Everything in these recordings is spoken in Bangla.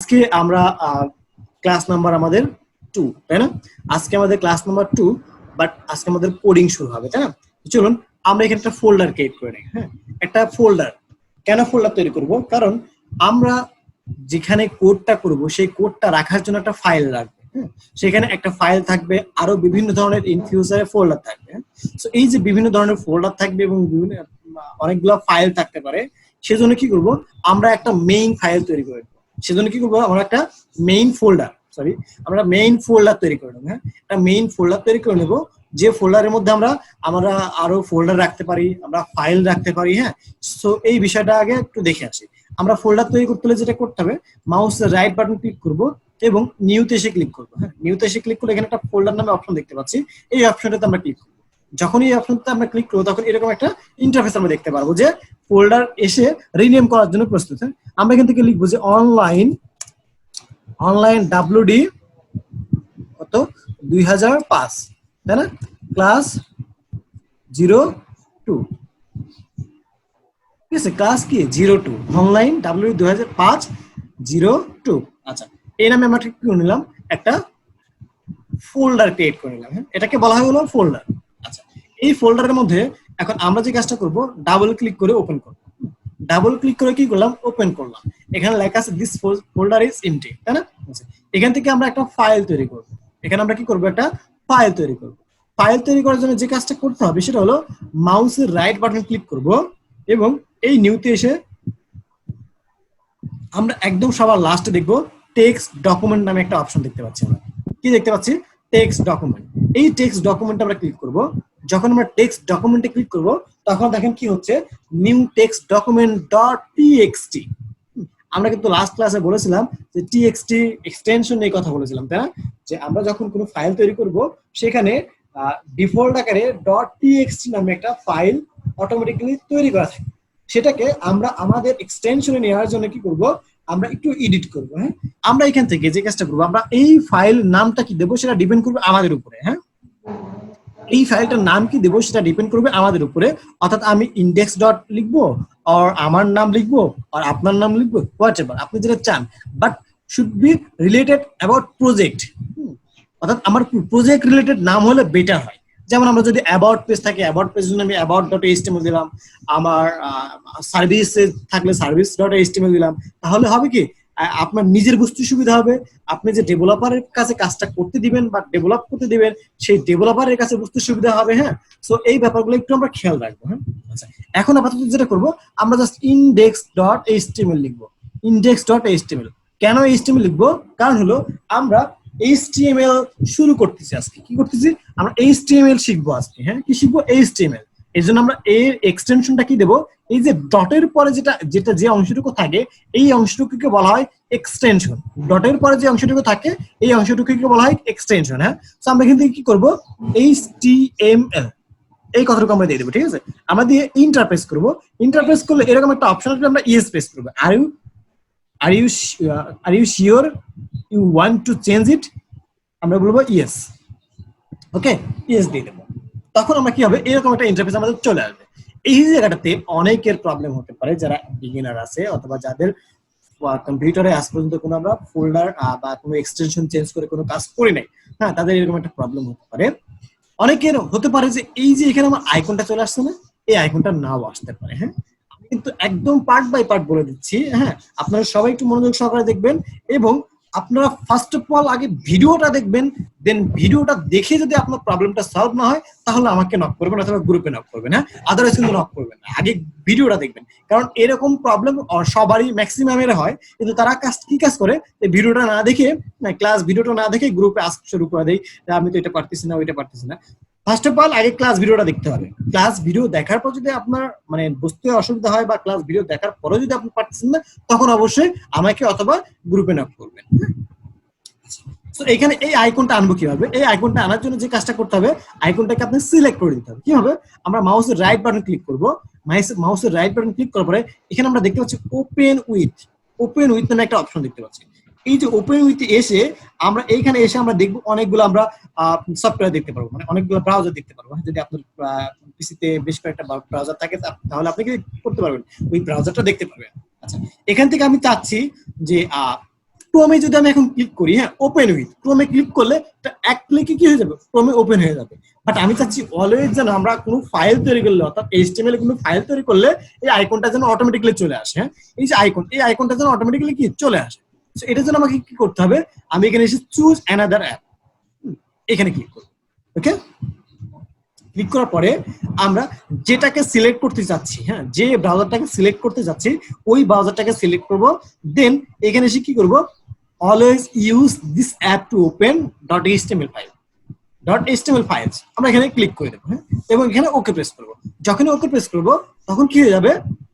আজকে আমরা ক্লাস নাম্বার আমাদের 2, তাই না? আজকে আমাদের ক্লাস নাম্বার 2, বাট আজকে আমাদের কোডিং শুরু হবে, তাই না? চলুন আমরা এখানে একটা ফোল্ডার ক্রিয়েট করে নিই। হ্যাঁ, একটা ফোল্ডার কেন ফোল্ডার তৈরি করব? কারণ আমরা যেখানে কোডটা করব সেই কোডটা রাখার জন্য একটা ফাইল রাখবো। হ্যাঁ, সেখানে একটা ফাইল থাকবে, আরো বিভিন্ন ধরনের ইন ফিউচারে ফোল্ডার থাকবে। সো এই যে বিভিন্ন ধরনের ফোল্ডার থাকবে এবং বিভিন্ন অনেকগুলো ফাইল থাকতে পারে, সেজন্য কি করব, আমরা একটা মেইন ফাইল তৈরি করে দেবো। সেজন্য কি করবো, আমরা একটা মেইন ফোল্ডার আমরা মেইন ফোল্ডার তৈরি করে নেবো। হ্যাঁ, একটা মেইন ফোল্ডার তৈরি করে নেবো, যে ফোল্ডারের মধ্যে আমরা আমরা আরো ফোল্ডার রাখতে পারি, আমরা ফাইল রাখতে পারি। হ্যাঁ, সো এই বিষয়টা আগে একটু দেখে আসি। আমরা ফোল্ডার তৈরি করতে হলে যেটা করতে হবে, মাউসের রাইট বাটন ক্লিক করব এবং নিউতে এসে ক্লিক করবো। হ্যাঁ, নিউতে এসে ক্লিক করলে এখানে একটা ফোল্ডার নামে অপশন দেখতে পাচ্ছি, এই অপশনটাতে আমরা ক্লিক করবো। যখন এই অপশনটাতে আমরা ক্লিক করবো তখন এরকম একটা ইন্টারফেস আমরা দেখতে পারবো যে ফোল্ডার এসে রিনেম করার জন্য প্রস্তুত। হ্যাঁ, আমরা এখান থেকে লিখবো যে অনলাইন WD কত 2005, তাই না? ক্লাস 02, ঠিক আছে, ক্লাস কি 02, অনলাইন WD 2005 02। আচ্ছা, এই নামে আমরা কি করে নিলাম, একটা ফোল্ডার ক্রিয়েট করে নিলাম। হ্যাঁ, এটাকে বলা হয় হলো ফোল্ডার। আচ্ছা, এই ফোল্ডারের মধ্যে এখন আমরা যে কাজটা করব, ডাবল ক্লিক করে ওপেন করব। ডাবল ক্লিক করে কি করলাম, ওপেন করলাম। এখানে লেখা আছে দিস ফোল্ডার ইজ এমটি, তাই না? এখান থেকে আমরা একটা ফাইল তৈরি করব। এখানে আমরা কি করব, একটা ফাইল তৈরি করব। ফাইল তৈরি করার জন্য যে কাজটা করতে হবে সেটা হলো মাউসের রাইট বাটন ক্লিক করব এবং এই নিউতে এসে আমরা একদম সবার লাস্টে দেখব টেক্সট ডকুমেন্ট নামে একটা অপশন দেখতে পাচ্ছি। আমরা কি দেখতে পাচ্ছি, টেক্সট ডকুমেন্ট। এই টেক্সট ডকুমেন্ট আমরা ক্লিক করব। যখন আমরা টেক্সট ডকুমেন্টে ক্লিক করব তখন দেখেন কি হচ্ছে, new text document dot TXT. আমরা কিন্তু লাস্ট ক্লাসে বলেছিলাম যে টিএক্সটি এক্সটেনশন নিয়ে কথা বলেছিলাম, তাই না? যে আমরা যখন কোনো ফাইল তৈরি করব সেখানে ডিফল্ট আকারে ডট টিএক্সটি নামে একটা ফাইল অটোমেটিক্যালি তৈরি করা থাকে। সেটাকে আমরা আমাদের এক্সটেনশনে নেওয়ার জন্য কি করব, আমরা একটু এডিট করব। হ্যাঁ, আমরা এখান থেকে যে কাজটা করব, আমরা এই ফাইল নামটা কি দেবো সেটা ডিপেন্ড করবে আমাদের উপরে। হ্যাঁ, এই ফাইলটার নাম কি দেবো সেটা ডিপেন্ড করবে আমাদের উপরে। অর্থাৎ আমি ইন্ডেক্স ডট লিখবো, আর আমার নাম লিখবো, আর আপনার নাম লিখবো, হোয়াটএভার আপনি যেটা চান, but should be related about project. অর্থাৎ আমার প্রজেক্ট রিলেটেড নাম হলে বেটার হয়। যেমন আমরা যদি অ্যাবাউট পেজ থাকে, অ্যাবাউট পেজ জন্য আমি অ্যাবাউট ডট এইচটিএমএল দিলাম। আমার সার্ভিস থাকলে সার্ভিস ডট এইচটিএমএল দিলাম। তাহলে হবে কি, আপনার নিজের বুঝতে সুবিধা হবে, আপনি যে ডেভেলপারের কাছে কাজটা করতে দিবেন বা ডেভেলপ করতে দিবেন সেই ডেভেলপারের কাছে বুঝতে সুবিধা হবে। হ্যাঁ, সো এই ব্যাপারগুলো একটু আমরা খেয়াল রাখবো। হ্যাঁ, আচ্ছা, এখন আপাতত যেটা করবো, আমরা জাস্ট ইন্ডেক্স ডট এইচটিএমএল লিখবো। ইন্ডেক্স ডট এইচটিএমএল কেন এইচটিএমএল লিখবো, কারণ হলো আমরা HTML শুরু করতেছি আজকে। কি করতেছি, আমরা HTML শিখবো আজকে। হ্যাঁ, কি শিখবো, HTML। এই জন্য আমরা এর এক্সটেনশনটা কি দেবো, এই যে ডটের পরে যেটা যেটা যে অংশটুকু থাকে এই অংশটুকুকে বলা হয় এক্সটেনশন। ডটের পরে যে অংশটুকু থাকে এই অংশটুকুকে বলা হয় এক্সটেনশন। হ্যাঁ, তো আমরা এখান থেকে কি করবো, HTML এই কথাটুকু আমরা দিয়ে দেবো। ঠিক আছে, আমরা দিয়ে ইন্টারপ্রেস করবো। ইন্টারপ্রেস করলে এরকম একটা অপশন আসবে, আমরা ইয়েস প্রেস করবো। Are you sure you want to change it, আমরা বলবো ইয়েস। ওকে, ইয়েস দিয়ে দেবো। তখন আমরা কি হবে, এরকম একটা ইন্টারফেস আমাদের চলে আসবে। এই জায়গাটাতে অনেকের প্রবলেম হতে পারে, যারা বিগিনার আছে অথবা যাদের কম্পিউটারে আজ পর্যন্ত কোনো আমরা ফোল্ডার বা কোনো এক্সটেনশন চেঞ্জ করে কোনো কাজ করি নাই। হ্যাঁ, তাদের এরকম একটা প্রবলেম হতে পারে। অনেকের হতে পারে যে এই যে এখানে আমার আইকনটা চলে আসছে না, এই আইকনটা নাও আসতে পারে। হ্যাঁ, আমি কিন্তু একদম পার্ট বাই পার্ট বলে দিচ্ছি। হ্যাঁ, আপনারা সবাই একটু মনোযোগ সহকারে দেখবেন এবং আপনারা ফার্স্ট অফ অল আগে ভিডিওটা দেখবেন, দেন ভিডিওটা দেখে যদি আপনার প্রবলেমটা সলভ না হয় তাহলে আমাকে নক করবেন অথবা গ্রুপে নক করবেন। হ্যাঁ, আদারওয়াইজ কিন্তু নক করবেন না, আগে ভিডিওটা দেখবেন। কারণ এরকম প্রবলেম সবারই ম্যাক্সিমামের হয়, কিন্তু তারা কাজ করে এই ভিডিওটা না দেখে, ক্লাস ভিডিওটা না দেখে গ্রুপে আস্ক শুরু করে দেয়, আমি তো এটা পারতেছি না, ওইটা পারতেছি না। ফার্স্ট অফ অল আগে ক্লাস ভিডিওটা দেখতে হবে। ক্লাস ভিডিও দেখার পর যদি আপনার মানে বুঝতে অসুবিধা হয় বা ক্লাস ভিডিও দেখার পরেও যদি আপনি পারতেছেন না, তখন অবশ্যই আমাকে অথবা গ্রুপে নক করবেন। তো এখানে এই আইকনটা আনবো কিভাবে, এই আইকনটা আনার জন্য যে কাজটা করতে হবে, আইকনটাকে আপনি সিলেক্ট করে দিতে হবে। কি হবে, আমরা মাউসের রাইট বাটন ক্লিক করব। মাউসের রাইট বাটন ক্লিক করার পরে এখানে আমরা দেখতে পাচ্ছি ওপেন উইথ নামে একটা অপশন দেখতে পাচ্ছি। এই যে ওপেন উইথ এসে আমরা এইখানে এসে আমরা দেখবো অনেকগুলো আমরা সফটওয়্যার দেখতে পারবো, মানে অনেকগুলো ব্রাউজার দেখতে পারবো। যদি আপনার পিসিতে বেশ কয়েকটা ব্রাউজার থাকে তাহলে আপনি কি করতে পারবেন, ওই ব্রাউজারটা দেখতে পারবেন। আচ্ছা, এখান থেকে আমি চাচ্ছি যে ক্রোমে যদি আমি এখন ক্লিক করি, হ্যাঁ ওপেন উইথ, ক্রোমে ক্লিক করলে এক ক্লিকে কি হয়ে যাবে, ক্রোমে ওপেন হয়ে যাবে। বাট আমি চাচ্ছি অলওয়েজ যেন আমরা কোনো ফাইল তৈরি করলে, অর্থাৎ এইচটিএমএল কোনো ফাইল তৈরি করলে এই আইকনটা যেন অটোমেটিক্যালি চলে আসে। হ্যাঁ এই যে আইকন, এই আইকনটা যেন অটোমেটিক্যালি কি চলে আসে। সো এটার জন্য আমাকে কি করতে হবে, আমি এখানে এসে চুজ অ্যানাদার অ্যাপ, এখানে ক্লিক করব। ওকে, ক্লিক করার পরে আমরা যেটাকে সিলেক্ট করতে যাচ্ছি, হ্যাঁ যে ব্রাউজারটাকে সিলেক্ট করতে যাচ্ছি ওই ব্রাউজারটাকে সিলেক্ট করব। দেন এখানে এসে কি করব, always use this app to open .html files আমরা এখানে ক্লিক করে দেবো। হ্যাঁ এবং এখানে ওকে প্রেস করব। যখনই ওকে প্রেস করব তখন কি হয়ে যাবে,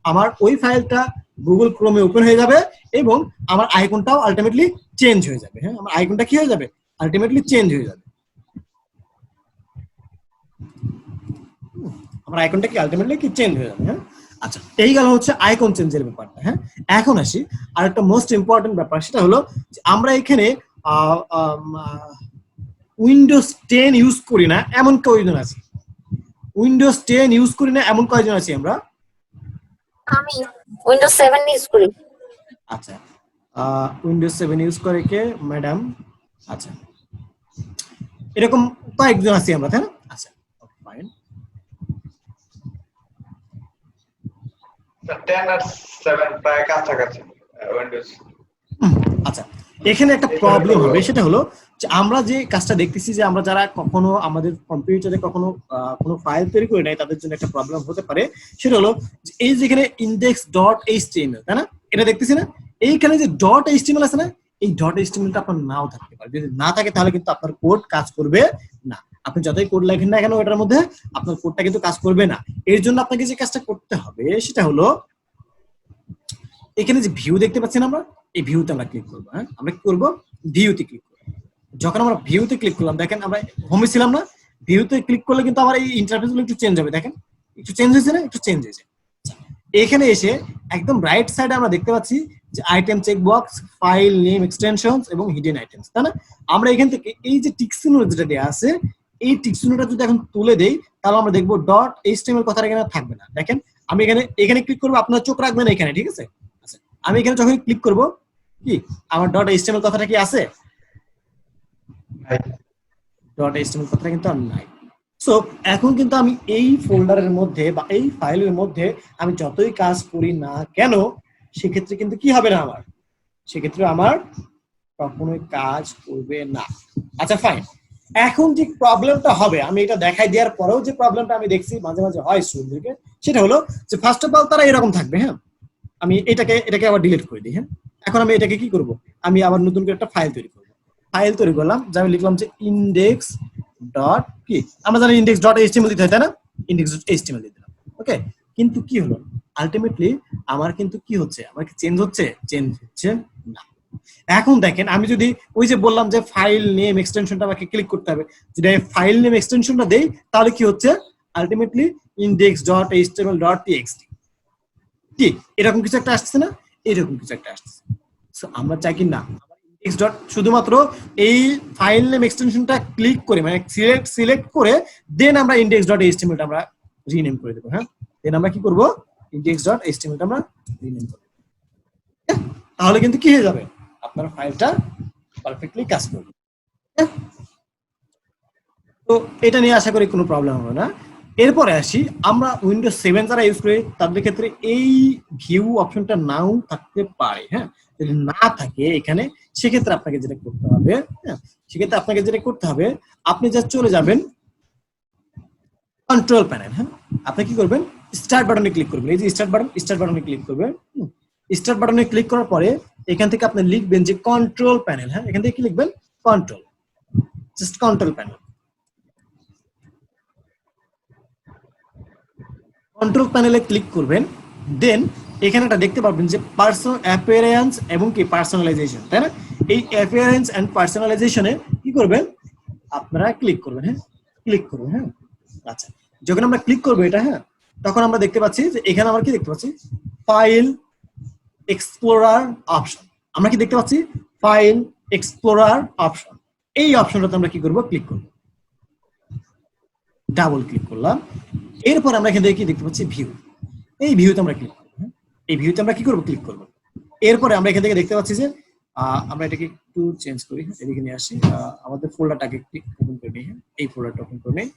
আমার ওই ফাইলটা গুগল ক্রোমে ওপেন হয়ে যাবে এবং আমার আইকনটাও আলটিমেটলি চেঞ্জ হয়ে যাবে। হ্যাঁ আমার আইকনটা কি হয়ে যাবে, আলটিমেটলি চেঞ্জ হয়ে যাবে। আমার আইকনটা কি আলটিমেটলি কি চেঞ্জ হয়ে যাবে। হ্যাঁ আচ্ছা, এই গেল হচ্ছে আইকন চেঞ্জের ব্যাপারটা। হ্যাঁ এখন আসি আরেকটা মোস্ট ইম্পর্টেন্ট ব্যাপার, সেটা হলো যে আমরা এখানে উইন্ডোজ 10 ইউজ করি না এমন কয়জন আছি, উইন্ডোজ 10 ইউজ করি না এমন কয়জন আছি আমরা? আমি উইন্ডোজ 7 ইউজ করি। আচ্ছা, উইন্ডোজ 7 ইউজ করে কে ম্যাডাম? আচ্ছা, এরকম কয়েকজন আছি আমরা, তাই না? আচ্ছা ফাইন। 10 আর 7 প্রায় কাছাকাছি উইন্ডোজ। আচ্ছা, এখানে একটা প্রবলেম হবে, সেটা হলো যে আমরা যে কাজটা দেখতেছি, যে আমরা যারা কখনো আমাদের কম্পিউটারে কখনো কোনো ফাইল তৈরি করে নাই তাদের জন্য একটা প্রবলেম হতে পারে। সেটা হলো যে এই যেখানে index.html, তাই না, এটা দেখতেছি না, এইখানে যে .html আছে না, এই .htmlটা আপনার নাও থাকতে পারে। যদি না থাকে তাহলে কিন্তু আপনার কোড কাজ করবে না। আপনি যতই কোড লেখেন না কেন এটার মধ্যে, আপনার কোডটা কিন্তু কাজ করবে না। এর জন্য আপনাকে যে কাজটা করতে হবে সেটা হলো, এখানে যে ভিউ দেখতে পাচ্ছেন আমরা, এই ভিউতে আমরা ক্লিক করবো। হ্যাঁ আমরা কি করবো, ভিউতে ক্লিক করবো। যখন আমরা ভিউতে ক্লিক করলাম, দেখেন আমরা হোমে ছিলাম না, ভিউতে ক্লিক করলে কিন্তু আমার এই ইন্টারফেস গুলো একটু চেঞ্জ হবে। দেখেন একটু চেঞ্জ হয়েছে না, একটু চেঞ্জ হয়েছে। এখানে এসে একদম রাইট সাইডে আমরা দেখতে পাচ্ছি যে item check box, file name extensions এবং হিডেন আইটেমস, তাই না? আমরা এখান থেকে এই যে টিক চিহ্ন যেটা দেওয়া আছে, এই টিক চিহ্নটা যদি এখন তুলে দেই তাহলে আমরা দেখবো .html কথাটা এখানে থাকবে না। দেখেন আমি এখানে ক্লিক করবো, আপনারা চোখ রাখবেন এখানে, ঠিক আছে? আচ্ছা, আমি এখানে যখন ক্লিক করব, কি আমার .html কথাটা কি আছে? .html কথাটা কিন্তু আর নাই। সো এখন কিন্তু আমি এই ফোল্ডারের মধ্যে বা এই ফাইলের মধ্যে আমি যতই কাজ করি না কেন, সেক্ষেত্রে কিন্তু কি হবে না, আমার সেক্ষেত্রে আমার কখনোই কাজ করবে না। আচ্ছা ফাইন, এখন যে প্রবলেমটা হবে, আমি এটা দেখাই দেওয়ার পরেও যে প্রবলেমটা আমি দেখছি মাঝে মাঝে হয় স্টুডেন্টদেরকে, সেটা হলো যে ফার্স্ট অফ অল তারা এরকম থাকবে। হ্যাঁ আমি এটাকে আবার ডিলিট করে দিই। হ্যাঁ এখন আমি এটাকে কি করব, আমি আবার নতুন করে একটা ফাইল তৈরি করব। ফাইল তৈরি করলাম, যে আমি লিখলাম যে ইনডেক্স ডট কি, আমরা জানি ইনডেক্স ডট এইচটিএমএল দিতে হয়, তাই না? ইনডেক্স ডট এইচটিএমএল দিয়ে দিলাম। ওকে, কিন্তু কি হলো আলটিমেটলি আমার কিন্তু কি হচ্ছে, আমার কি চেঞ্জ হচ্ছে? চেঞ্জ হচ্ছে না। এখন দেখেন আমি যদি ওই যে বললাম যে ফাইল নেম এক্সটেনশনটা আমাকে ক্লিক করতে হবে, যদি আমি ফাইল নেম এক্সটেনশনটা দেই তাহলে কি হচ্ছে, আলটিমেটলি index.html.txt কি এরকম কিছু একটা আসছে না, এরকম কিছু একটা আসছে। সো আমরা চাই কি না, ইনডেক্স ডট শুধুমাত্র এই ফাইল নেম এক্সটেনশনটা ক্লিক করে, মানে সিলেক্ট করে দেন আমরা index.html টা আমরা রিনেম করে দেব। হ্যাঁ দেন আমরা কি করব, index.html টা আমরা রিনেম করব। তাহলে কিন্তু কি হয়ে যাবে, আপনার ফাইলটা পারফেক্টলি কাজ করবে। তো এটা নিয়ে আশা করি কোনো প্রবলেম হবে না। এরপরে আসি, আমরা উইন্ডোজ 7 যারা ইউজ করি তাদের ক্ষেত্রে এই ভিউ অপশনটা নাও থাকতে পারে। হ্যাঁ যদি না থাকে এখানে, সেক্ষেত্রে আপনাকে যেটা করতে হবে, হ্যাঁ সেক্ষেত্রে আপনাকে যেটা করতে হবে, আপনি যা চলে যাবেন কন্ট্রোল প্যানেল। হ্যাঁ আপনি কি করবেন, স্টার্ট বাটনে ক্লিক করবেন। এই যে স্টার্ট বাটনে ক্লিক করবেন। স্টার্ট বাটনে ক্লিক করার পরে এখান থেকে আপনি লিখবেন যে কন্ট্রোল প্যানেল। হ্যাঁ এখান থেকে কি লিখবেন, control, just control panel. Control প্যানেলে ক্লিক করবেন, দেন এখানে একটা দেখতে পাবেন যে পার্সোনাল অ্যাপিয়ারেন্স এবং কি পার্সোনালাইজেশন, তাই না? এই অ্যাপিয়ারেন্স এন্ড পার্সোনালাইজেশনে কি করবেন, আপনারা ক্লিক করবেন। হ্যাঁ ক্লিক করবেন। হ্যাঁ আচ্ছা, যখন আমরা ক্লিক করবো এটা, হ্যাঁ তখন আমরা দেখতে পাচ্ছি যে এখানে আমরা কি দেখতে পাচ্ছি, ফাইল এক্সপ্লোরার অপশন। আমরা কি দেখতে পাচ্ছি, ফাইল এক্সপ্লোরার অপশন। এই অপশনটাতে আমরা কি করব, ক্লিক করব, ডাবল ক্লিক করলাম। এরপর আমরা এখান থেকে কি দেখতে পাচ্ছি, ভিউ। এই ভিউতে আমরা ক্লিক করব। এই ভিউতে আমরা কি করব, ক্লিক করব। এরপরে আমরা এখান থেকে দেখতে পাচ্ছি যে আমরা এটাকে একটু চেঞ্জ করি, এদিকে নিয়ে আসি, আমাদের ফোল্ডারটাকে একটু ওপেন করে নিই, এই ফোল্ডারটা ওপেন করে নিই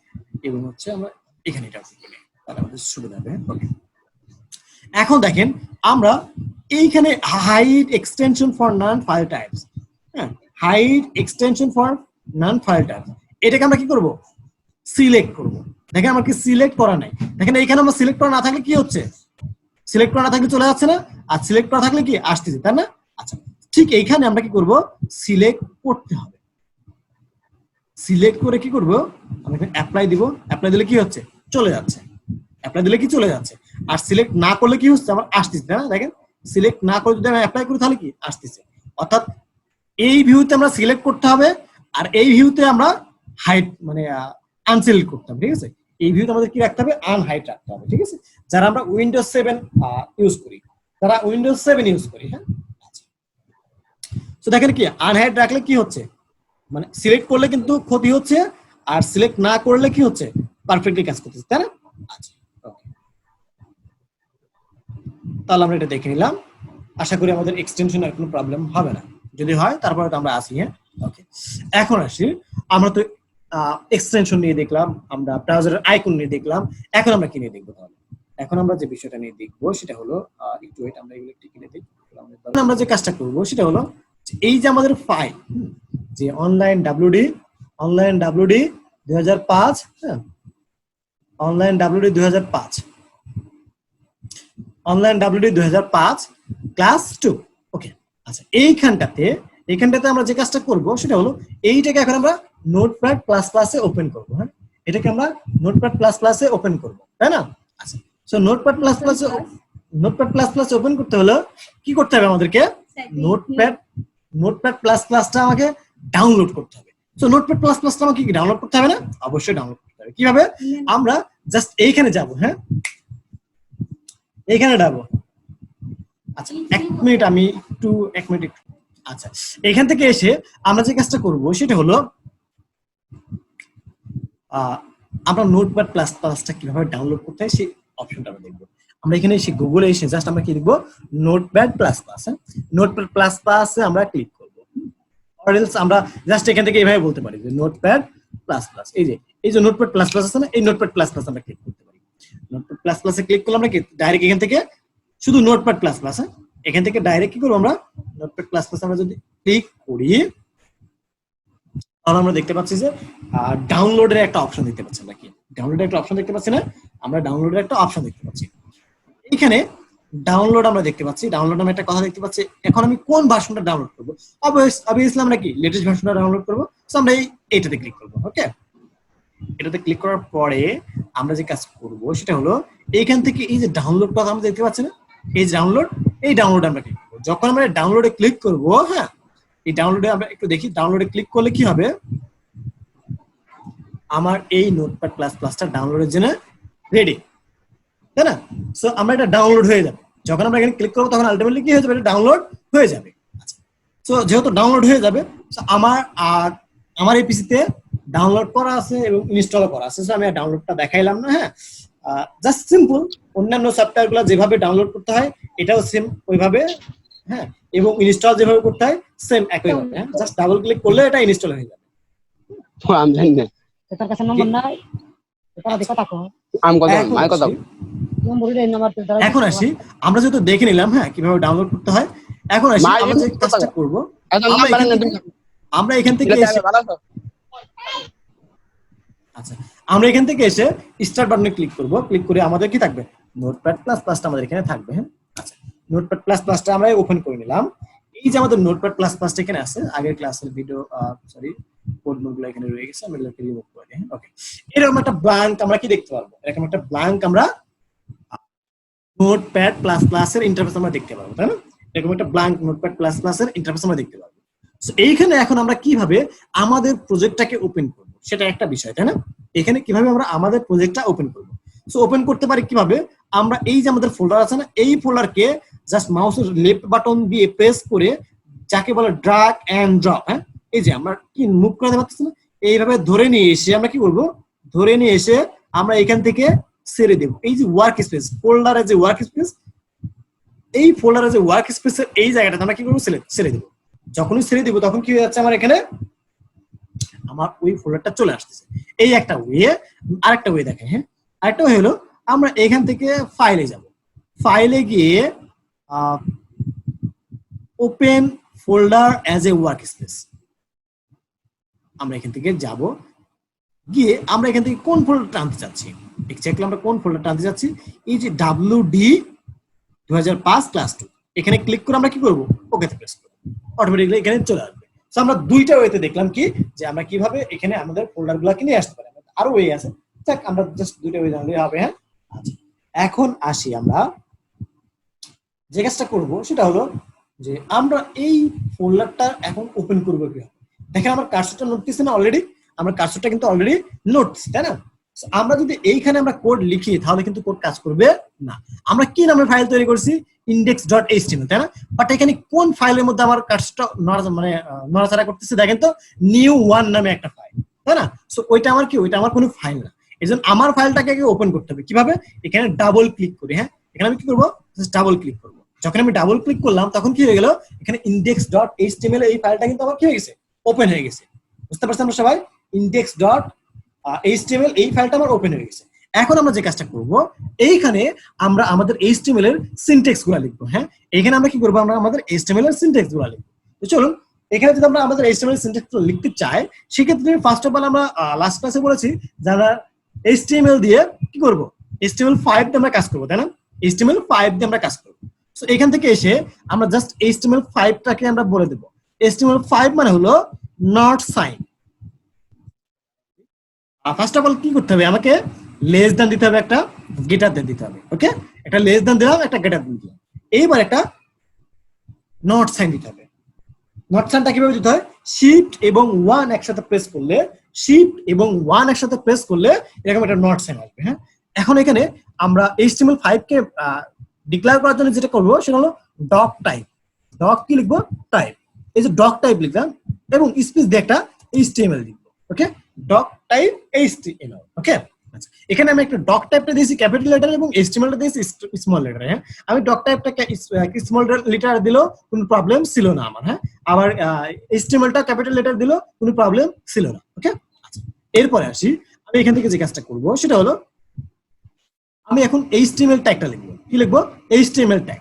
এবং হচ্ছে আমরা এখানে এটা ওপেন করে নিই, তাহলে আমাদের সুবিধা হবে। ওকে, এখন দেখেন আমরা এইখানে hide extension for known file types, হ্যাঁ, hide extension for known file types, এটাকে আমরা কি করব, সিলেক্ট করব। দেখেন আমার কি সিলেক্ট করা নাই, দেখেন এইখানে আমরা সিলেক্ট করা না থাকলে কি হচ্ছে, সিলেক্ট করা না থাকলে চলে যাচ্ছে না, আর সিলেক্ট করা থাকলে কি আসতেছে, তাই না? আচ্ছা, ঠিক এইখানে আমরা কি করব, সিলেক্ট করতে হবে। সিলেক্ট করে কি করব, আমরা এখানে অ্যাপ্লাই দিব, অ্যাপ্লাই দিলে কি হচ্ছে, চলে যাচ্ছে, অ্যাপ্লাই দিলে কি চলে যাচ্ছে। আর সিলেক্ট না করলে কি হচ্ছে, আমার আসতেছে, তাই না? দেখেন সিলেক্ট না করে যদি আমি অ্যাপ্লাই করি তাহলে কি আসতেছে। অর্থাৎ এই ভিউতে আমরা সিলেক্ট করতে হবে, আর এই ভিউতে আমরা হাইড মানে আনসিলেক্ট করতে হবে, ঠিক আছে? এই ভিউতে আমাদের কি রাখতে হবে, আনহাইড রাখতে হবে, ঠিক আছে? যারা আমরা উইন্ডোজ 7 ইউজ করি, যারা উইন্ডোজ 7 ইউজ করি, হ্যাঁ। তো দেখেন কি আনহাইড রাখলে কি হচ্ছে, মানে সিলেক্ট করলে কিন্তু ক্ষতি হচ্ছে, আর সিলেক্ট না করলে কি হচ্ছে, পারফেক্টলি কাজ করতেছে, তাই না? আচ্ছা, তাহলে আমরা এটা দেখে নিলাম। আশা করি আমাদের এক্সটেনশন আর কোনো প্রবলেম হবে না, যদি হয় তারপরে তো আমরা আসি। হ্যাঁ, ওকে, এখন আসি, আমরা তো এক্সটেনশন নিয়ে দেখলাম, আমরা ব্রাউজারের আইকন নিয়ে দেখলাম, এখন আমরা কি নিয়ে দেখবো? তাহলে এখন আমরা যে বিষয়টা নিয়ে দেখবো সেটা হলো, একটু ওয়েট, আমরা এগুলো একটু কিনে দেখি। আমরা যে কাজটা করবো সেটা হলো, এই যে আমাদের ফাইল, যে অনলাইন ডাব্লিউডি 2005, হ্যাঁ, online WD 2005, online WD 2005 class 2। ওকে, আচ্ছা, এইখানটাতে আমরা যে কাজটা করব সেটা হলো, এইটাকে এখন আমরা নোটপ্যাড প্লাস প্লাসে ওপেন করব। হ্যাঁ, এটাকে আমরা নোটপ্যাড প্লাস প্লাসে ওপেন করব, তাই না? আচ্ছা, সো নোটপ্যাড প্লাস প্লাসে ওপেন করতে হলে কি করতে হবে আমাদেরকে, নোটপ্যাড প্লাস প্লাসটা আমাকে ডাউনলোড করতে হবে। সো নোটপ্যাড প্লাস প্লাসটা আমাকে কি ডাউনলোড করতে হবে না? অবশ্যই ডাউনলোড করতে হবে। কিভাবে? আমরা জাস্ট এইখানে যাব, হ্যাঁ, এইখানে যাবো। আচ্ছা, এক মিনিট, আচ্ছা, এখান থেকে এসে আমরা যে কাজটা করব সেটা হলো, আমরা নোটপ্যাড প্লাস প্লাসটা কিভাবে ডাউনলোড করতে হয় সেই অপশনটা আমরা দেখবো। আমরা এখানে এসে গুগলে এসে জাস্ট আমরা কি লিখবো, নোটপ্যাড প্লাস প্লাস। হ্যাঁ, নোটপ্যাড প্লাস প্লাসে আমরা ক্লিক করবো, অর এলস আমরা জাস্ট এখান থেকে এইভাবে বলতে পারি যে নোটপ্যাড প্লাস প্লাস, এই যে নোটপ্যাড প্লাস প্লাস আছে না, এই নোটপ্যাড প্লাস প্লাস আমরা ক্লিক করতে পারি। নোটপ্যাড প্লাস প্লাসে ক্লিক করলে আমরা কি ডাইরেক্ট এখান থেকে শুধু নোটপ্যাড প্লাস প্লাস, হ্যাঁ, এখান থেকে ডাইরেক্ট কি করবো, আমরা নোটপ্যাড প্লাস প্লাস আমরা যদি ক্লিক করি তাহলে আমরা দেখতে পাচ্ছি যে ডাউনলোডের একটা অপশন দেখতে পাচ্ছি। আমরা কি ডাউনলোডের একটা অপশন দেখতে পাচ্ছি না? আমরা ডাউনলোডের একটা অপশন দেখতে পাচ্ছি। এখানে ডাউনলোড আমরা দেখতে পাচ্ছি, ডাউনলোড আমি একটা কথা দেখতে পাচ্ছি। এখন আমি কোন ভার্সনটা ডাউনলোড করবো? অবভিয়াসলি আমরা কি লেটেস্ট ভার্সনটা ডাউনলোড করবো। সো আমরা এইটাতে ক্লিক করবো। ওকে, এটাতে ক্লিক করার পরে আমরা যে কাজ করব সেটা হলো, এইখান থেকে এই যে ডাউনলোড কথা আমরা দেখতে পাচ্ছি না, এই ডাউনলোড আমরা ক্লিক করবো। যখন আমরা ডাউনলোডে ক্লিক করবো, হ্যাঁ, এই ডাউনলোডে আমরা একটু দেখি, ডাউনলোডে ক্লিক করলে কি হবে, আমার এই নোটপ্যাড প্লাস প্লাসটা ডাউনলোডের জন্য রেডি, তাই না? সো আমরা এটা ডাউনলোড হয়ে যাবে, যখন আমরা এখানে ক্লিক করবো তখন আলটিমেটলি কি হয়ে যাবে, এটা ডাউনলোড হয়ে যাবে। আচ্ছা, সো যেহেতু ডাউনলোড হয়ে যাবে, আমার এই পিসিতে ডাউনলোড করা আছে এবং ইনস্টল করা আছে। সো আমি ডাউনলোডটা দেখাইলাম না। হ্যাঁ, জাস্ট সিম্পল, অন্যান্য সফটওয়্যারগুলো যেভাবে ডাউনলোড করতে হয় এটাও সেম ওইভাবে, হ্যাঁ, এবং ইনস্টল যেভাবে করতে হয় সেম একইভাবে। হ্যাঁ, জাস্ট ডাবল ক্লিক করলে এটা ইনস্টল হয়ে যাবে। আমি জানি না, এটার কাছে নম্বর নাই, এটা দেখো তাকো আমি কথা নম্বরে এই নাম্বার তো এখন আসি, আমরা যেহেতু দেখে নিলাম হ্যাঁ কিভাবে ডাউনলোড করতে হয়, এখন আসি আমরা যে কাজটা করব, আমরা এখান থেকে এসে, আচ্ছা, আমরা এখান থেকে এসে স্টার্ট বাটনে ক্লিক করব। ক্লিক করে আমাদের কি থাকবে, নোটপ্যাড প্লাস প্লাসটা আমাদের এখানে থাকবে। হ্যাঁ, আচ্ছা, নোটপ্যাড প্লাস প্লাসটা আমরা ওপেন করে নিলাম। এই যে আমাদের নোটপ্যাড প্লাস প্লাসটা এখানে আছে, আগের ক্লাসের ভিডিও কোড নোটগুলো এখানে রয়ে গেছে, আমরা এগুলোকে রিমুভ করে দিই। ওকে, এরকম একটা ব্ল্যাঙ্ক আমরা কি দেখতে পারবো, এরকম একটা ব্ল্যাঙ্ক আমরা নোটপ্যাড প্লাস প্লাস এর ইন্টারফেস আমরা দেখতে পারবো, তাই না? এরকম একটা ব্ল্যাঙ্ক নোটপ্যাড প্লাস প্লাস এর ইন্টারফেস আমরা দেখতে পারবো। সো এইখানে এখন আমরা কিভাবে আমাদের প্রজেক্টটাকে ওপেন করব সেটা একটা বিষয়, তাই না? এখানে কিভাবে আমরা আমাদের প্রজেক্টটা ওপেন করব, সো ওপেন করতে পারি কিভাবে, আমরা এই যে আমাদের ফোল্ডার আছে না, এই ফোল্ডারকে জাস্ট মাউসের লেফট বাটন দিয়ে প্রেস করে, যাকে বলে ড্র্যাগ এন্ড ড্রপ, হ্যাঁ, এই যে আমরা কি মুভ করে দিতে পারতেছি না, এইভাবে ধরে নিয়ে এসে আমরা কি করব, ধরে নিয়ে এসে আমরা এখান থেকে ছেড়ে দেব। এই যে ওয়ার্ক স্পেস, ফোল্ডারে যে ওয়ার্ক স্পেস, এই ফোল্ডারে যে ওয়ার্ক স্পেসের এই জায়গাটাতে আমরা কি করব, ছেড়ে দেব। যখনই ছেড়ে দিব তখন কি হয়ে যাচ্ছে আমার এখানে আমার ওই ফোল্ডারটা চলে আসতেছে। এই একটা ওয়ে। আরেকটা ওয়ে দেখেন, হ্যাঁ আরেকটা ওয়ে হলো আমরা এখান থেকে ফাইলে যাব, ফাইলে গিয়ে open folder as a work space, আমরা এখান থেকে যাব, গিয়ে আমরা এখান থেকে কোন ফোল্ডারটা আনতে চাচ্ছি, এক্স্যাক্টলি আমরা কোন ফোল্ডারটা আনতে চাচ্ছি, এই যে WD 2005 ক্লাস 2 এখানে ক্লিক করে আমরা কি করব, ওকেতে প্রেস করব, অটোমেটিক্যালি এখানে চলে আসবে। সো আমরা দুইটা ওয়েতে দেখলাম কি যে আমরা কিভাবে এখানে আমাদের ফোল্ডারগুলোকে নিয়ে আসতে পারি। আরো ওয়ে আছে, যাক আমরা জাস্ট দুইটা ওয়ে জানলে হবে। হ্যাঁ আচ্ছা, এখন আসি আমরা যে কাজটা করব সেটা হলো যে আমরা এই ফোল্ডারটা এখন ওপেন করবো কিভাবে। দেখেন আমার কার্সরটা নোটতেছি না অলরেডি, আমার কার্সরটা কিন্তু অলরেডি নোটস, তাই না? আমরা যদি এইখানে আমরা কোড লিখি তাহলে কিন্তু কোড কাজ করবে না। আমরা কি নামে ফাইল তৈরি করছি, index.html, তাই না? বাট এখানে কোন ফাইলের মধ্যে আমার কার্সরটা নড়াচড়া করতেছে, দেখেন তো নিউ ওয়ান নামে একটা ফাইল, তাই না? সো ওইটা আমার কি, ওইটা আমার কোনো ফাইল না। এজন্য আমার ফাইলটাকে আগে ওপেন করতে হবে। কিভাবে, এখানে ডাবল ক্লিক করি। হ্যাঁ এখানে আমি কি করবো, ডাবল ক্লিক করবো। যখন আমি ডাবল ক্লিক করলাম তখন কি হয়ে গেল, এখানে index.html এই ফাইলটা কিন্তু আমার কি হয়ে গেছে, ওপেন হয়ে গেছে। বুঝতে পারছেন আমরা সবাই? index.html এই ফাইলটা আমার ওপেন হয়ে গেছে। এখন আমরা যে কাজটা করব, এইখানে আমরা আমাদের HTML এর সিনট্যাক্স গুলো লিখবো। হ্যাঁ এখানে আমরা কি করবো, আমরা আমাদের HTML এর সিনট্যাক্স গুলো লিখবো। তো চলুন এখানে যদি আমরা আমাদের HTML এর সিনট্যাক্স গুলো লিখতে চাই, সেক্ষেত্রে ফার্স্ট অফ অল আমরা লাস্ট ক্লাসে বলেছি যারা HTML দিয়ে কি করব, HTML5 দিয়ে আমরা কাজ করবো, তাই না? HTML5 দিয়ে আমরা কাজ করবো। সো এখান থেকে এসে আমরা জাস্ট HTML5টাকে আমরা বলে দেব। HTML5 মানে হলো not sign. First of all কি করতে হবে, আমাকে লেস দ্যান দিতে হবে, একটা গ্রেটার দ্যান দিতে হবে। ওকে, একটা লেস দ্যান দিলাম, একটা গ্রেটার দ্যান দিলাম, এইবার একটা নট সাইন দিতে হবে। নট সাইনটা কিভাবে দিতে হয়, শিফট এবং 1 একসাথে প্রেস করলে, শিফট এবং 1 একসাথে প্রেস করলে এরকম একটা নট সাইন আসবে। হ্যাঁ এখন এখানে আমরা HTML5 কে ডিক্লেয়ার করার জন্য যেটা করবো সেটা হলো ডক টাইপ। ডক কি লিখবো, টাইপ। এই যে ডক টাইপ লিখলাম এবং স্পেস দিয়ে একটা HTML লিখবো। ওকে, ডক টাইপ HTML। ওকে আচ্ছা, এখানে আমি একটা ডক টাইপটা দিয়েছি ক্যাপিটাল লেটার এবং HTMLটা দিয়েছি স্মল লেটার। হ্যাঁ আমি ডক টাইপটাকে স্মল লেটার দিলেও কোনো প্রবলেম ছিল না আমার। হ্যাঁ আবার HTMLটা ক্যাপিটাল লেটার দিলেও কোনো প্রবলেম ছিল না। ওকে আচ্ছা, এরপরে আসি আমি এখান থেকে যে কাজটা করবো সেটা হলো আমি এখন HTML ট্যাগটা লিখবো। কি লিখবো, HTML tag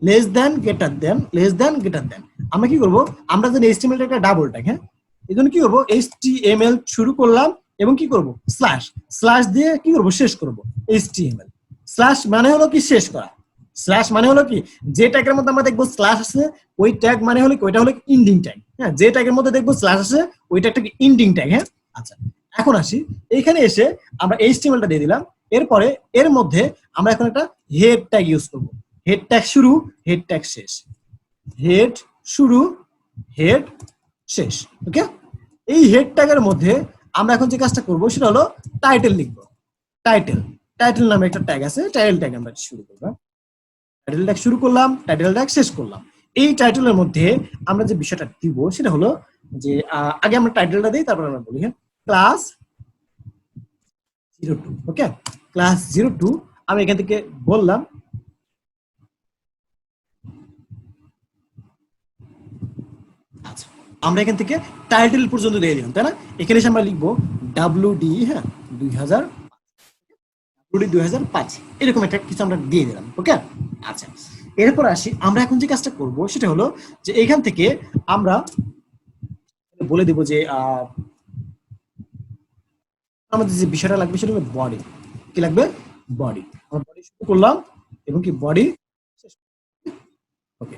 less than greater than, less than greater than. আমরা কি করবো, আমরা জানি HTML ট্যাগটা ডাবল ট্যাগ। হ্যাঁ এই জন্য কি করবো, HTML শুরু করলাম এবং কি করব, স্ল্যাশ, স্ল্যাশ দিয়ে কি করব, শেষ করব HTML। স্ল্যাশ মানে হলো কি, শেষ করা। স্ল্যাশ মানে হলো কি, যে ট্যাগের মধ্যে আমরা দেখবো স্ল্যাশ আছে ওই ট্যাগ মানে হলো কি, ওইটা হলো ইন্ডিং ট্যাগ। হ্যাঁ যে ট্যাগের মধ্যে দেখবো স্ল্যাশ আছে ওই ট্যাগটা কি ইন্ডিং ট্যাগ। হ্যাঁ আচ্ছা, এখন আসি এইখানে এসে আমরা HTMLটা দিয়ে দিলাম। এরপরে এর মধ্যে আমরা এখন একটা হেড ট্যাগ ইউজ করব। হেড ট্যাগ শুরু, হেড ট্যাগ শেষ, হেড শুরু, হেড শেষ। ওকে, এই হেড ট্যাগের মধ্যে আমরা এখন যে কাজটা করবো সেটা হলো টাইটেল লিখবো। টাইটেল, টাইটেল নামে একটা ট্যাগ আছে, টাইটেল ট্যাগ আমরা শুরু করবো। টাইটেল ট্যাগ শুরু করলাম, টাইটেল ট্যাগ শেষ করলাম। এই টাইটেলের মধ্যে আমরা যে বিষয়টা দিব সেটা হলো যে আগে আমরা টাইটেলটা দিই, তারপর আমরা বলি। হ্যাঁ ক্লাস 02। ওকে, ক্লাস 02 আমি এখান থেকে বললাম আচ্ছা, আমরা এখান থেকে টাইটেল পর্যন্ত দিয়ে দিলাম, তাই না? এখানে এসে আমরা লিখবো WD, হ্যাঁ 2005 এরকম একটা কিছু আমরা দিয়ে দিলাম। ওকে আচ্ছা, এরপর আসি আমরা এখন যে কাজটা করব সেটা হলো যে এখান থেকে আমরা বলে দেব যে আমাদের যে বিষয়টা লাগবে সেটা হলো বডি। কি লাগবে, বডি। আমরা বডি শুরু করলাম এবং কি বডি শেষ। ওকে,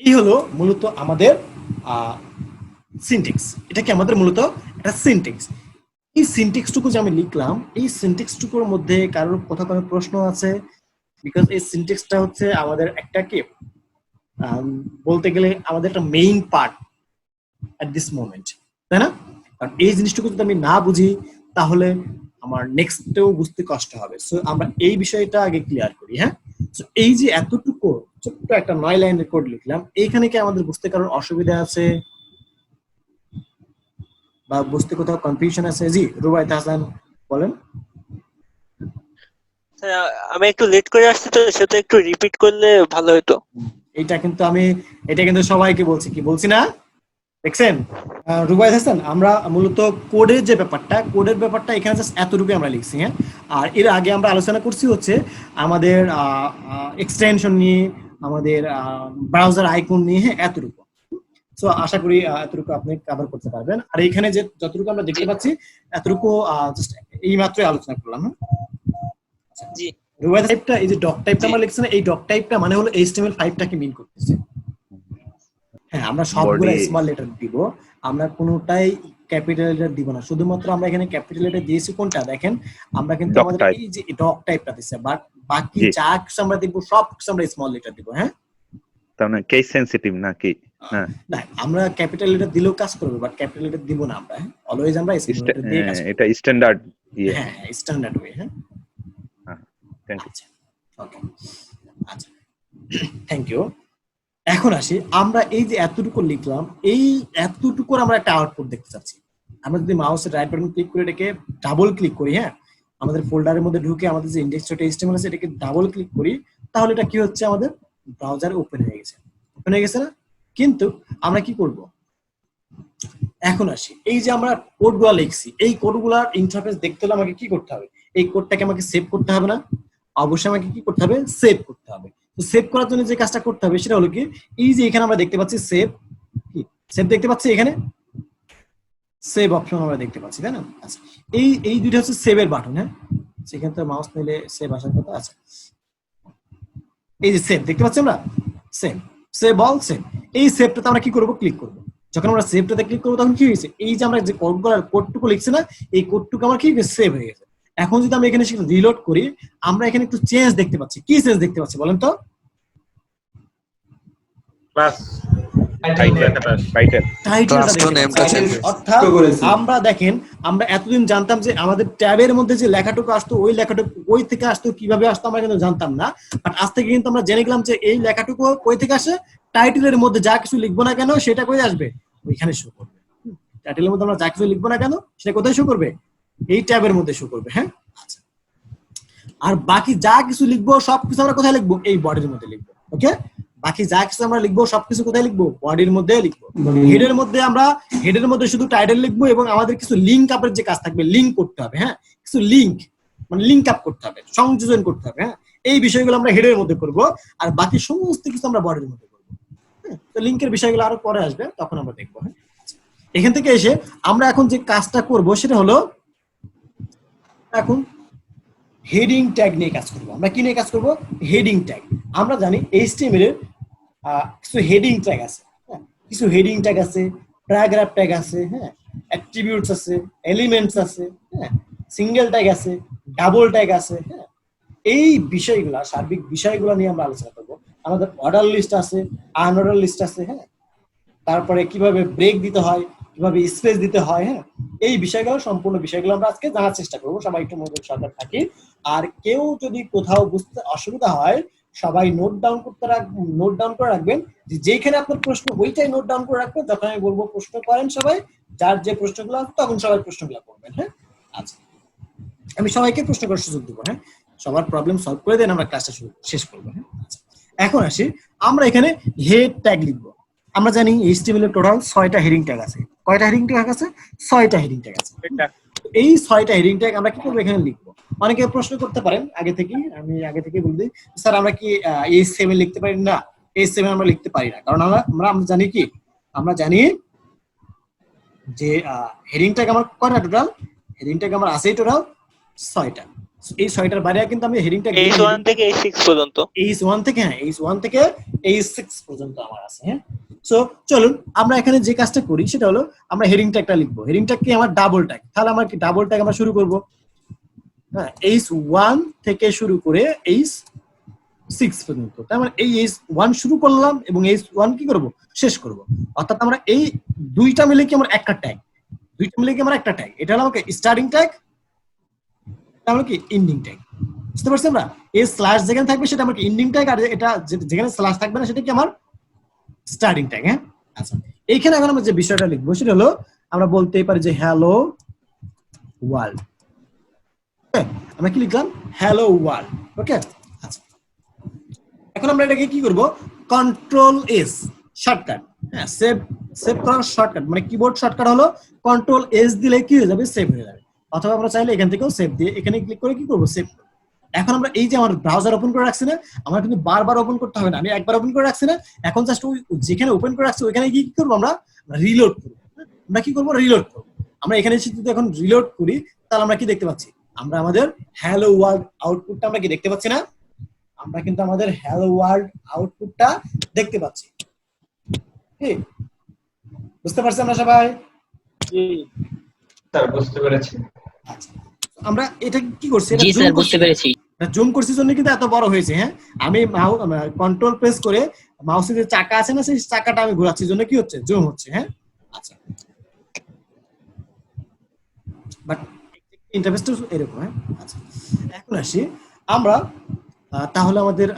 এই হলো মূলত আমাদের সিনট্যাক্স। এটা কি আমাদের মূলত একটা সিনট্যাক্স। এই সিনট্যাক্সটুকু যে আমি লিখলাম, এই সিনট্যাক্সটুকুর মধ্যে কারোর কোথাও কোনো প্রশ্ন আছে? বিকজ এই সিনট্যাক্সটা হচ্ছে আমাদের একটা কি বলতে গেলে আমাদের একটা main part at this moment, তাই না? কারণ এই জিনিসটুকু যদি আমি না বুঝি তাহলে আমার নেক্সটেও বুঝতে কষ্ট হবে। সো আমরা এই বিষয়টা আগে ক্লিয়ার করি। হ্যাঁ, সো এই যে এতটুকু ছোট্ট একটা 9 লাইনের কোড লিখলাম, এইখানে কি আমাদের বুঝতে কারোর অসুবিধা আছে বা বুঝতে কোথাও কনফিউশন আছে? জি রুবাইত হাসান বলেন। আমি একটু লেট করে আসছি তো, সেটা একটু রিপিট করলে ভালো হতো। এটা কিন্তু সবাইকে বলছি, কি বলছি না, দেখছেন? রুবাইদ হাসান, আমরা মূলত কোডের ব্যাপারটা এখানে জাস্ট এতটুকু আমরা লিখছি, হ্যাঁ। আর এর আগে আমরা আলোচনা করছি হচ্ছে আমাদের এক্সটেনশন নিয়ে, আমাদের ব্রাউজার আইকন নিয়ে, হ্যাঁ, এতটুকু। সো আশা করি এতটুকু আপনি কভার করতে পারবেন। আর এখানে যে যতটুকু আমরা দেখতে পাচ্ছি এতটুকু জাস্ট এই মাত্রই আলোচনা করলাম, হ্যাঁ। জি রুবাইদ টাইপটা, এই যে ডক টাইপটা আমরা লিখছি না, এই ডক টাইপটা মানে হলো HTML5 টাকে মিন করতেছে। হ্যাঁ, আমরা সবগুলো স্মল লেটার দিব, আমরা কোনোটাই ক্যাপিটাল লেটার দিব না। শুধুমাত্র আমরা এখানে ক্যাপিটাল লেটার দিয়েছি কোনটা দেখেন, আমরা কিন্তু আমাদের এই যে ডক টাইপটা দিয়েছে, বাট বাকি যা কিছু আমরা দিব সব কিছু আমরা স্মল লেটার দিব, হ্যাঁ। তার মানে কেস সেনসিটিভ নাকি? হ্যাঁ, না, আমরা ক্যাপিটাল লেটার দিলেও কাজ করবে, বাট ক্যাপিটাল লেটার দিব না আমরা, অলওয়েজ আমরা স্মল লেটার দিয়ে কাজ করব। এটা স্ট্যান্ডার্ড হ্যাঁ, স্ট্যান্ডার্ড ওয়ে, হ্যাঁ। Thank you. আচ্ছা, ওকে, আচ্ছা, থ্যাংক ইউ। এখন আসি, আমরা এই যে এতটুকু লিখলাম, এই এতটুকুর আমরা একটা আউটপুট দেখতে চাচ্ছি। আমরা যদি মাউসের রাইট বাটন ক্লিক করে এটাকে ডাবল ক্লিক করি, হ্যাঁ, আমাদের ফোল্ডারের মধ্যে ঢুকে আমাদের যে index.html আছে এটাকে ডাবল ক্লিক করি, তাহলে এটা কি হচ্ছে, আমাদের ব্রাউজারে ওপেন হয়ে গেছে না? কিন্তু আমরা কি করব, এখন আসি, এই যে আমরা কোডগুলো লিখছি, এই কোডগুলোর ইন্টারফেস দেখতে হলে আমাকে কি করতে হবে? এই কোডটাকে আমাকে সেভ করতে হবে না? অবশ্যই আমাকে কি করতে হবে? সেভ করতে হবে। তো সেভ করার জন্য যে কাজটা করতে হবে সেটা হলো কি, এই যে এখানে আমরা দেখতে পাচ্ছি সেভ দেখতে পাচ্ছি, এখানে সেভ অপশন আমরা দেখতে পাচ্ছি, তাই না? আচ্ছা, এই দুইটা হচ্ছে সেভের বাটন, হ্যাঁ। সেখানে তো মাউস নিলে সেভ আসার কথা আছে। এই যে সেভ দেখতে পাচ্ছি আমরা, সেভ এই সেভটাতে আমরা কি করব? ক্লিক করব। যখন আমরা সেভটাতে ক্লিক করব তখন কি হয়েছে, এই যে আমরা যে কোডটুকু লিখছি না, এই কোডটুকু আমার কি সেভ হয়ে গেছে। এখন যদি আমরা এখানে সেটা রিলোড করি, আমরা এখানে একটু চেঞ্জ দেখতে পাচ্ছি। কি চেঞ্জ দেখতে পাচ্ছি বলেন তো? ক্লাস অর্থাৎ আমরা দেখেন, আমরা এতদিন জানতাম যে আমাদের ট্যাবের মধ্যে যে লেখাটুকু আসতো, ওই লেখাটুকু কই থেকে আসতো, কিভাবে আসতো আমরা কিন্তু জানতাম না। বাট আজ থেকে কিন্তু আমরা জেনে গেলাম যে এই লেখাটুকু কই থেকে আসে, টাইটেলের মধ্যে যা কিছু লিখবো না কেন সেটা কই আসবে, ওইখানে শো করবে। টাইটেলের মধ্যে আমরা যা কিছু লিখবো না কেন সেটা কোথায় শো করবে? এই ট্যাবের মধ্যে শো করবে, হ্যাঁ। আচ্ছা, আর বাকি যা কিছু লিখবো সবকিছু আমরা কোথায় লিখবো? এই বডির মধ্যে লিখবো, ওকে। বাকি যা কিছু আমরা লিখবো সবকিছু কোথায় লিখবো? বডির মধ্যে লিখবো। হেডের মধ্যে শুধু টাইটেল লিখবো, এবং আমাদের কিছু লিঙ্ক আপের যে কাজ থাকবে, লিঙ্ক করতে হবে, হ্যাঁ, কিছু লিঙ্ক মানে লিঙ্ক আপ করতে হবে, সংযোজন করতে হবে, হ্যাঁ। এই বিষয়গুলো আমরা হেডের মধ্যে করব, আর বাকি সমস্ত কিছু আমরা বডির মধ্যে করবো, হ্যাঁ। তো লিঙ্কের বিষয়গুলো আরো পরে আসবে, তখন আমরা দেখবো, হ্যাঁ। এখান থেকে এসে আমরা এখন যে কাজটা করব সেটা হলো, এখন হেডিং ট্যাগ নিয়ে কাজ করবো। আমরা কি নিয়ে কাজ করবো? Heading tag. আমরা জানি HTML এর কিছু হেডিং ট্যাগ আছে, হ্যাঁ, কিছু হেডিং ট্যাগ আছে, প্যারাগ্রাফ ট্যাগ আছে, হ্যাঁ, অ্যাট্রিবিউটস আছে, এলিমেন্টস আছে, হ্যাঁ, সিঙ্গেল ট্যাগ আছে, ডাবল ট্যাগ আছে, হ্যাঁ। এই বিষয়গুলা, সার্বিক বিষয়গুলো নিয়ে আমরা আলোচনা করবো। আমাদের অর্ডার লিস্ট আছে, আনঅর্ডার লিস্ট আছে, হ্যাঁ। তারপরে কিভাবে ব্রেক দিতে হয়, কিভাবে স্পেস দিতে হয়, হ্যাঁ। এই বিষয়গুলো, সম্পূর্ণ বিষয়গুলো আমরা আজকে জানার চেষ্টা করবো। সবাই একটু মনোযোগ সহকারে থাকি। আর কেউ যদি কোথাও বুঝতে অসুবিধা হয়, সবাই নোট ডাউন করে রাখবেন, যে যেখানে আপনার প্রশ্ন ওইটাই নোট ডাউন করে রাখবেন। যখন আমি বলবো প্রশ্ন করেন, সবাই যার যে প্রশ্নগুলো আছে তখন সবাই প্রশ্নগুলো করবেন, হ্যাঁ। আচ্ছা, আমি সবাইকে প্রশ্ন করার সুযোগ দেবো, হ্যাঁ। সবার প্রবলেম সলভ করে দেন, আমরা ক্লাসটা শেষ করবো, হ্যাঁ। আচ্ছা, এখন আসি, আমরা এখানে হেড ট্যাগ লিখবো। আমরা জানি HTML এর টোটাল 6টা হেডিং ট্যাগ আছে। কয়টা হেডিং ট্যাগ আছে? 6টা হেডিং ট্যাগ আছে। এই 6টা হেডিং ট্যাগ আমরা কি করবো? এখানে লিখবো। অনেকে প্রশ্ন করতে পারেন আগে থেকেই, আমি আগে থেকে বলে দিই, স্যার আমরা কি HTML লিখতে পারি না? HTML আমরা লিখতে পারি না, কারণ আমরা জানি কি, আমরা জানি যে হেডিং ট্যাগ আমার কয়টা টোটাল? হেডিং ট্যাগ আমার আছে টোটাল 6টা। এই 6টার বাইরে কিন্তু আমি হেডিং ট্যাগ H1 থেকে H6 পর্যন্ত, H1 থেকে, হ্যাঁ, H1 থেকে H6 পর্যন্ত আমার আছে, হ্যাঁ। সো চলুন আমরা এখানে যে কাজটা করি সেটা হলো, আমরা হেডিং ট্যাগটা লিখবো। হেডিং ট্যাগ কি আমার ডাবল ট্যাগ, তাহলে আমার কি ডাবল ট্যাগ আমরা শুরু করব, হ্যাঁ, H1 থেকে শুরু করে H6 পর্যন্ত। তার মানে এই H1 শুরু করলাম এবং H1 কি করব? শেষ করব। অর্থাৎ আমরা এই দুইটা মিলে কি আমার একটা ট্যাগ, এটা হলো আমাকে স্টার্টিং ট্যাগ, তাহলে কি এন্ডিং ট্যাগ। বুঝতে পারছেন? আমরা এই স্ল্যাশ যেখানে থাকবে সেটা আমার এন্ডিং ট্যাগ, আর এটা যেখানে স্ল্যাশ থাকবে না সেটা কি আমার স্টার্টিং ট্যাগ, হ্যাঁ। আচ্ছা, এইখানে এখন আমরা যে বিষয়টা লিখবো সেটা হলো, আমরা বলতেই পারি যে হ্যালো ওয়ার্ল্ড। আমরা কি লিখলাম? হ্যালো ওয়ার্ল্ড, ওকে। আচ্ছা, এখন আমরা এটাকে কি করব? কন্ট্রোল এস শর্টকাট, হ্যাঁ সেভ সেভ করার শর্টকাট মানে কিবোর্ড শর্টকাট হলো কন্ট্রোল এস দিলে কি হয়ে যাবে, সেভ হয়ে যাবে। অথবা আমরা চাইলে এখান থেকেও সেভ দিয়ে এখানে ক্লিক করে কি করবো, সেভ। এখন আমরা এই যে আমার ব্রাউজার ওপেন করে রাখছি না, আমার কিন্তু বারবার ওপেন করতে হবে না, আমি একবার ওপেন করে রাখছি না, এখন জাস্ট ওই যেখানে ওপেন করে রাখছি ওইখানে গিয়ে কি করবো, আমরা রিলোড করবো। আমরা কি করবো, রিলোড করবো। আমরা এখানে এসে যদি এখন রিলোড করি তাহলে আমরা কি দেখতে পাচ্ছি, আমরা আমাদের হ্যালো ওয়ার্ল্ড আউটপুটটা আমরা কি দেখতে পাচ্ছি না, আমরা কিন্তু আমাদের হ্যালো ওয়ার্ল্ড আউটপুটটা দেখতে পাচ্ছি। ঠিক বুঝতে পারছি আমরা সবাই? স্যার বুঝতে পেরেছি। আচ্ছা আমরা এটা কি করছি, জি স্যার বুঝতে পেরেছি। জুম করছি জন্য কিন্তু এত বড় হয়েছে। হ্যাঁ আমি কন্ট্রোল প্রেস করে মাউসের যে চাকা আছে না সেই চাকাটা আমি ঘোরাচ্ছি জন্য কি হচ্ছে, জুম হচ্ছে। হ্যাঁ আচ্ছা বাট ইন্টারফেসটা এরকম। হ্যাঁ আচ্ছা এখন আসি আমরা তাহলে আমাদের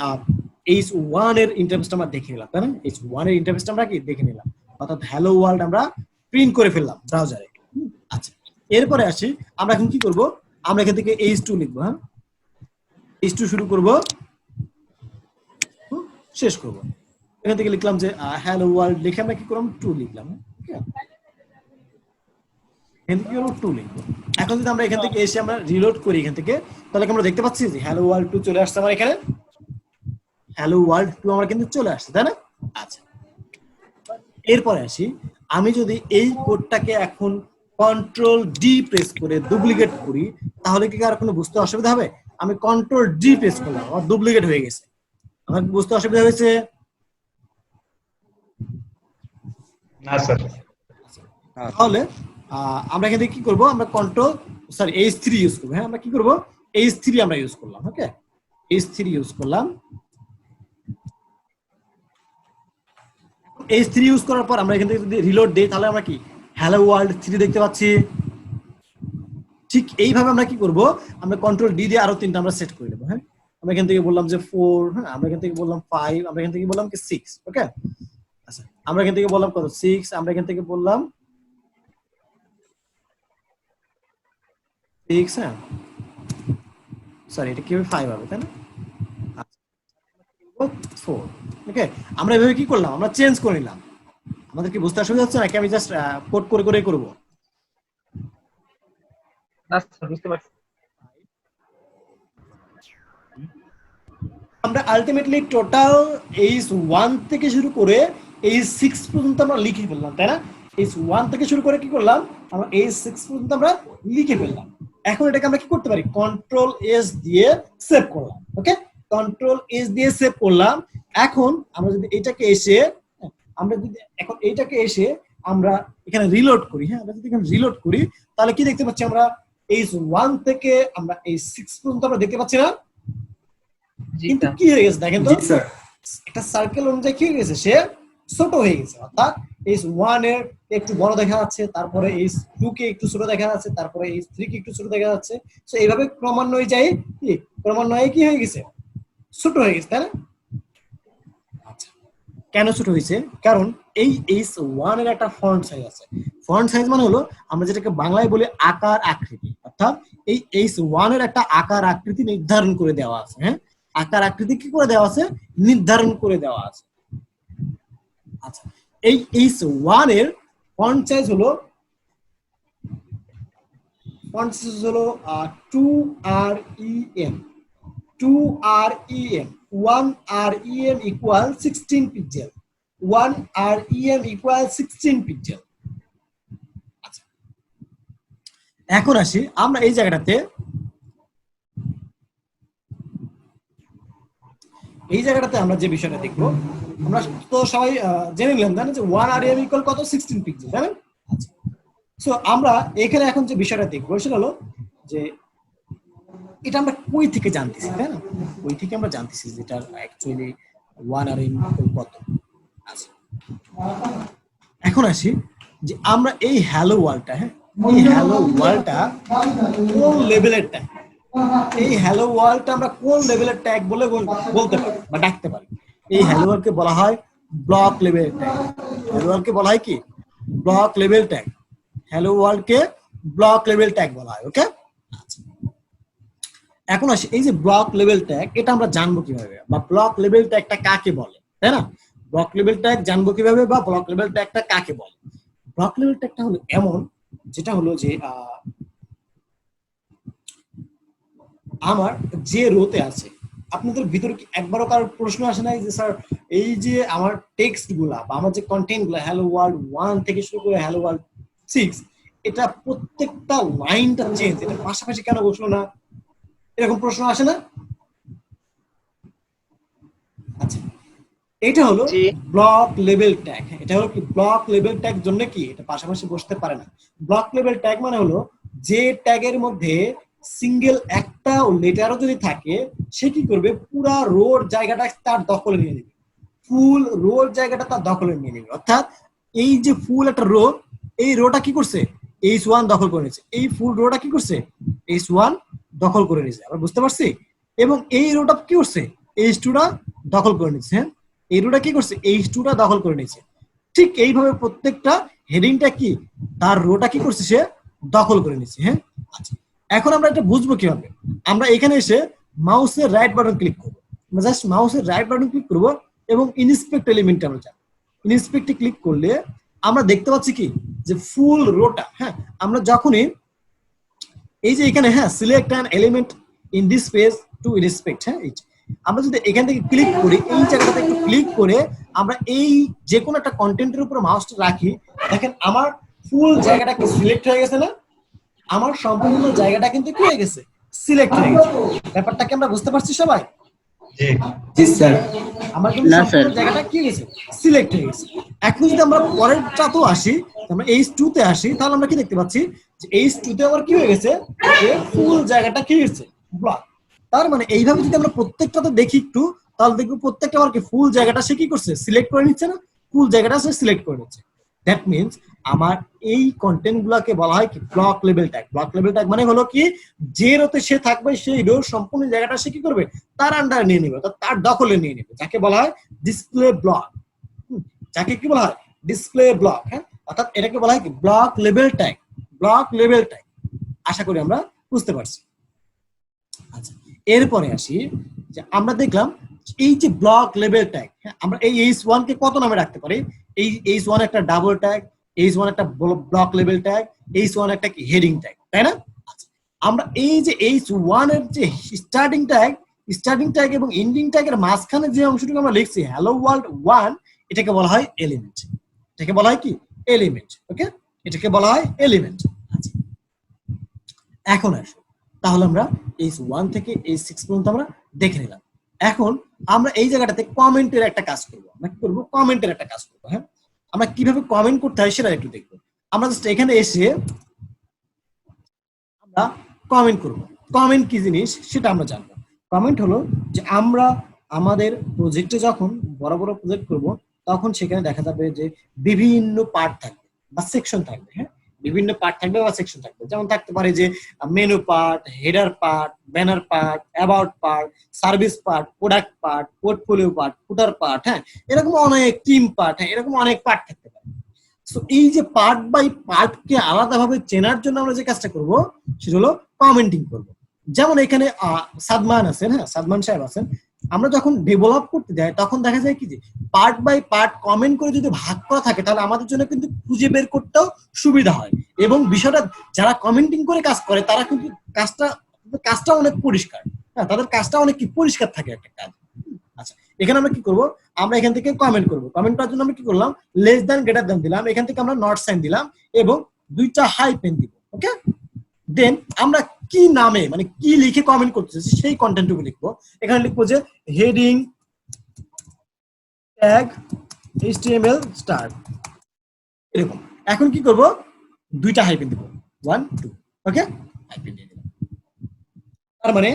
H1 এর ইন্টারফেসটা আমরা দেখে নিলাম, তাই না? H1 এর ইন্টারফেসটা আমরা কি দেখে নিলাম, অর্থাৎ হ্যালো ওয়ার্ল্ড আমরা প্রিন্ট করে ফেললাম ব্রাউজারে। আচ্ছা এরপরে আসি আমরা এখন কি করব, আমরা এখান থেকে H2 লিখবো। হ্যাঁ H2 শুরু করব, শেষ করব। এখান থেকে লিখলাম যে হ্যালো ওয়ার্ল্ড, লিখে আমরা কি করলাম, 2 লিখলাম। এখান থেকে 2 লিখবো। এখন যদি আমরা এখান থেকে এসে আমরা রিলোড করি এখান থেকে, তাহলে আমরা দেখতে পাচ্ছি যে হ্যালো ওয়ার্ল্ড 2 চলে আসছে আমার এখানে, হ্যালো ওয়ার্ল্ড 2 আমার কিন্তু চলে আসছে, তাই না? আচ্ছা এরপরে আসি, আমি যদি এই কোডটাকে এখন কন্ট্রোল ডি প্রেস করে ডুপ্লিকেট করি তাহলে কি আর কোনো বুঝতে অসুবিধা হবে? আমি কন্ট্রোল ডি প্রেস করলাম, আমার ডুপ্লিকেট হয়ে গেছে, আমার বুঝতে অসুবিধা হয়েছে? না স্যার। তাহলে আমরা এখান থেকে কি করব, আমরা কন্ট্রোল H3 ইউজ করব। হ্যাঁ আমরা কি করব, H3 আমরা ইউজ করলাম। ওকে H3 ইউজ করলাম। H3 ইউজ করার পর আমরা এখান থেকে যদি রিলোড দেই তাহলে আমরা কি হ্যালো ওয়ার্ল্ড 3 দেখতে পাচ্ছি। ঠিক এইভাবে আমরা কি করব, আমরা কন্ট্রোল ডি দিয়ে আরো 3টা আমরা সেট করে দেব। হ্যাঁ আমরা এখান থেকে বললাম যে 4, হ্যাঁ আমরা এখান থেকে বললাম 5, আমরা এখান থেকে বললাম কি 6। ওকে আচ্ছা আমরা এখান থেকে বললাম কত, 6, আমরা এখান থেকে বললাম 6। হ্যাঁ সরি এটা কিভাবে 5 হবে, তাই না? আচ্ছা 4। ওকে আমরা এভাবে কি করলাম, আমরা চেঞ্জ করে নিলাম। আমাদের কি বুঝতে অসুবিধা হচ্ছে নাকি আমি জাস্ট কোড করে করে করব? বুঝতে পারছি। আমরা আলটিমেটলি টোটাল H1 থেকে শুরু করে H6 পর্যন্ত আমরা লিখে ফেললাম, তাই না? H1 থেকে শুরু করে কি করলাম, আমরা H6 পর্যন্ত আমরা লিখে ফেললাম। এখন এটাকে আমরা কি করতে পারি, কন্ট্রোল এস দিয়ে সেভ করলাম। ওকে কন্ট্রোল এস দিয়ে সেভ করলাম। এখন আমরা যদি এটাকে এসে এখন এইটাকে এসে আমরা এখানে রিলোড করি। হ্যাঁ আমরা যদি এখানে রিলোড করি তাহলে কি দেখতে পাচ্ছি, আমরা H1 থেকে আমরা H6 পর্যন্ত আমরা দেখতে পাচ্ছি না, কিন্তু কি হয়ে গেছে দেখেন তো, একটা সার্কেল অনুযায়ী কি হয়ে গেছে, সে ছোট হয়ে গেছে। অর্থাৎ H1 এর একটু বড় দেখা যাচ্ছে, তারপরে H2 কে একটু ছোট দেখা যাচ্ছে, তারপরে H3 কে একটু ছোট দেখা যাচ্ছে। সো এইভাবে ক্রমান্বয়ে যাই কি ক্রমান্বয়ে কি হয়ে গেছে, ছোট হয়ে গেছে, তাই না? আচ্ছা কেন ছোট হয়েছে, কারণ এই H1 এর একটা ফন্ট সাইজ আছে। ফন্ট সাইজ মানে হলো আমরা যেটাকে বাংলায় বলি আকার আকৃতি, অর্থাৎ এই H1 এর একটা আকার আকৃতি নির্ধারণ করে দেওয়া আছে। হ্যাঁ আকার আকৃতি কি করে দেওয়া আছে, নির্ধারণ করে দেওয়া আছে। আচ্ছা এই H1 এর ফন্ট সাইজ হলো 2REM 1REM equal 16 pixel, 1REM equal 16 pixel. আচ্ছা এখন আসি আমরা এই জায়গাটাতে, আমরা যে বিষয়টা দেখবো, আমরা তো সবাই জেনে নিলাম জানেন যে 1REM equal কত, 16 পিক্সেল, জানেন? আচ্ছা সো আমরা এখানে এখন যে বিষয়টা দেখবো সেটা হলো যে এটা আমরা কই থেকে জানতেছি, তাই না? কই থেকে আমরা জানতেছি যেটা অ্যাকচুয়ালি 1REM equal কত। আচ্ছা এখন আসি যে আমরা এই হ্যালো ওয়ার্ল্ডটা, হ্যাঁ এই হ্যালো ওয়ার্ল্ডটা কোন লেভেলের ট্যাগ, এই হ্যালো ওয়ার্ল্ডটা আমরা কোন লেভেলের ট্যাগ বলে বলতে পারি বা ডাকতে পারি? এই হ্যালো ওয়ার্ল্ডকে বলা হয় ব্লক লেভেল ট্যাগ। হ্যালো ওয়ার্ল্ডকে বলা হয় কি, ব্লক লেভেল ট্যাগ। হ্যালো ওয়ার্ল্ডকে ব্লক লেভেল ট্যাগ বলা হয়। ওকে আচ্ছা এখন আসি এই যে ব্লক লেভেল ট্যাগ, এটা আমরা জানবো কিভাবে বা ব্লক লেভেল ট্যাগটা কাকে বলে, তাই না? ব্লক লেভেল ট্যাগ জানবো কিভাবে, বা ব্লক লেভেল ট্যাগটা কাকে বলে? ব্লক লেভেল ট্যাগটা হলো এমন, যেটা হলো যে আমার যে রোতে আছে, আপনাদের ভিতরে কি একবারও কারোর প্রশ্ন আসে নাই যে স্যার এই যে আমার টেক্সট গুলা বা আমার যে কন্টেন্ট গুলা হ্যালো ওয়ার্ল্ড 1 থেকে শুরু করে হ্যালো ওয়ার্ল্ড 6, এটা প্রত্যেকটা লাইনটা চেঞ্জ, এটা পাশাপাশি কেন বসলো না? এরকম প্রশ্ন আসে না? আচ্ছা, এটা হলো জি। Block level tag. এটা হলো কি ব্লক লেভেল ট্যাগ জন্য কি এটা পাশাপাশি বসতে পারে না। ব্লক লেভেল ট্যাগ মানে হলো যে ট্যাগের মধ্যে সিঙ্গেল একটা লেটারও যদি থাকে, সে কি করবে, পুরা রোর জায়গাটা তার দখলে নিয়ে নেবে, ফুল রোর জায়গাটা তার দখলে নিয়ে নেবে। অর্থাৎ এই যে ফুল একটা রো, এই রোটা কি করছে, H1 দখল করে নিয়েছে, এই ফুল রোটা কি করছে, H1 দখল করে নিয়েছে। আমরা বুঝতে পারছি? এবং এই রোটা কি করছে, H2টা দখল করে নিচ্ছে। হ্যাঁ, এই রোটা কি করছে, H2টা দখল করে নিয়েছে। ঠিক এইভাবে প্রত্যেকটা হেডিংটা কি তার রোটা কি করছে, সে দখল করে নিচ্ছে। হ্যাঁ, আচ্ছা, এখন আমরা এটা বুঝবো কিভাবে? আমরা এখানে এসে মাউসের রাইট বাটন ক্লিক করবো, জাস্ট মাউসের রাইট বাটন ক্লিক করবো এবং ইনস্পেক্ট এলিমেন্ট আমরা যাব। ইনস্পেক্টে ক্লিক করলে আমরা দেখতে পাচ্ছি কি যে ফুল রোটা, হ্যাঁ, আমরা যখনই এই যে এখানে, হ্যাঁ, select an element in this page to inspect, হ্যাঁ, আমরা যদি এখান থেকে ক্লিক করি, এই জায়গাটাতে একটু ক্লিক করে আমরা এই যে কোনো একটা কন্টেন্টের উপর মাউসটা রাখি, দেখেন আমার ফুল জায়গাটা কি সিলেক্ট হয়ে গেছে না? আমার সম্পূর্ণ জায়গাটা কিন্তু কি হয়ে গেছে, সিলেক্ট হয়ে গেছে। ব্যাপারটা কি আমরা বুঝতে পারছি সবাই? জি জি স্যার। আমার কিন্তু না, সম্পূর্ণ স্যার। জায়গাটা কি হয়ে গেছে, সিলেক্ট হয়ে গেছে। এখন যদি আমরা পরেরটা তো আসি, আমরা H2 তে আসি, তাহলে আমরা কি দেখতে পাচ্ছি যে H2 তে আবার কি হয়ে গেছে, যে ফুল জায়গাটা কি হয়েছে, ব্লক। তার মানে এইভাবে যদি আমরা প্রত্যেকটাতে দেখি একটু, তাহলে দেখবো প্রত্যেকটা আবার কি ফুল জায়গাটা সে কি করছে, সিলেক্ট করে নিচ্ছে না? ফুল জায়গাটা সে সিলেক্ট করে নিচ্ছে। দ্যাট মিনস আমার এই কন্টেন্ট গুলাকে বলা হয় কি block level tag. Block level tag মানে হলো কি যে রোতে সে থাকবে সেই রোর সম্পূর্ণ জায়গাটা সে কি করবে, তার আন্ডারে নিয়ে নেবে, তার দখলে নিয়ে নেবে, যাকে বলা হয় ডিসপ্লে ব্লক। যাকে কি বলা হয়, ডিসপ্লে ব্লক। হ্যাঁ, অর্থাৎ এটাকে বলা হয় কি block level tag. Block level tag, আশা করি আমরা বুঝতে পারছি। আচ্ছা, এরপরে আসি যে আমরা দেখলাম এই যে ব্লক লেভেল ট্যাগ, আমরা এই H1 কে কত নামে রাখতে পারি? এই H1 একটা ডাবল ট্যাগ, H1 একটা ব্লক লেভেল ট্যাগ, H1 একটা কি হেডিং ট্যাগ, তাই না? আচ্ছা, আমরা এই যে H1 এর যে স্টার্টিং ট্যাগ এবং এন্ডিং ট্যাগের মাঝখানে যে অংশটুকু আমরা লিখছি হ্যালো ওয়ার্ল্ড 1, এটাকে বলা হয় এলিমেন্ট। এটাকে বলা হয় কি এলিমেন্ট। ওকে, এটাকে বলা হয় এলিমেন্ট। আচ্ছা, এখন আসো, তাহলে আমরা H1 থেকে H6 পর্যন্ত আমরা দেখে নিলাম। এখন আমরা এই জায়গাটাতে কমেন্টের একটা কাজ করবো। আমরা কি করবো, কমেন্টের একটা কাজ করবো। হ্যাঁ, আমরা কিভাবে কমেন্ট করতে হয় সেটা একটু দেখবো। আমরা জাস্ট এখানে এসে আমরা কমেন্ট করব। কমেন্ট কি জিনিস সেটা আমরা জানবো। কমেন্ট হলো যে আমরা আমাদের প্রজেক্টে যখন বড় বড় প্রজেক্ট করব, তখন সেখানে দেখা যাবে যে বিভিন্ন পার্ট থাকবে বা সেকশন থাকবে। হ্যাঁ, বিভিন্ন পার্ট থাকবে বা সেকশন থাকবে। যেমন থাকতে পারে যে menu part, header part, banner part, about part, service part, product part, portfolio part, footer part. হ্যাঁ, এরকম অনেক টিম পার্ট, হ্যাঁ, এরকম অনেক পার্ট থাকতে পারে। সো এই যে পার্ট বাই পার্টকে আলাদাভাবে চেনার জন্য আমরা যে কাজটা করব সেটা হলো কমেন্টিং করব। যেমন এখানে সাদমান আছেন, হ্যাঁ, সাদমান সাহেব আছেন। আমরা যখন ডেভেলপ করতে যাই তখন দেখা যায় কি যে পার্ট বাই পার্ট কমেন্ট করে যদি ভাগ করা থাকে, তাহলে আমাদের জন্য কিন্তু খুঁজে বের করতেও সুবিধা হয়। এবং বিষয়টা যারা কমেন্টিং করে কাজ করে তারা কিন্তু কাজটা অনেক পরিষ্কার, হ্যাঁ, তাদের কাজটা অনেক কি পরিষ্কার থাকে একটা কাজ। আচ্ছা, এখানে আমরা কি করব, আমরা এখান থেকে কমেন্ট করব। কমেন্ট করার জন্য আমরা কি করলাম, লেস দ্যান গ্রেটার দ্যান দিলাম, এখান থেকে আমরা নট সাইন দিলাম এবং দুইটা হাইফেন দিব। ওকে, দেন আমরা কি নামে মানে কি লিখে কমেন্ট করতেছি সেই কন্টেন্টটুকু লিখবো। এখানে লিখবো যে হেডিং ট্যাগ HTML স্টার, এরকম। এখন কি করব, দুইটা হাইফেন দিব, 1 2। ওকে, হাইফেন দিয়ে দিলাম। তার মানে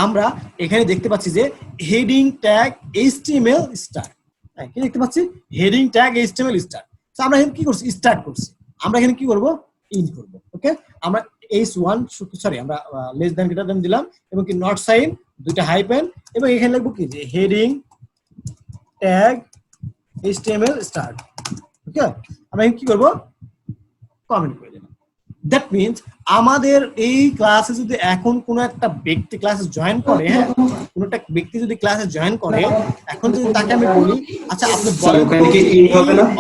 আমরা এখানে দেখতে পাচ্ছি যে হেডিং ট্যাগ HTML স্টার। হ্যাঁ, কি দেখতে পাচ্ছি, হেডিং ট্যাগ HTML স্টার। তো আমরা এখানে কি করছি, স্টার্ট করছি। আমরা এখানে কি করব, ইন করব। ওকে, আমরা H1 সরি আমরা লেস দ্যান গ্রেটার দ্যান দিলাম এবং কি নট সাইন, দুইটা হাইফেন, এবং এখানে লিখবো কি যে হেডিং ট্যাগ HTML স্টার। ওকে, আমরা কি করব, কমেন্ট করে দিলাম। দ্যাট মিনস আমাদের এই ক্লাসে যদি এখন কোনো একটা ব্যক্তি ক্লাসে জয়েন করে, হ্যাঁ, কোনো একটা ব্যক্তি যদি ক্লাসে জয়েন করে, এখন যদি তাকে আমি বলি আচ্ছা আপনি বলেন তো এই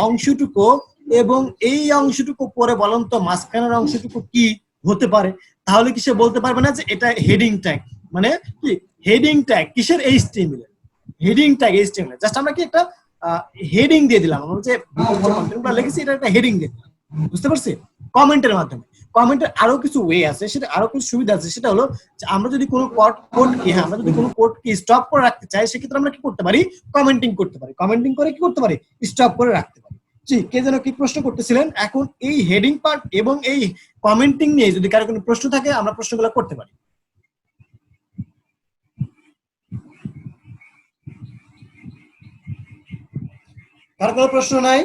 অংশটুকু এবং এই অংশটুকু পরে বলেন তো মাঝখানের অংশটুকু কি হতে পারে, তাহলে কি সে বলতে পারবে না যে এটা হেডিং ট্যাগ? মানে কি হেডিং ট্যাগ কিসের? HTML heading tag HTML। Just আমরা কি একটা হেডিং দিয়ে দিলাম, আমরা যে কন্টেন্টটা লিখেছি এটা একটা হেডিং দিয়ে দিলাম, বুঝতে পারছি? কমেন্টের মাধ্যমে। কমেন্টের আরো কিছু ওয়ে আছে, সেটা আরো কিছু সুবিধা আছে, সেটা হলো যে আমরা যদি কোনো কোডকে, হ্যাঁ, আমরা যদি কোনো কোডকে স্টপ করে রাখতে চাই, সেক্ষেত্রে আমরা কি করতে পারি? কমেন্টিং করতে পারি। কমেন্টিং করে কি করতে পারি? স্টপ করে রাখতে পারি। জি, কে যেন কি প্রশ্ন করতেছিলেন? এখন এই হেডিং পার্ট এবং এই কমেন্টিং নিয়ে যদি কারো কোনো প্রশ্ন থাকে, আমরা প্রশ্নগুলো করতে পারি। কার কোনো প্রশ্ন নাই?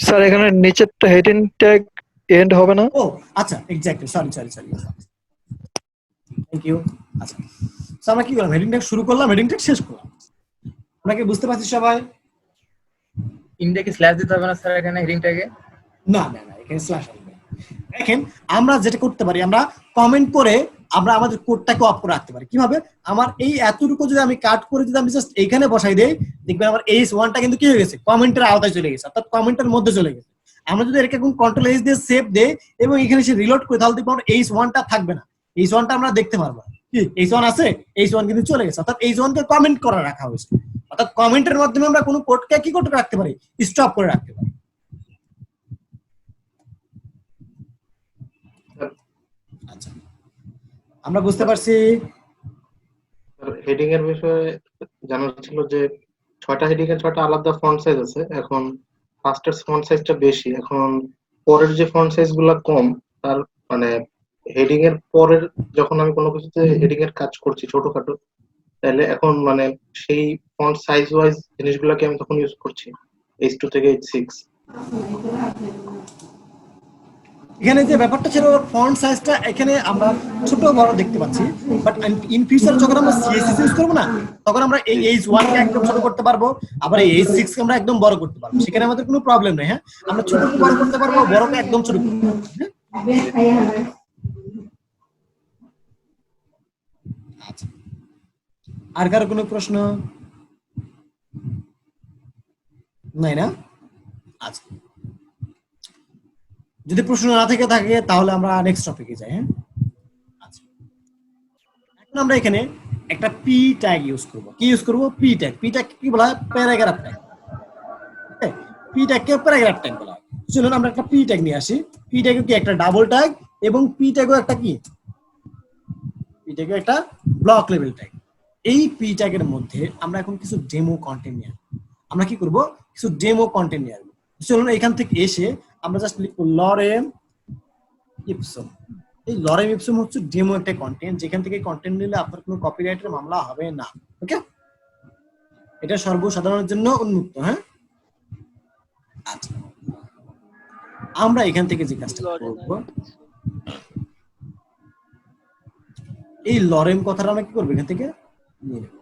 স্যার এখানে নিচেরটা হেডিং ট্যাগ এন্ড হবে না? ও আচ্ছা, এক্স্যাক্টলি, সরি। Thank you. আচ্ছা, তো আমরা কি করলাম? হেডিং ট্যাগ শুরু করলাম, হেডিং ট্যাগ শেষ করলাম। আমরা কি বুঝতে পারছি সবাই? ইন্ডিয়াকে স্ল্যাশ দিতে হবে না স্যার এখানে হেডিং ট্যাগে? না, এখানে স্ল্যাশ আসবে। দেখেন আমরা যেটা করতে পারি, আমরা কমেন্ট করে আমরা আমাদের কোডটাকে অফ করে রাখতে পারি। কিভাবে? আমার এই এতটুকু যদি আমি কাট করে যদি আমি জাস্ট এইখানে বসাই দেই, দেখবেন আমার H1টা কিন্তু কি হয়ে গেছে? কমেন্টের আওতায় চলে গেছে, অর্থাৎ কমেন্টের মধ্যে চলে গেছে। আমরা যদি এটাকে এখন কন্ট্রোল H দিয়ে সেভ দেই এবং এখানে সে রিলোড করে, তাহলে দেখবো আমার H1টা থাকবে না। H1টা আমরা দেখতে পারবো না। কি H1 আছে? H1 কিন্তু চলে গেছে, অর্থাৎ H1 কে কমেন্ট করে রাখা হয়েছে। অর্থাৎ কমেন্টের মাধ্যমে আমরা কোনো কোডকে কি করতে রাখতে পারি? স্টপ করে রাখতে পারি। আচ্ছা, আমরা বুঝতে পারছি। হেডিং এর বিষয়ে জানার ছিল যে 6টা হেডিং এর 6টা আলাদা ফন্ট সাইজ আছে। এখন ফার্স্টের ফন্ট সাইজটা বেশি, এখন পরের যে ফন্ট সাইজ গুলা কম। তার মানে হেডিং এর পরের যখন আমি কোনো কিছুতে হেডিং এর কাজ করছি ছোটখাটো, তাহলে এখন মানে সেই ফন্ট সাইজ ওয়াইজ জিনিসগুলোকে আমি তখন ইউজ করছি H2 থেকে H6। এখানে যে ব্যাপারটা ছিল ফন্ট সাইজটা এখানে আমরা ছোট বড় দেখতে পাচ্ছি, বাট ইন ফিউচার যখন আমরা CSS ইউজ করব না, তখন আমরা এই H1 কে একদম ছোট করতে পারবো, আবার এই H6 কে আমরা একদম বড় করতে পারবো। সেখানে আমাদের কোনো প্রবলেম নেই। হ্যাঁ, আমরা ছোটকে বড় করতে পারবো, বড়কে একদম ছোট করতে পারবো। আচ্ছা, আর কারো কোনো প্রশ্ন নাই না? আচ্ছা, যদি প্রশ্ন না থেকে থাকে তাহলে আমরা নেক্সট টপিকে যাই। হ্যাঁ, আচ্ছা, এখন আমরা এখানে একটা পি ট্যাগ ইউজ করব। কি ইউজ করব? P tag. পি ট্যাগ কি বলা হয়? Paragraph tag. পি ট্যাগ কে প্যারাগ্রাফ ট্যাগ বলা হয়। চলুন আমরা একটা পি ট্যাগ নিয়ে আসি। পি ট্যাগ কি একটা ডাবল ট্যাগ এবং পি ট্যাগও একটা কি? পি ট্যাগও একটা ব্লক লেভেল ট্যাগ। এই পি ট্যাগের মধ্যে আমরা এখন কিছু ডেমো কন্টেন্ট নিয়ে আসবো। আমরা কি করব? কিছু ডেমো কন্টেন্ট নিয়ে আসবো। চলুন এখান থেকে এসে আমরা জাস্ট লিখব লরেম ইপসম। এই লরেম ইপসম হচ্ছে ডেমো একটা কন্টেন্ট, যেখান থেকে কন্টেন্ট নিলে আপনার কোনো কপিরাইটের মামলা হবে না। ওকে, এটা সর্বসাধারণের জন্য উন্মুক্ত। হ্যাঁ, আচ্ছা, আমরা এখান থেকে যে কাজটা করব, এই লরেম কথাটা আমরা কি করবো? এখান থেকে নিয়ে নেব।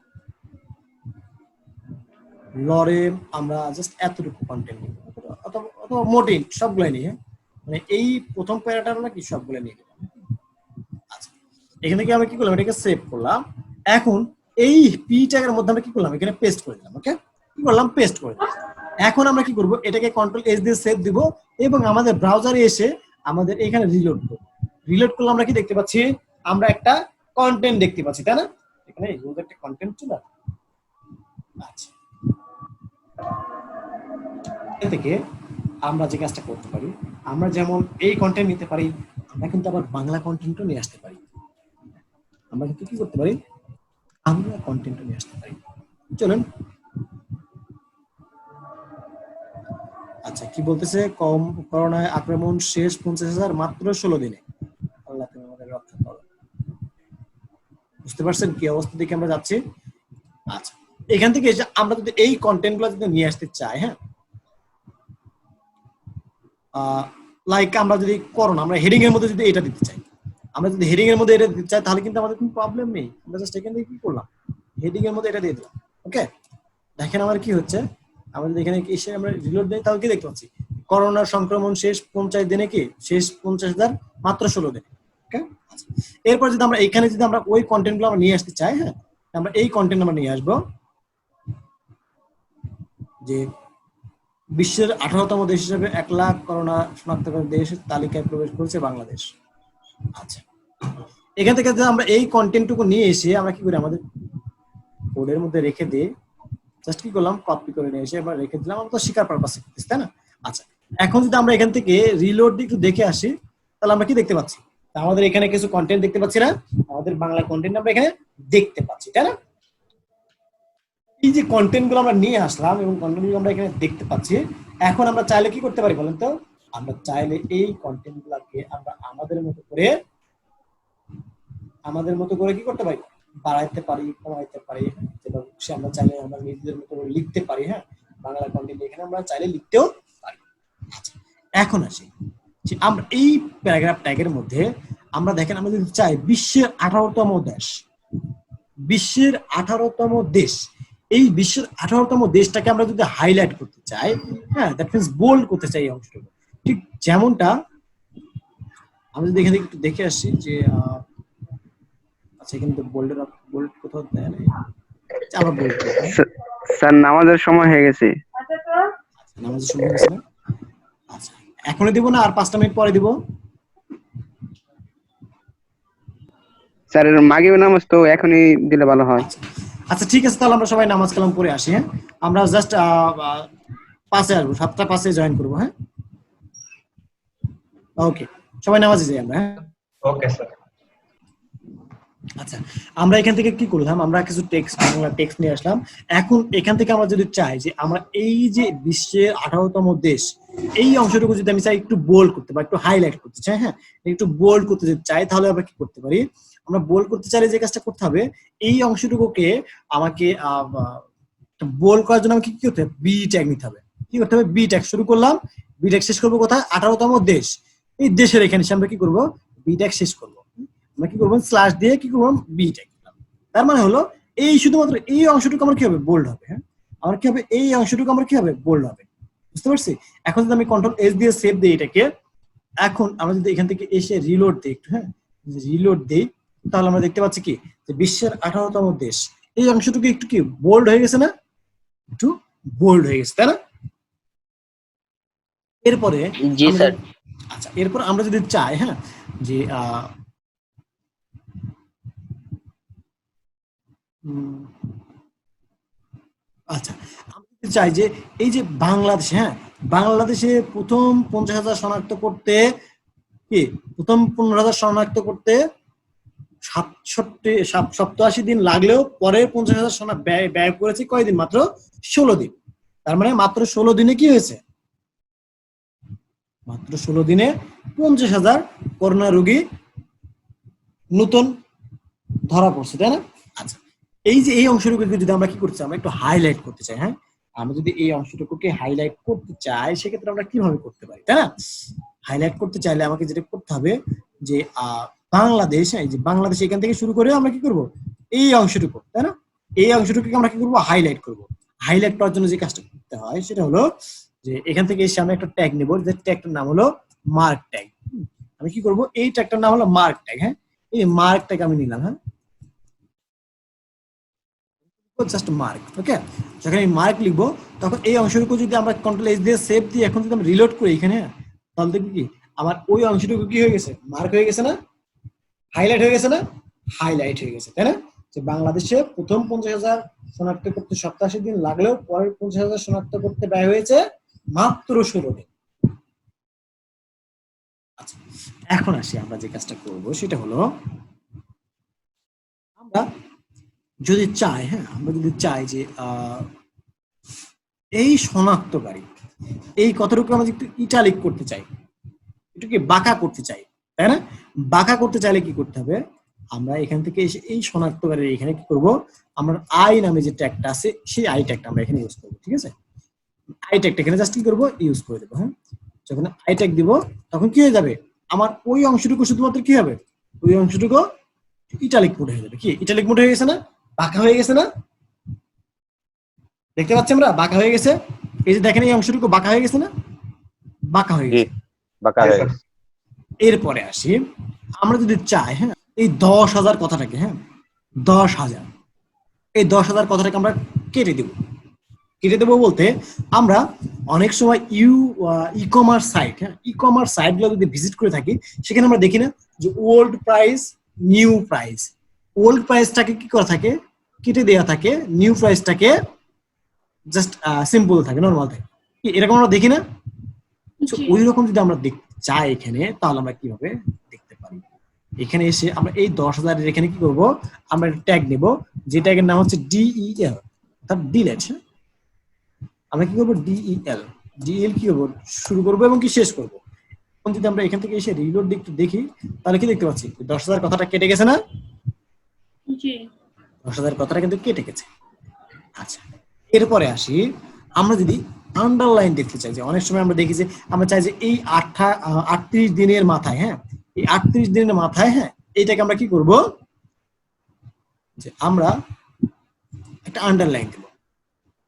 লরেম আমরা জাস্ট এতটুকু কন্টেন্ট নিব, অথবা মোটেই সবগুলো নিয়ে, মানে এই প্রথম প্যারাটা আমরা কি সবগুলো নিয়ে নিব। আচ্ছা, এখান থেকে আমরা কি করলাম? এটাকে সেভ করলাম। এখন এই পি ট্যাগের মধ্যে আমরা কি করলাম? এখানে পেস্ট করে দিলাম। ওকে, কি করলাম? পেস্ট করে দিলাম। এখন আমরা কি করব? এটাকে কন্ট্রোল এস দিয়ে সেভ দিব এবং আমাদের ব্রাউজারে এসে আমাদের এখানে রিলোড করব। রিলোড করলে আমরা কি দেখতে পাচ্ছি? আমরা একটা কন্টেন্ট দেখতে পাচ্ছি, তাই না? এখানে একটা কন্টেন্ট ছিল। আচ্ছা, এখান থেকে আমরা যে কাজটা করতে পারি, আমরা যেমন এই কন্টেন্ট নিতে পারি, আমরা কিন্তু আবার বাংলা কন্টেন্টও নিয়ে আসতে পারি। আমরা কিন্তু কি করতে পারি? বাংলা কন্টেন্টও নিয়ে আসতে পারি। চলুন। আচ্ছা, কি বলতেছে? করোনায় আক্রমণ শেষ 50,000 মাত্র 16 দিনে। আল্লাহ তুমি আমাদের রক্ষা করো। বুঝতে পারছেন কি অবস্থা দিকে আমরা যাচ্ছি? আচ্ছা, এখান থেকে আমরা যদি এই কন্টেন্ট গুলো যদি নিয়ে আসতে চাই, হ্যাঁ, লাইক আমরা যদি করোনা, আমরা হেডিং এর মধ্যে যদি এটা দিতে চাই, আমরা যদি হেডিং এর মধ্যে এটা দিতে চাই, তাহলে কিন্তু আমাদের কোনো প্রবলেম নেই। আমরা জাস্ট এখান থেকে কি করলাম? হেডিং এর মধ্যে এটা দিয়ে দিলাম। ওকে, দেখেন আমার কি হচ্ছে। আমরা যদি এখানে এসে আমরা রিলোড দিই, তাহলে কি দেখতে পাচ্ছি? করোনার সংক্রমণ শেষ 50 দিনে কি শেষ 50,000 মাত্র 16 দিনে। ওকে, এরপর যদি আমরা এখানে যদি আমরা ওই কন্টেন্ট গুলো আমরা নিয়ে আসতে চাই, হ্যাঁ, আমরা এই কন্টেন্ট আমরা নিয়ে আসবো যে বিশ্বের 18তম দেশ হিসেবে 1 লাখ করোনা শনাক্তকারী দেশের তালিকায় প্রবেশ করেছে বাংলাদেশ। আচ্ছা, এখান থেকে যদি আমরা এই কন্টেন্টটুকু নিয়ে এসে আমরা কি করি, আমাদের কোডের মধ্যে রেখে দিই, জাস্ট কি করলাম কপি করে নিয়ে এসে এবার রেখে দিলাম, আমরা তো শিকার পারপাসে করতেছি, তাই না? আচ্ছা, এখন যদি আমরা এখান থেকে রিলোড দিয়ে একটু দেখে আসি, তাহলে আমরা কি দেখতে পাচ্ছি, আমাদের এখানে কিছু কন্টেন্ট দেখতে পাচ্ছি না, আমাদের বাংলা কন্টেন্ট আমরা এখানে দেখতে পাচ্ছি, তাই না? এই যে কন্টেন্ট গুলো আমরা নিয়ে আসলাম এবং কন্টেন্ট গুলো আমরা এখানে দেখতে পাচ্ছি, এখন আমরা চাইলে কি করতে পারি বলেন তো? আমরা চাইলে এই কন্টেন্ট গুলাকে আমরা আমাদের মতো করে কি করতে পারি, বাড়াইতে পারি, কমাইতে পারি, যেভাবে খুশি আমরা চাইলে আমরা নিজেদের মতো করে লিখতে পারি। হ্যাঁ, বাংলা কন্টেন্ট এখানে আমরা চাইলে লিখতেও পারি। আচ্ছা, এখন আসি যে আমরা এই প্যারাগ্রাফ ট্যাগের মধ্যে আমরা দেখেন, আমরা যদি চাই বিশ্বের 18তম দেশ, বিশ্বের 18তম দেশ, এই বিশ্বের 18তম দেশটাকে আমরা যদি হাইলাইট করতে চাই, হ্যাঁ, দ্যাট মিন্স বোল্ড করতে চাই এই অংশটুকু, ঠিক যেমনটা আমরা যদি এখানে একটু দেখে আসি যে আচ্ছা, এখানে তো বোল্ড কোথাও দেয় নাই, আবার বোল্ড স্যার নামাজের সময় হয়ে গেছে। নামাজের সময় হয়েছে না? আচ্ছা, এখনই দিব না আর 5টা মিনিট পরে দিব? স্যার মাগরিব নামাজ তো এখনই দিলে ভালো হয়। আচ্ছা ঠিক আছে, তাহলে আমরা সবাই নামাজ কালাম পড়ে আসি। হ্যাঁ, আমরা জাস্ট 5-এ আসবো, 7টা 5-এ জয়েন করবো। হ্যাঁ, ওকে, সবাই নামাজে যাই আমরা। হ্যাঁ, ওকে স্যার। আচ্ছা, আমরা এখান থেকে কি করলাম, আমরা কিছু বাংলা টেক্সট নিয়ে আসলাম। এখন এখান থেকে আমরা যদি চাই যে আমরা এই যে বিশ্বের 18তম দেশ, এই অংশটুকু যদি আমি চাই একটু বোল্ড করতে বা একটু হাইলাইট করতে চাই, হ্যাঁ, একটু বোল্ড করতে যদি চাই, তাহলে আমরা কি করতে পারি, আমরা বোল্ড করতে চাইলে যে কাজটা করতে হবে, এই অংশটুকুকে আমাকে বোল্ড করার জন্য আমাকে কি করতে হবে, বি ট্যাগ নিতে হবে। কি করতে হবে, বি ট্যাগ শুরু করলাম, বি ট্যাগ শেষ করবো কোথায়, 18তম দেশ, এই দেশের এখানে আমরা কি করবো, বি ট্যাগ শেষ করবো। আমরা কি করবো, স্ল্যাশ দিয়ে কি করবো, বি ট্যাগ দিলাম। তার মানে হলো এই শুধুমাত্র এই অংশটুকু আমার কি হবে, বোল্ড হবে। হ্যাঁ, আমার কি হবে, এই অংশটুকু আমার কি হবে, বোল্ড হবে। বুঝতে পারছি? এখন যদি আমি কন্ট্রোল এস দিয়ে সেভ দিই এটাকে, এখন আমরা যদি এখান থেকে এসে রিলোড দিই একটু, হ্যাঁ, রিলোড দিই, তাহলে আমরা দেখতে পাচ্ছি কি যে বিশ্বের 18তম দেশ, এই অংশটুকু একটু কি বোল্ড হয়ে গেছে না, একটু বোল্ড হয়ে গেছে, তাই না? এরপরে জি স্যার। আচ্ছা, এরপর আমরা যদি চাই, হ্যাঁ, যে আচ্ছা, আমরা যদি চাই যে এই যে বাংলাদেশ, হ্যাঁ, বাংলাদেশে প্রথম 50,000 শনাক্ত করতে কি, প্রথম 15,000 শনাক্ত করতে 87 দিন লাগলেও পরের 50,000 ব্যয় করেছে কয়দিন, মাত্র 16 দিন। তার মানে মাত্র 16 দিনে কি হয়েছে, মাত্র 16 দিনে 50,000 করোনা রোগী নতুন ধরা পড়ছে, তাই না? আচ্ছা, এই যে এই অংশটুকুকে যদি আমরা কি করতে চাই, আমরা একটু হাইলাইট করতে চাই, হ্যাঁ, আমরা যদি এই অংশটুকুকে হাইলাইট করতে চাই, সেক্ষেত্রে আমরা কিভাবে করতে পারি, তাই না? হাইলাইট করতে চাইলে আমাকে যেটা করতে হবে যে বাংলাদেশ, এই যে বাংলাদেশ এখান থেকে শুরু করে আমরা কি করব, এই অংশটুকু, তাই না, এই অংশটুকুকে আমরা কি করব, হাইলাইট করব। হাইলাইট করার জন্য যে কাজটা করতে হয় সেটা হলো যে এখান থেকে এসে আমরা একটা ট্যাগ নেব, যে ট্যাগটার নাম হলো মার্ক ট্যাগ। আমি কি করব, এই ট্যাগটার নাম হলো মার্ক ট্যাগ। হ্যাঁ, এই মার্ক ট্যাগ আমি নিলাম। হ্যাঁ, জাস্ট মার্ক। ওকে, যখন আমি মার্ক লিখবো তখন এই অংশটুকু যদি আমরা কন্ট্রোল এস দিয়ে সেভ দিই, এখন যদি আমি রিলোড করি এখানে, তাহলে দেখবি কি আমার ওই অংশটুকু কি হয়ে গেছে, মার্ক হয়ে গেছে না, হাইলাইট হয়ে গেছে না, হাইলাইট হয়ে গেছে, তাই না? যে বাংলাদেশে প্রথম 50,000 শনাক্ত করতে 87 দিন লাগলেও পরের 50,000 শনাক্ত করতে ব্যয় হয়েছে মাত্র 16 দিন। আচ্ছা, এখন আসি আমরা যে কাজটা করব সেটা হলো, আমরা যদি চাই, হ্যাঁ, আমরা যদি চাই যে এই শনাক্তকারী, এই কথাটুকু আমরা একটু ইটালিক করতে চাই, একটু কি বাঁকা করতে চাই, তাই না? বাঁকা করতে চাইলে কি করতে হবে, আমরা এখান থেকে এসে এই শনাক্তকারীর এখানে কি করব, আমরা আই নামে যে ট্যাগটা আছে সেই আই ট্যাগটা আমরা এখানে ইউজ করবো। ঠিক আছে, আই ট্যাগটা এখানে জাস্ট কি করবো, ইউজ করে দেবো। হ্যাঁ, যখন আই ট্যাগ দিব তখন কি হয়ে যাবে, আমার ওই অংশটুকু শুধুমাত্র কি হবে, ওই অংশটুকু ইটালিক মোড হয়ে যাবে। কি ইটালিক মোড হয়ে গেছে না, বাঁকা হয়ে গেছে না, দেখতে পাচ্ছি আমরা বাঁকা হয়ে গেছে। এই যে দেখেন এই অংশটুকু বাঁকা হয়ে গেছে না, বাঁকা হয়ে জি গেছে। বাঁকা জি হয়ে স্যার। গেছে। এরপরে আসি, আমরা যদি চাই হ্যাঁ এই 10,000 কথাটাকে, হ্যাঁ 10,000, এই 10,000 কথাটাকে আমরা কেটে দেব। কেটে দেবো বলতে আমরা অনেক সময় ই কমার্স সাইট, হ্যাঁ ই কমার্স সাইট গুলো যদি ভিজিট করে থাকি, সেখানে আমরা দেখি না যে old price new price, old প্রাইসটাকে কি করা থাকে, কেটে দেওয়া থাকে, নিউ প্রাইসটাকে জাস্ট সিম্পল থাকে, নর্মাল থাকে, এরকম আমরা দেখি না। ওই রকম যদি আমরা দেখতে চাই এখানে, তাহলে আমরা কিভাবে দেখতে পারি, এখানে এসে আমরা এই 10,000 এর এখানে কি করব, আমরা ট্যাগ নেব, যে ট্যাগের নাম হচ্ছে DEL, তার ডিলেট। আমরা কি করবো, ডিএল কি করবো, শুরু করবো এবং কি শেষ করবো। এখন যদি আমরা এখান থেকে এসে রিলোড একটু দেখি, তাহলে কি দেখতে পাচ্ছি, 10,000 কথাটা কেটে গেছে না, 10,000 কথাটা কিন্তু কেটে গেছে। আচ্ছা, এরপরে আসি, আমরা যদি আন্ডারলাইন দেখতে চাই, যে অনেক সময় আমরা দেখি যে আমরা চাই যে এই 38 দিনের মাথায়, হ্যাঁ এই 38 দিনের মাথায়, হ্যাঁ এইটাকে আমরা কি করব, যে আমরা একটা আন্ডারলাইন দেবো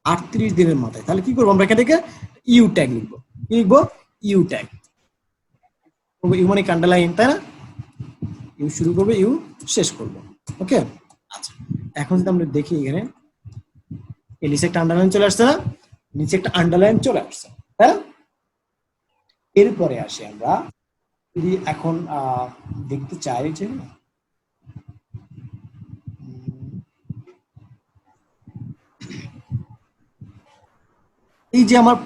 38 দিনের মাথায়। তাহলে কি করবো, আমরা এখান থেকে ইউ ট্যাগ লিখবো, কি লিখবো, ইউ ট্যাগ, ইউ মানে আন্ডারলাইন, তাই না, ইউ শুরু করবো, ইউ শেষ করবো। ওকে, আচ্ছা এখন যদি আমরা দেখি এখানে এই নিচে একটা আন্ডারলাইন চলে আসছে না, নিচে একটা আন্ডারলাইন চলে আসছে, তাই না। এরপরে আসি আমরা যদি এখন দেখতে চাই যে এই যে আমার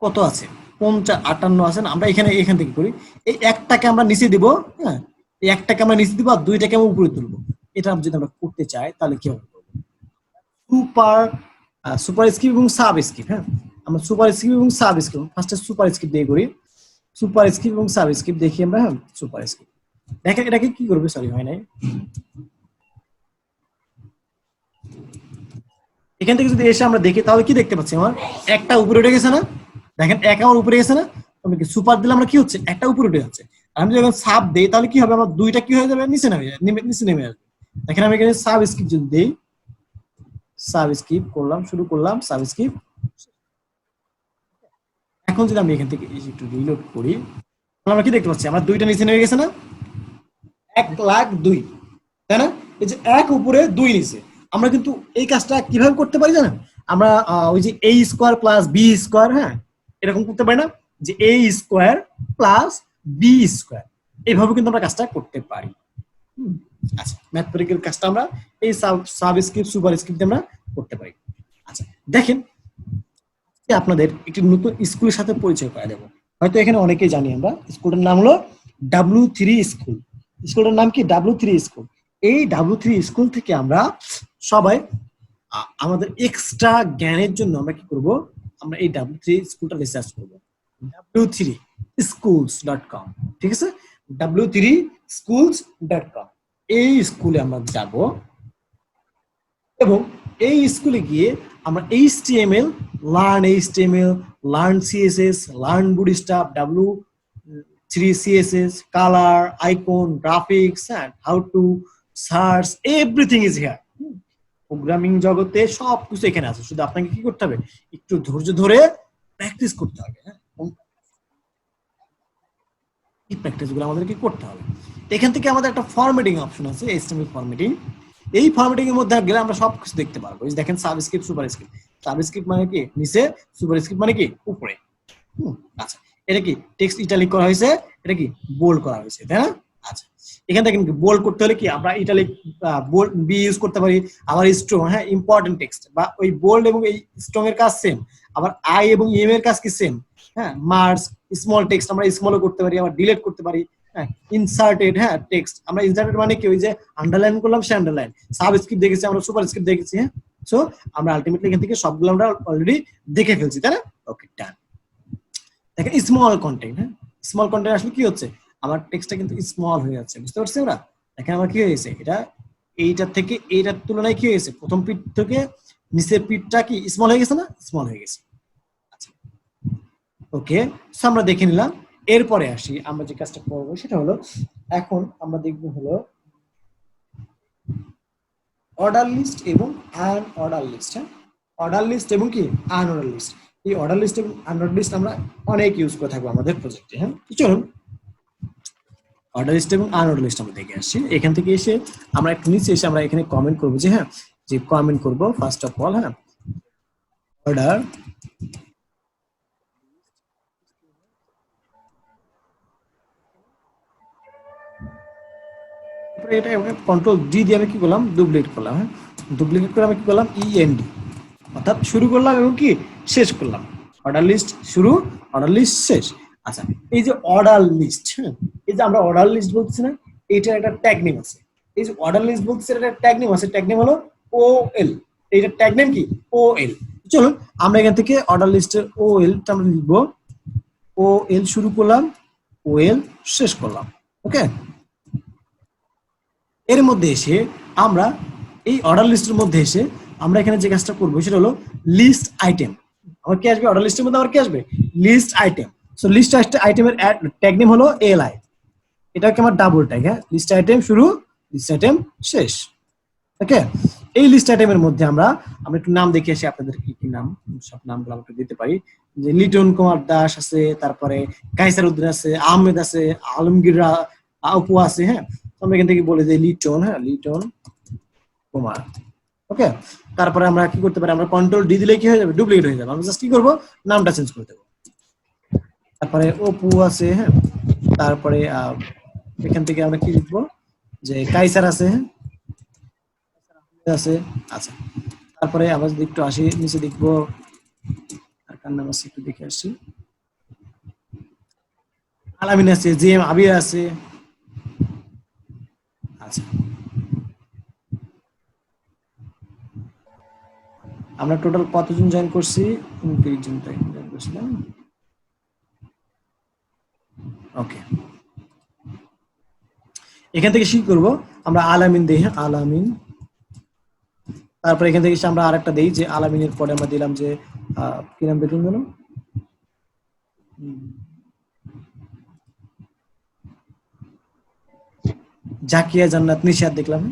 কত আছে, 58 আছে না, আমরা এখান থেকে করি, এই একটাকে আমরা নিচে দিব, হ্যাঁ এই একটাকে আমরা নিচে দিব আর দুইটাকে আমরা উপরে তুলবো। এটা যদি আমরা করতে চাই তাহলে কি হবে, সুপার স্ক্রিপ্ট এবং সাব স্ক্রিপ্ট, হ্যাঁ আমরা সুপার স্ক্রিপ্ট এবং সাব স্ক্রিপ্ট, ফার্স্টে সুপার স্ক্রিপ্ট দিয়ে করি, সুপার স্ক্রিপ্ট এবং সাব স্ক্রিপ্ট দেখি আমরা, হ্যাঁ সুপার স্ক্রিপ্ট দেখেন এটাকে কি করবে, সরি হয় নাই, এখান থেকে যদি এসে আমরা দেখি তাহলে কি দেখতে পাচ্ছি, আমার একটা উপরে উঠে গেছে না, দেখেন এক আমার উপরে গেছে না, আমি কি সুপার দিলে আমরা কি হচ্ছে, একটা উপরে উঠে যাচ্ছে। আমি যখন সাব দেই তাহলে কি হবে, আমার দুইটা কি হয়ে যাবে, নিচে নেমে আসবে। দেখেন আমি এখানে সাব স্ক্রিপ্ট যদি দেই, সাব স্ক্রিপ্ট করলাম, শুরু করলাম সাব স্ক্রিপ্ট, এখন যদি আমি এখান থেকে একটু রিলোড করি, তাহলে আমরা কি দেখতে পাচ্ছি, আমার দুইটা নিচে নেমে গেছে না, 1,02,000, তাই না, এই যে 1 উপরে 2 নিচে। আমরা কিন্তু এই কাজটা কিভাবে করতে পারি জানেন, আমরা ওই যে a square plus b square, হ্যাঁ এরকম করতে পারি না, যে a square plus b square, এইভাবে কিন্তু আমরা কাজটা করতে পারি। আচ্ছা, ম্যাথমেটিক্যাল কাজটা আমরা এই সাব স্ক্রিপ্ট সুপার স্ক্রিপ্ট আমরা করতে পারি। আচ্ছা দেখেন, আপনাদের একটি নতুন স্কুলের সাথে পরিচয় করে দেবো, হয়তো এখানে অনেকেই জানি আমরা, স্কুলটার নাম হলো W3 স্কুল। স্কুলটার নাম কি, W3 স্কুল। এই W3 স্কুল থেকে আমরা সবাই আমাদের এক্সট্রা জ্ঞানের জন্য আমরা কি করব, আমরা এই W3 স্কুলটা রিসার্চ করব, w3schools.com, ঠিক আছে, w3schools.com। এই স্কুলে আমরা যাব এবং এই স্কুলে গিয়ে আমরা HTML, learn CSS, learn bootstrap, W3 CSS, colour, icon, graphics, and how to search, everything is here। Programming জগতে সবকিছু এখানে আছে, শুধু আপনাকে কি করতে হবে, একটু ধৈর্য ধরে প্র্যাকটিস করতে হবে। হ্যাঁ, এই প্র্যাকটিস গুলো আমাদেরকে করতে হবে। এখান থেকে আমাদের একটা ফরম্যাটিং অপশন আছে, HTML ফরম্যাটিং। এই ফরম্যাটিং এর মধ্যে গেলে আমরা সবকিছু দেখতে পারবো। এই দেখেন সাবস্ক্রিপ্ট, সুপার স্ক্রিপ্ট। সাবস্ক্রিপ্ট মানে কি নিচে, সুপার স্ক্রিপ্ট মানে কি উপরে। আচ্ছা, এটা কি টেক্সট ইটালিক করা হয়েছে, এটা কি বোল্ড করা হয়েছে, তাই না? আচ্ছা, এখান থেকে বোল্ড করতে হলে কি আমরা ইটালিক বোল্ড বি ইউজ করতে পারি, আবার স্ট্রং, হ্যাঁ ইম্পর্টেন্ট টেক্সট, বা ওই বোল্ড এবং এই স্ট্রং এর কাজ সেম, আবার আই এবং এম এর কাজ কি সেম। হ্যাঁ, মার্জ স্মল টেক্সট আমরা স্মলও করতে পারি, আবার ডিলিট করতে পারি। হ্যাঁ, ইনসার্টেড, হ্যাঁ টেক্সট আমরা ইনসার্টেড মানে কি ওই যে আন্ডারলাইন করলাম সে আন্ডারলাইন, সাবস্ক্রিপ্ট দেখেছি আমরা, সুপার স্ক্রিপ্ট দেখেছি। হ্যাঁ, সো আমরা আলটিমেটলি এখান থেকে সবগুলো আমরা অলরেডি দেখে ফেলছি, তাই না? ওকে, ডান। দেখেন স্মল কন্টেন্ট, হ্যাঁ স্মল কন্টেন্ট আসলে কি হচ্ছে, আমার টেক্সটটা কিন্তু স্মল হয়ে যাচ্ছে, বুঝতে পারছি ওরা? দেখেন আমার কি হয়েছে, এটা এইটার থেকে এইটার তুলনায় কি হয়েছে, প্রথম পিঠ থেকে নিচের পিঠটা কি স্মল হয়ে গেছে না, স্মল হয়ে গেছে। আচ্ছা, ওকে, সো আমরা দেখে নিলাম। এরপরে আসি, আমরা যে কাজটা করবো সেটা হলো, এখন আমরা দেখবো হলো অর্ডার লিস্ট এবং আনঅর্ডার লিস্ট। হ্যাঁ, অর্ডার লিস্ট এবং কি আনঅর্ডার লিস্ট, এই অর্ডার লিস্ট এবং আনঅর্ডার লিস্ট আমরা অনেক ইউজ করে থাকবো আমাদের প্রজেক্টে। হ্যাঁ, তো চলুন অর্ডার লিস্ট এবং আনঅর্ডার লিস্ট আমরা দেখে আসছি। এখান থেকে এসে আমরা একটু নিচে এসে আমরা এখানে কমেন্ট করবো যে হ্যাঁ, যে কমেন্ট করবো ফার্স্ট অফ অল, হ্যাঁ, অর্ডার এটা কন্ট্রোল ডি দিয়ে আমি কি করলাম, ডুপ্লিকেট করলাম। হ্যাঁ, ডুপ্লিকেট করে আমি কি করলাম, ইএনডি, অর্থাৎ শুরু করলাম এবং কি শেষ করলাম। অর্ডার লিস্ট শুরু, অর্ডার লিস্ট শেষ। আচ্ছা, এই যে অর্ডার লিস্ট, হ্যাঁ, এই যে আমরা অর্ডার লিস্ট বলছি না, এইটা একটা ট্যাগ নেম আছে। এই যে অর্ডার লিস্ট বলছি এটা একটা ট্যাগ নেম আছে, ট্যাগ নেম হলো ওএল। এইটা ট্যাগ নেম কি, ওএল। চলুন আমরা এখান থেকে অর্ডার লিস্টের ওএলটা আমরা লিখবো, ওএল শুরু করলাম, ওএল শেষ করলাম। ওকে, এর মধ্যে এসে আমরা এই অর্ডার লিস্টের মধ্যে এসে আমরা এখানে যে কাজটা করবো সেটা হলো লিস্ট আইটেম। আমার কি আসবে, অর্ডার লিস্টের মধ্যে আমার কি আসবে, লিস্ট আইটেম। সো লিস্ট আইটেমের ট্যাগ নেম হলো এলআই। এটা কি আমার ডাবল ট্যাগ। হ্যাঁ, লিস্ট আইটেম শুরু, লিস্ট আইটেম শেষ। ওকে, এই লিস্ট আইটেমের মধ্যে আমরা একটু নাম দেখে আসি আপনাদের কি কি নাম, সব নামগুলো আমরা দিতে পারি। যে লিটন কুমার দাস আছে, তারপরে কাইসার উদ্দিন আছে, আহমেদ আছে, আলমগীর আপু আছে। হ্যাঁ, আমরা এখান থেকে বলে দিই লিটন, হ্যাঁ, লিটন কুমার। ওকে, তারপরে আমরা কি করতে পারি, আমরা কন্ট্রোল ডি দিলে কি হয়ে যাবে, ডুপ্লিকেট হয়ে যাবে। আমরা জাস্ট কি করবো, নামটা চেঞ্জ করে দেবো। তারপরে অপু আছে, হ্যাঁ, তারপরে এখান থেকে আমরা কি লিখবো, যে কাইসার আছে, হ্যাঁ, আছে। আচ্ছা, তারপরে আমরা যদি একটু আসি নিচে দেখবো কার নাম আছে, একটু দেখে আসছি। আলামিন আছে, জি এম আবির আছে। আচ্ছা, আমরা টোটাল কতজন জয়েন করছি, 29 জন জয়েন করছিলাম। ওকে, এখান থেকে কি করব, আমরা আলামিন দেই। হ্যাঁ, আলামিন। তারপরে এখান থেকে আমরা আরেকটা দেই, যে আলামিনের পরে আমরা দিলাম যে কি নাম বেতন দিলাম, জাকিয়া জান্নাত নিশাত দেখলাম।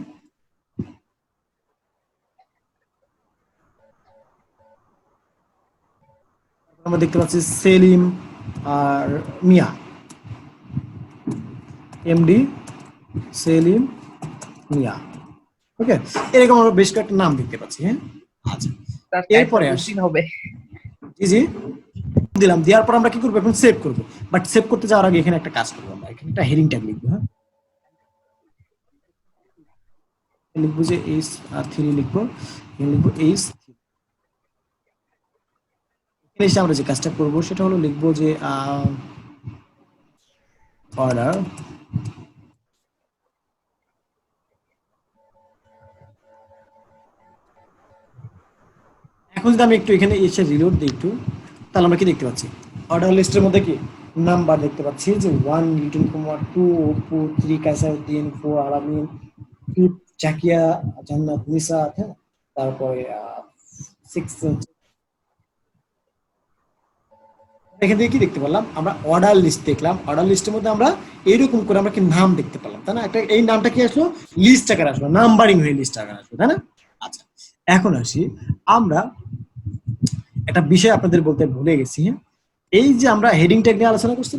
আমরা দেখতে পাচ্ছি সেলিম আর মিয়া, এমডি সেলিম মিয়া। ওকে, এরকম আমরা বেশ কয়েকটা নাম দেখতে পাচ্ছি। হ্যাঁ, আচ্ছা, এরপরে আসি হবে। জি জি দিলাম, দেওয়ার পর আমরা কি করবো, এখন সেভ করবো। বাট সেভ করতে যাওয়ার আগে এখানে একটা কাজ করবো, আমরা এখানে একটা হেডিং ট্যাগ লিখবো। হ্যাঁ, লিখবো যে H3 লিখবো, এখানে লিখবো H3। এসে আমরা যে কাজটা করবো সেটা হলো লিখবো যে অর্ডার এখন যদি আমি একটু এখানে এসে রিলোড দিই একটু, তাহলে আমরা কি দেখতে পাচ্ছি, অর্ডার লিস্টের মধ্যে কি নাম্বার দেখতে পাচ্ছি, যে 1 লিটন কুমার, 2 অপু, 3 কাইসারউদ্দিন, 4 আলামিন, 2 জাকিয়া জান্নাত নিসাত। হ্যাঁ, তারপরে 6 এখান থেকে কি দেখতে পারলাম, আমরা অর্ডার লিস্ট দেখলাম। অর্ডার লিস্টের মধ্যে আমরা এইরকম করে আমরা কি নাম দেখতে পেলাম, তাই না? একটা এই নামটা কি আসলো, লিস্ট আকারে আসলো, নাম্বারিং হয়ে লিস্ট আকারে আসলো, তাই না? আচ্ছা, এখন আসি আমরা একটা বিষয় আপনাদের বলতে ভুলে গেছি। এই যে আমরা হেডিং ট্যাগ নিয়ে আলোচনা করছি,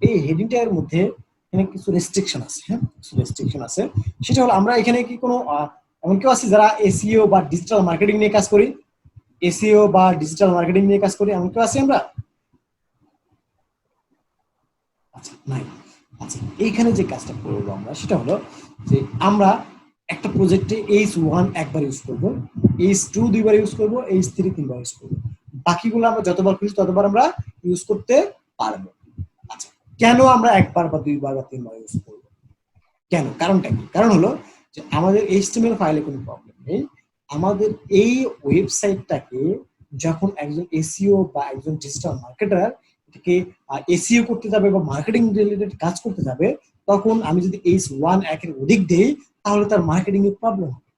এই হেডিং ট্যাগের মধ্যে এখানে কিছু রেস্ট্রিকশন আছে। হ্যাঁ, কিছু রেস্ট্রিকশন আছে। সেটা হলো আমরা এখানে কি কোনো এমন কেউ আছে যারা এসইও বা ডিজিটাল মার্কেটিং নিয়ে কাজ করি, এসইও বা ডিজিটাল মার্কেটিং নিয়ে কাজ করি, এমন কেউ আছে আমরা? আচ্ছা, নাই। আচ্ছা, এইখানে যে কাজটা করবো আমরা সেটা হলো যে আমরা একটা প্রজেক্টে H1 একবার ইউজ করবো, H2 দুইবার ইউজ করবো, H3 তিনবার ইউজ করবো। বাকিগুলো আমরা যতবার খুশি ততবার আমরা ইউজ করতে পারবো। আচ্ছা, কেন আমরা একবার বা দুইবার বা তিনবার ইউজ করবো, কেন, কারণটা কি? কারণ হলো যে আমাদের HTML ফাইলে কোনো প্রবলেম নেই। আমাদের এই ওয়েবসাইটটাকে যখন একজন এসইও বা একজন ডিজিটাল মার্কেটার এটাকে এসইও করতে যাবে বা মার্কেটিং রিলেটেড কাজ করতে যাবে, তখন আমি যদি H1 একের অধিক দেই তাহলে তার মার্কেটিং এর প্রবলেম হবে।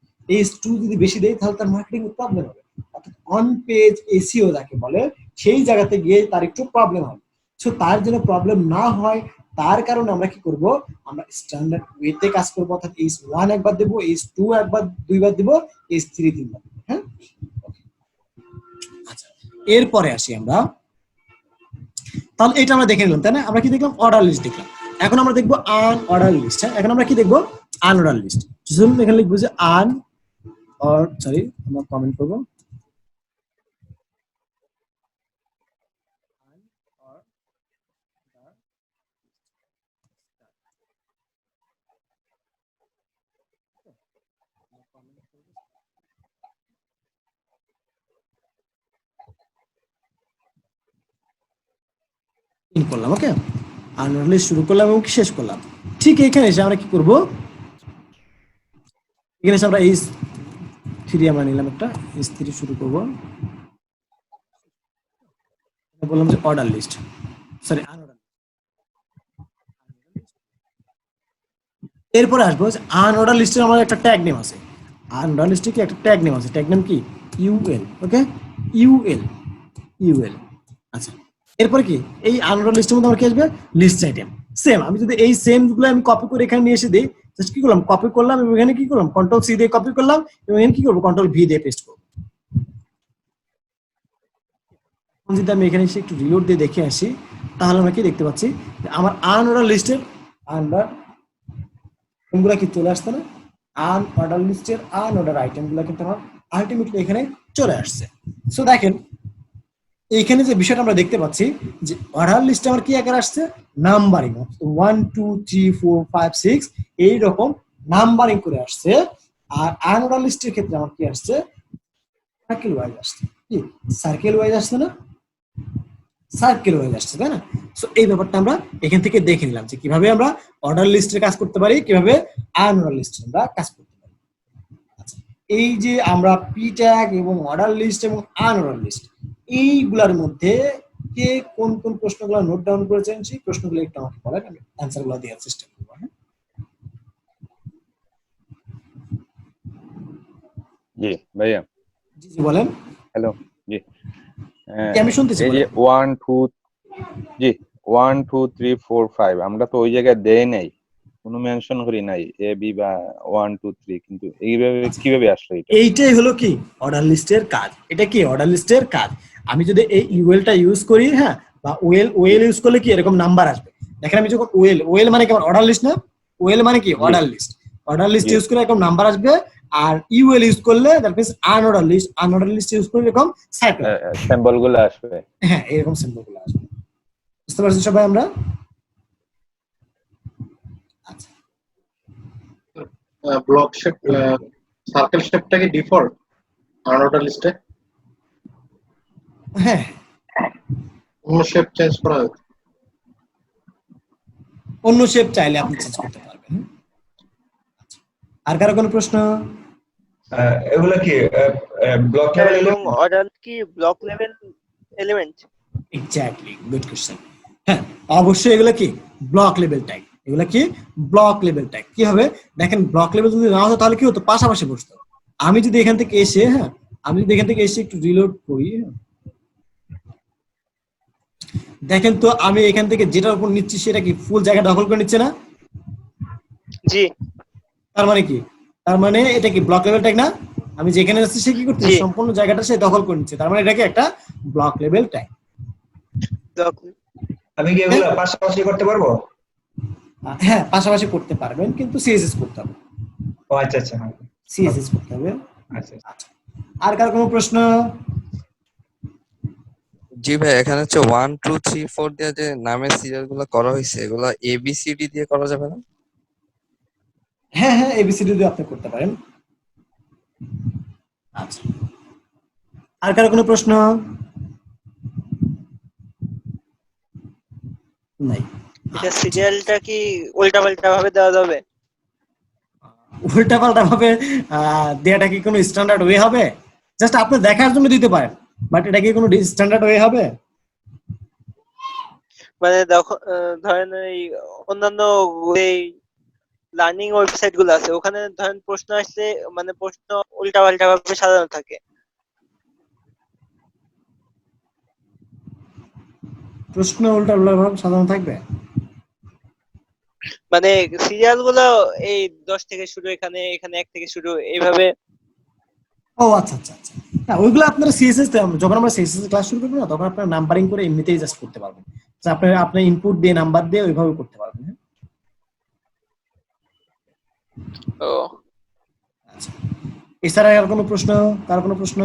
H2 যদি বেশি দেই তাহলে তার মার্কেটিং এর প্রবলেম হবে। অর্থাৎ অন পেজ এসইও যাকে বলে, সেই জায়গাতে গিয়ে তার একটু প্রবলেম হবে। সো তার জন্য প্রবলেম না হয় তার কারণে আমরা কি করব, আমরা স্ট্যান্ডার্ড ওয়েতে কাজ করব। অর্থাৎ H1 একবার দেব, H2 একবার দুইবার দেব, H3 তিনবার দেব। হ্যাঁ, আচ্ছা, এরপরে আসি আমরা, তাহলে এটা আমরা দেখে নিলাম তাই না? আমরা কি দেখলাম? অর্ডার লিস্ট দেখলাম। এখন আমরা দেখবো আনঅর্ডার লিস্ট। হ্যাঁ, এখন আমরা কি দেখবো? Unorder list. চলুন এখানে লিখবো যে আমরা কমেন্ট করবো করলাম। ওকে, আনঅর্ডার লিস্ট শুরু করলাম এবং শেষ করলাম। ঠিক এখানে এসে আমরা কি করবো? এখানে এসে আমরা থ্রি আমরা নিলাম, একটা S3 শুরু করবো, বললাম যে অর্ডার লিস্ট, সরি আনঅর্ডার। এরপরে আসবো আনঅর্ডার লিস্টের আমার একটা ট্যাগ নেম আছে। আনঅর্ডার লিস্টে কি একটা ট্যাগ নেম আছে, ট্যাগ নেম কি? ইউএল। ওকে, ইউএল। আচ্ছা, এরপরে কি? এই আনঅর্ডার লিস্টের মধ্যে আমার কি আসবে? List item. সেম, আমি যদি এই সেম গুলো আমি কপি করে এখানে নিয়ে এসে দিই, জাস্ট কি করলাম? কপি করলাম এবং এখানে কি করলাম? কন্ট্রোল সি দিয়ে কপি করলাম এবং এখানে কি করবো? কন্ট্রোল ভি দিয়ে পেস্ট করবো। যদি আমি এখানে এসে একটু রিলোড দিয়ে দেখে আসি, তাহলে আমরা কি দেখতে পাচ্ছি? আমার আনঅর্ডার লিস্টের আনঅর্ডার কি চলে আসছে না? আনঅর্ডার লিস্টের আনঅর্ডার আইটেম গুলো কিন্তু আমার আলটিমেটলি এখানে চলে আসছে। সো দেখেন এইখানে যে বিষয়টা আমরা দেখতে পাচ্ছি যে অর্ডার লিস্টে আমার কি আকার আসছে? নাম্বারিং 1 2 3 4 5 6 এইরকম নাম্বারিং করে আসছে। আর আনঅর্ডার লিস্টের ক্ষেত্রে আমার কি আসছে? সার্কেল ওয়াইজ আসছে। কি সার্কেল ওয়াইজ আসছে না? সার্কেল ওয়াইজ আসছে, তাই না? সো এই ব্যাপারটা আমরা এখান থেকে দেখে নিলাম যে কিভাবে আমরা অর্ডার লিস্টের কাজ করতে পারি, কিভাবে আনঅর্ডার লিস্টের আমরা কাজ করতে পারি। আচ্ছা, এই যে আমরা পি ট্যাগ এবং অর্ডার লিস্ট এবং আনঅর্ডার লিস্ট, এইগুলার মধ্যে কে কোন কোন প্রশ্নগুলো নোট ডাউন করেছেন সেই প্রশ্নগুলো একটু আমাকে বলেন, আমি অ্যান্সারগুলো দেওয়ার চেষ্টা করবো। হ্যাঁ, জি ভাইয়া, জি জি বলেন। হ্যালো। জি, জি, আমি শুনতেছি। এই যে 1 2, জি 1 2 3 4 5 আমরা তো ওই জায়গায় দেই নাই, কোনো মেনশন করি নাই এ বি বা 1 2 3, কিন্তু এইভাবে কিভাবে আসলো এটা? এইটাই হলো কি অর্ডার লিস্টের কাজ। এটা কি অর্ডার লিস্টের কাজ। আমি যদি এই ইউএলটা ইউজ করি, হ্যাঁ, বা ওয়েল ইউজ করলে কি এরকম নাম্বার আসবে। দেখেন আমি যখন ওয়েল মানে কি অর্ডার লিস্ট না? ওয়েল মানে কি order list. Order list use করে এরকম নাম্বার আসবে। আর ইউএল ইউজ করলে that means unorder list use করলে এরকম সার্কেল, সিম্বল গুলো আসবে। হ্যাঁ, এরকম সিম্বল গুলো আসবে। বুঝতে পারছি সবাই আমরা? আচ্ছা, ব্লক শেপ, সার্কেল শেপটা কি ডিফল্ট আনঅর্ডার লিস্টে? হ্যাঁ, অন্য শেপ চেঞ্জ করা হয়? অন্য শেপ চাইলে আপনি চেঞ্জ করতে পারবেন। আচ্ছা, আর কারো কোনো প্রশ্ন? এগুলো কি ব্লক লেভেল এবং অর্ডার কি block level element? Exactly, good question. হ্যাঁ, অবশ্যই এগুলো কি ব্লক লেভেল ট্যাগ। এগুলো কি ব্লক লেভেল ট্যাগ। কি হবে দেখেন, ব্লক লেভেল যদি না হতো তাহলে কি হতো? পাশাপাশি বসতো। আমি যদি এখান থেকে এসে, হ্যাঁ, আমি যদি এখান থেকে এসে একটু রিলোড করি, দেখেন তো আমি এখান থেকে যেটার উপর নিচ্ছি সেটা কি ফুল জায়গা দখল করে নিচ্ছে না? জি। তার মানে কি? তার মানে এটা কি ব্লক লেভেল ট্যাগ না? আমি যেখানে যাচ্ছি সে কি করছে? সম্পূর্ণ জায়গাটা সে দখল করে নিচ্ছে। তার মানে এটাকে একটা ব্লক লেভেল ট্যাগ। আমি কি এগুলো পাশাপাশি করতে পারবো? হ্যাঁ, পাশাপাশি করতে পারবেন, কিন্তু সিএসএস করতে হবে। ও আচ্ছা আচ্ছা, সিএসএস করতে হবে। আচ্ছা। আচ্ছা, আর কার কোনো প্রশ্ন? জি ভাই, এখানে হচ্ছে 1 2 3 4 দিয়ে যে নামের সিরিয়াল গুলো করা হয়েছে, এগুলা এবিসিডি দিয়ে করা যাবে না? হ্যাঁ হ্যাঁ, এবিসিডি দিয়ে আপনি করতে পারেন। আচ্ছা, আর কারো কোনো প্রশ্ন? নাই। এটা সিরিয়ালটা কি উল্টাপাল্টা ভাবে দেওয়া যাবে? উল্টাপাল্টা ভাবে দেয়াটা কি কোনো স্ট্যান্ডার্ড ওয়ে হবে? জাস্ট আপনি দেখার জন্য দিতে পারেন, বাট এটা কি কোনো স্ট্যান্ডার্ড ওয়ে হবে? মানে দেখো, ধরেন এই অন্যান্য এই লার্নিং ওয়েবসাইট গুলো আছে, ওখানে ধরেন প্রশ্ন আসলে মানে প্রশ্ন উল্টাপাল্টা ভাবে সাজানো থাকে। প্রশ্ন উল্টাপাল্টা ভাবে সাজানো থাকবে? মানে সিরিয়াল গুলো এই 10 থেকে শুরু, এখানে 1 থেকে শুরু, এইভাবে। ও আচ্ছা আচ্ছা আচ্ছা, হ্যাঁ, ওইগুলো আপনারা সিএসএস যখন আমরা সিএসএস ক্লাস শুরু করবো না, তখন আপনারা নাম্বারিং করে এমনিতেই জাস্ট করতে পারবেন। আপনার আপনার ইনপুট দিয়ে নাম্বার দিয়ে ওইভাবে করতে পারবেন। হ্যাঁ? ও আচ্ছা, এছাড়া আর কোনো প্রশ্ন, কার কোনো প্রশ্ন?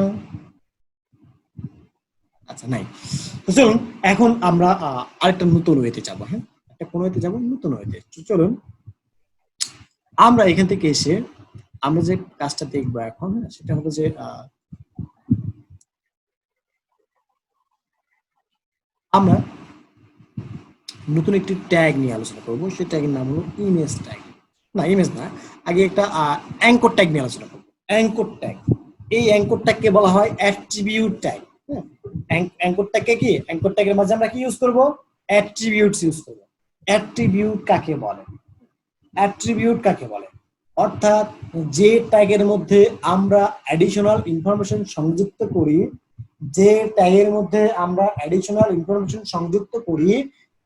আচ্ছা, নাই। তো চলুন এখন আমরা আরেকটা নতুন ওয়েতে যাবো। হ্যাঁ, একটা কোন ওয়েতে যাবো? নতুন ওয়েতে। চলুন আমরা এখান থেকে এসে আমরা যে কাজটা দেখবো এখন, সেটা হলো যে আমরা নতুন একটি ট্যাগ নিয়ে আলোচনা করবো। সেই ট্যাগের নাম হলো ইমেজ ট্যাগ। না, ইমেজ না, আগে একটা অ্যাঙ্কর ট্যাগ নিয়ে আলোচনা করবো। অ্যাঙ্কর ট্যাগ, এই অ্যাঙ্কর ট্যাগকে বলা হয় অ্যাট্রিবিউট ট্যাগ। অ্যাঙ্কর ট্যাগকে কি, অ্যাঙ্কর ট্যাগের মাঝে আমরা কি ইউজ করবো? অ্যাট্রিবিউটস ইউজ করবো। অ্যাট্রিবিউট কাকে বলে? অ্যাট্রিবিউট কাকে বলে? অর্থাৎ যে ট্যাগের মধ্যে আমরা অ্যাডিশনাল ইনফরমেশন সংযুক্ত করি, যে ট্যাগের মধ্যে আমরা অ্যাডিশনাল ইনফরমেশন সংযুক্ত করি